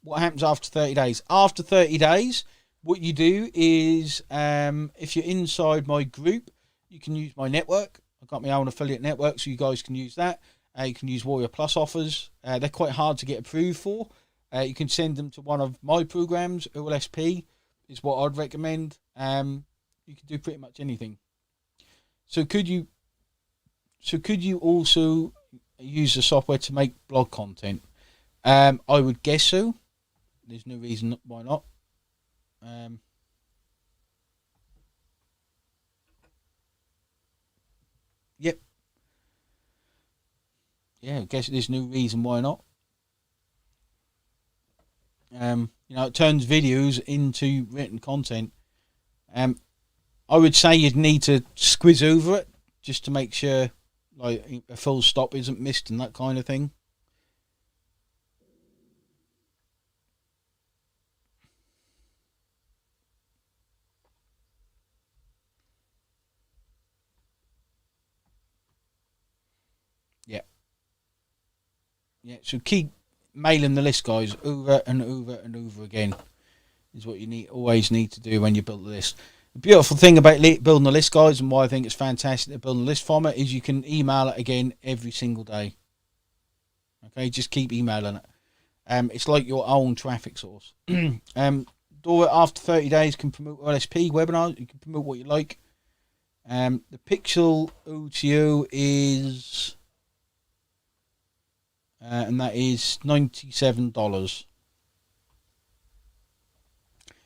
What happens after 30 days? After 30 days, what you do is, if you're inside my group, you can use my network. I've got my own affiliate network, so you guys can use that. You can use Warrior Plus offers. They're quite hard to get approved for. You can send them to one of my programs. OLSP is what I'd recommend. You can do pretty much anything. So could you also use the software to make blog content? I would guess so. There's no reason why not. Yep. Yeah, I guess there's no reason why not. It turns videos into written content. I would say you'd need to squiz over it just to make sure like a full stop isn't missed and that kind of thing. Yeah. Yeah, so keep mailing the list, guys, over and over and over again is what you always need to do when you build a list. The beautiful thing about building a list, guys, and why I think it's fantastic to build a list from it is you can email it again every single day. Okay, just keep emailing it. It's like your own traffic source. Do it after 30 days. Can promote LSP webinars. You can promote what you like. The Pixel OTO is, and that is $97.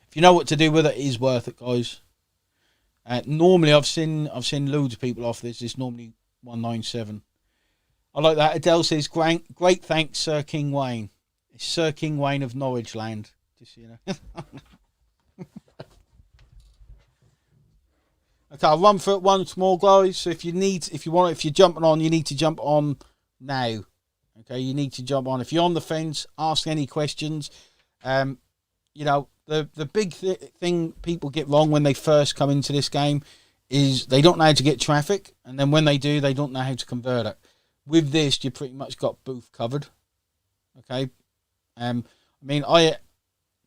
If you know what to do with it, it is worth it, guys. Normally, I've seen loads of people off this. It's normally $197. I like that. Adele says, "Great thanks, Sir King Wayne." It's Sir King Wayne of Norwich Land. Just you know. Okay, I'll run through it once more, guys. So if you're jumping on, you need to jump on now. Okay, you need to jump on. If you're on the fence, ask any questions. The big thing people get wrong when they first come into this game is they don't know how to get traffic, and then when they do, they don't know how to convert it. With this, you pretty much got both covered. Okay,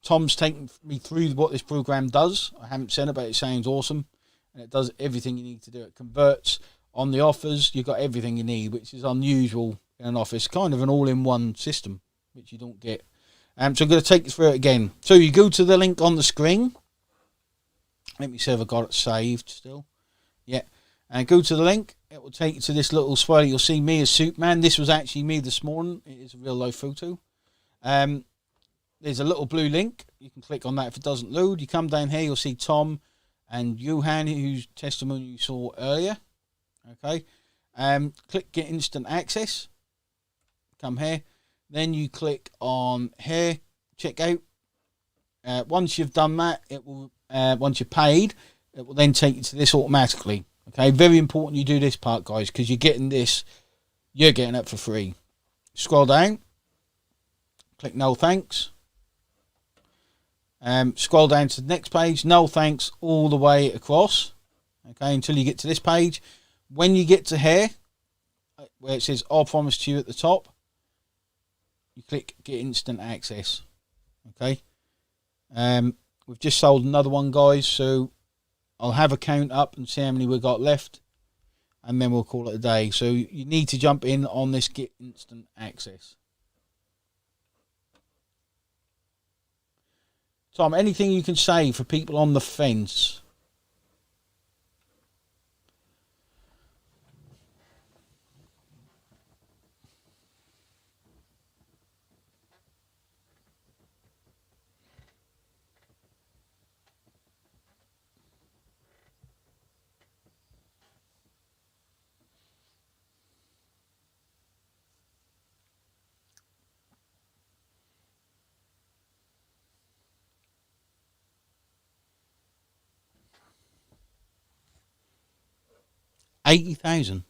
Tom's taken me through what this program does. I haven't said it, but it sounds awesome, and it does everything you need to do. It converts on the offers. You've got everything you need, which is unusual in an office. Kind of an all-in-one system, which you don't get. So I'm going to take you through it again. So you go to the link on the screen. Let me see if I got it saved still. Yeah. And go to the link. It will take you to this little swirly. You'll see me as Superman. This was actually me this morning. It is a real life photo. There's a little blue link. You can click on that if it doesn't load. You come down here. You'll see Tom and Johan, whose testimony you saw earlier. Okay. Click Get Instant Access. Come here. Then you click on here, check out. Once you've done that, it will. Once you're paid, it will then take you to this automatically. Okay, very important you do this part, guys, because you're getting this. You're getting it for free. Scroll down. Click No Thanks. Scroll down to the next page. No thanks all the way across. Okay, until you get to this page. When you get to here, where it says "I'll promise to you" at the top, you click Get Instant Access. Okay. We've just sold another one, guys, so I'll have a count up and see how many we've got left, and then we'll call it a day. So you need to jump in on this Get Instant Access. Tom, anything you can say for people on the fence? $80,000.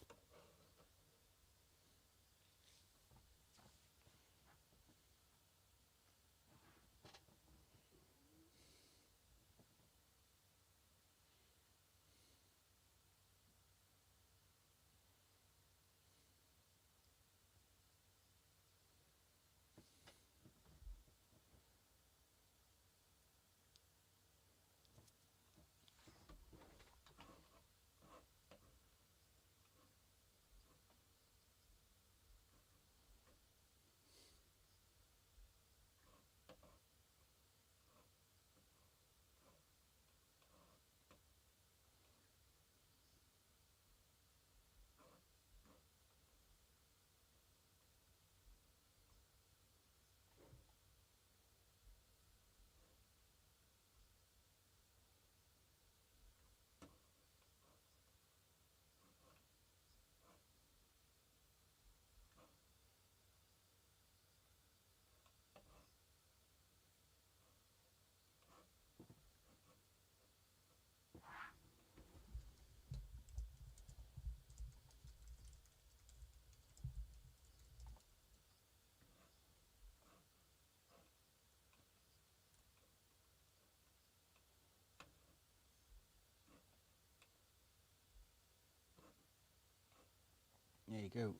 you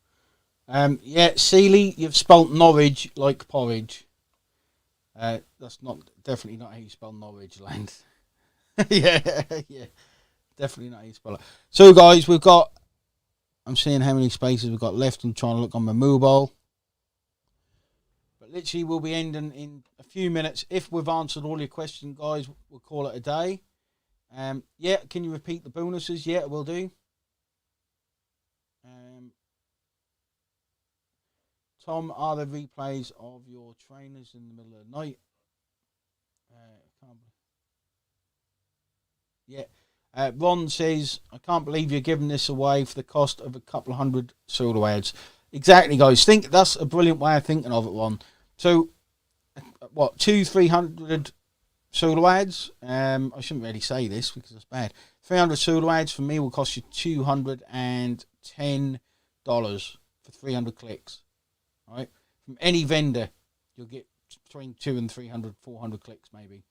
go. Yeah, Seeley, you've spelt Norwich like porridge. That's definitely not how you spell Norwich land. yeah, definitely not how you spell it. So, guys, I'm seeing how many spaces we've got left. I'm trying to look on my mobile. But literally, we'll be ending in a few minutes. If we've answered all your questions, guys, we'll call it a day. Yeah, can you repeat the bonuses? Yeah, we'll do. Tom, are there replays of your trainers in the middle of the night? Yeah. Ron says, I can't believe you're giving this away for the cost of a couple of hundred pseudo ads. Exactly, guys. Think that's a brilliant way of thinking of it, Ron. So, what, 200-300 pseudo ads? I shouldn't really say this because it's bad. 300 pseudo ads for me will cost you $210 for 300 clicks. All right? From any vendor, you'll get between 200 and 300, 400 clicks maybe.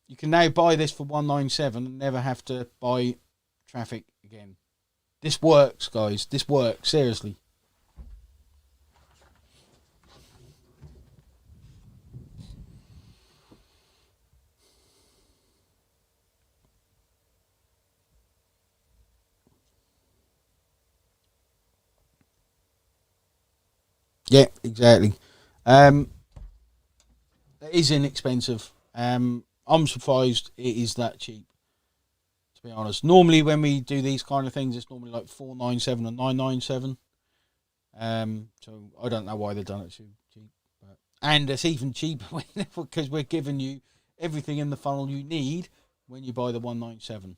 You can now buy this for $197 and never have to buy traffic again. This works, guys. This works, seriously. Yeah, exactly. It is inexpensive. I'm surprised it is that cheap, to be honest. Normally, when we do these kind of things, it's normally like $497 or $997. So I don't know why they've done it so cheap. And it's even cheaper because we're giving you everything in the funnel you need when you buy the $197.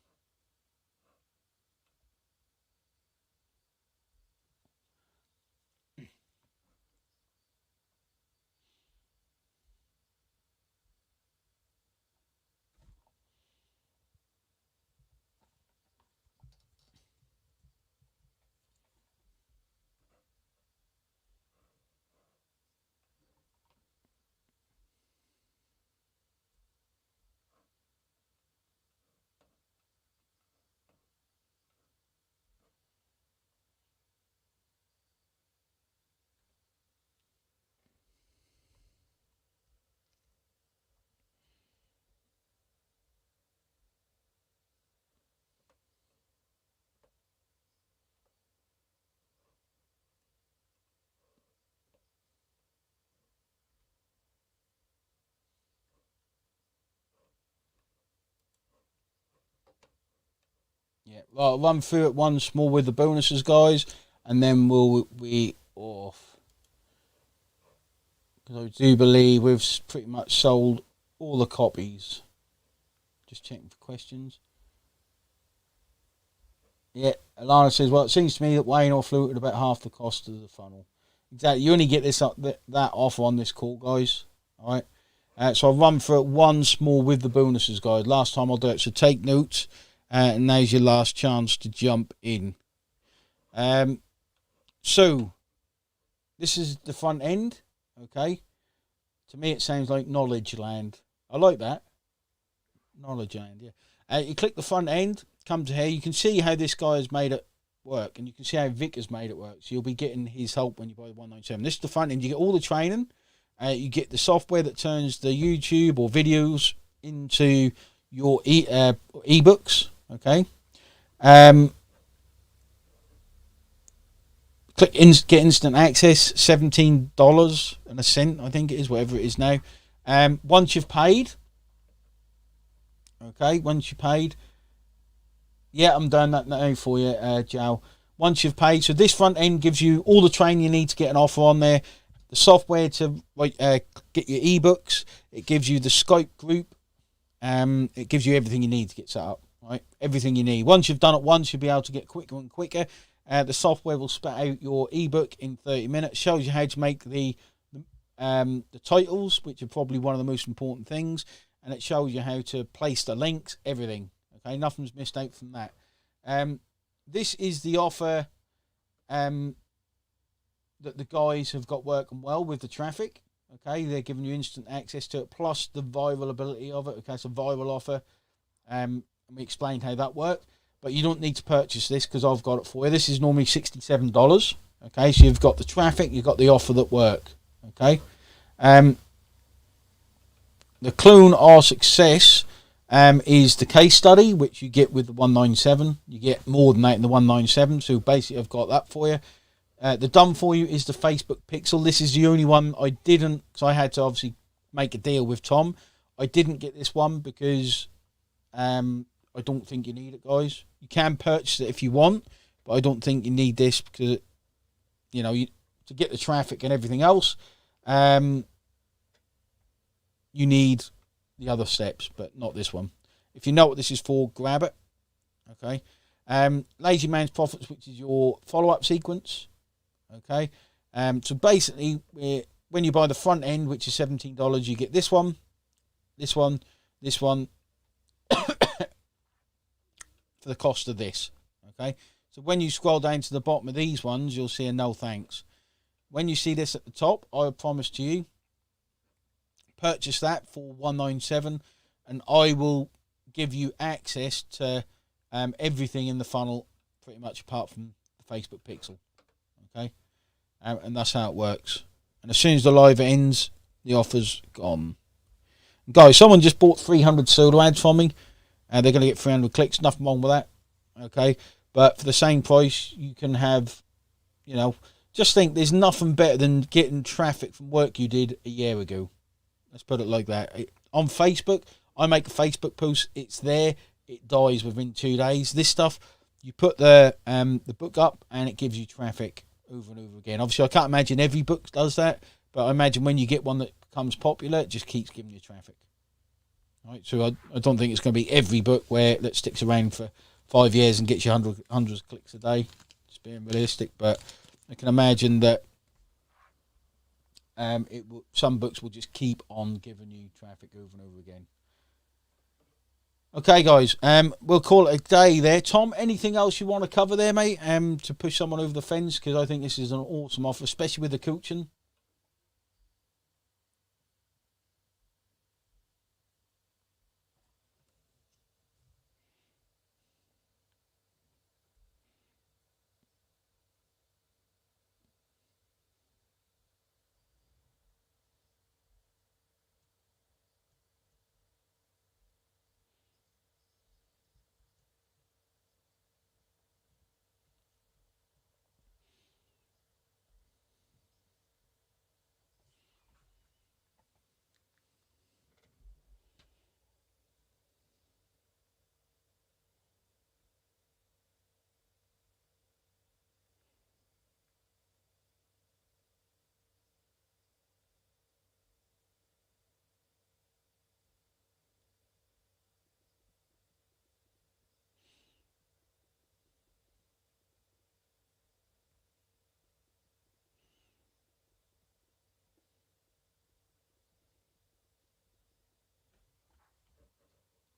Yeah, well, I'll run through it once more with the bonuses, guys, and then we'll be off. Because I do believe we've pretty much sold all the copies. Just checking for questions. Yeah, Alana says, well, it seems to me that Wayne or Flew at about half the cost of the funnel. Exactly, you only get this that offer on this call, guys. All right. So I'll run through it once more with the bonuses, guys. Last time I'll do it, so take notes. And now's your last chance to jump in. So, this is the front end, okay? To me, it sounds like knowledge land. I like that. Knowledge land, yeah. You click the front end, come to here. You can see how this guy has made it work, and you can see how Vic has made it work. So you'll be getting his help when you buy the 197. This is the front end. You get all the training. You get the software that turns the YouTube or videos into your ebooks. Okay. Click get instant access, $17.01, I think it is, whatever it is now. Once you've paid, okay, yeah, I'm doing that now for you, Joe. Once you've paid, so this front end gives you all the training you need to get an offer on there, the software to get your ebooks, it gives you the Skype group, it gives you everything you need to get set up. Right, everything you need. Once you've done it once, you'll be able to get quicker and quicker. The software will spit out your ebook in 30 minutes. Shows you how to make the titles, which are probably one of the most important things, and it shows you how to place the links. Everything. Okay, nothing's missed out from that. This is the offer that the guys have got working well with the traffic. Okay, they're giving you instant access to it, plus the viral ability of it. Okay, it's a viral offer. We explained how that worked. but you don't need to purchase this because I've got it for you. This is normally $67. Okay, so you've got the traffic, you've got the offer that work. Okay, the Clune R Success is the case study, which you get with the 197. You get more than that in the 197, so basically I've got that for you. The done for you is the Facebook Pixel. This is the only one I didn't, because I had to obviously make a deal with Tom. I didn't get this one because I don't think you need it, guys. You can purchase it if you want, but I don't think you need this because, you know, to get the traffic and everything else, you need the other steps, but not this one. If you know what this is for, grab it. Okay. Lazy Man's Profits, which is your follow-up sequence. Okay. So basically, when you buy the front end, which is $17, you get this one, this one, this one, for the cost of this. Okay. So when you scroll down to the bottom of these ones, you'll see a no thanks. When you see this at the top, I promise to you, purchase that for $197, and I will give you access to everything in the funnel, pretty much apart from the Facebook Pixel. Okay, and that's how it works. And as soon as the live ends, the offer's gone. Guys, someone just bought 300 solo ads from me, and they're going to get 300 clicks. Nothing wrong with that. Okay, but for the same price, you can have, you know, just think there's nothing better than getting traffic from work you did a year ago. Let's put it like that. On Facebook, I make a Facebook post. It's there. It dies within 2 days. This stuff, you put the book up, and it gives you traffic over and over again. Obviously, I can't imagine every book does that, but I imagine when you get one that becomes popular, it just keeps giving you traffic. Right. So I don't think it's going to be every book that sticks around for 5 years and gets you hundreds of clicks a day. Just being realistic, but I can imagine that some books will just keep on giving you traffic over and over again. Okay, guys, we'll call it a day there. Tom, anything else you want to cover there, mate, to push someone over the fence? Because I think this is an awesome offer, especially with the coaching.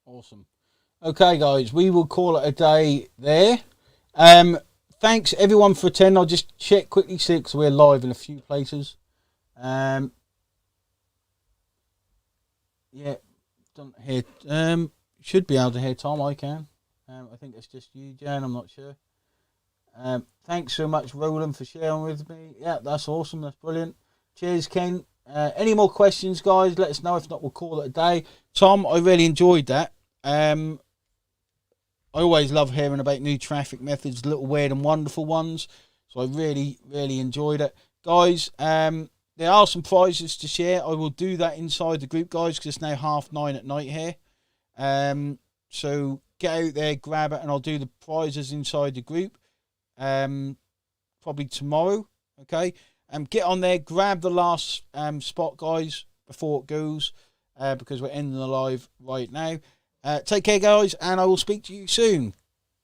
Awesome. Okay, guys, we will call it a day there. Thanks everyone for attending. I'll just check quickly, see, because we're live in a few places. Yeah, don't hear. Should be able to hear Tom. I can. I think it's just you, Jan. I'm not sure. Thanks so much, Roland, for sharing with me. Yeah, that's awesome. That's brilliant. Cheers, Ken. Any more questions, guys? Let us know. If not, we'll call it a day. Tom, I really enjoyed that. I always love hearing about new traffic methods, little weird and wonderful ones. So I really, really enjoyed it. Guys, there are some prizes to share. I will do that inside the group, guys, because it's now 9:30 at night here. So get out there, grab it, and I'll do the prizes inside the group. Probably tomorrow, okay? Get on there, grab the last spot, guys, before it goes, because we're ending the live right now. Take care, guys, and I will speak to you soon.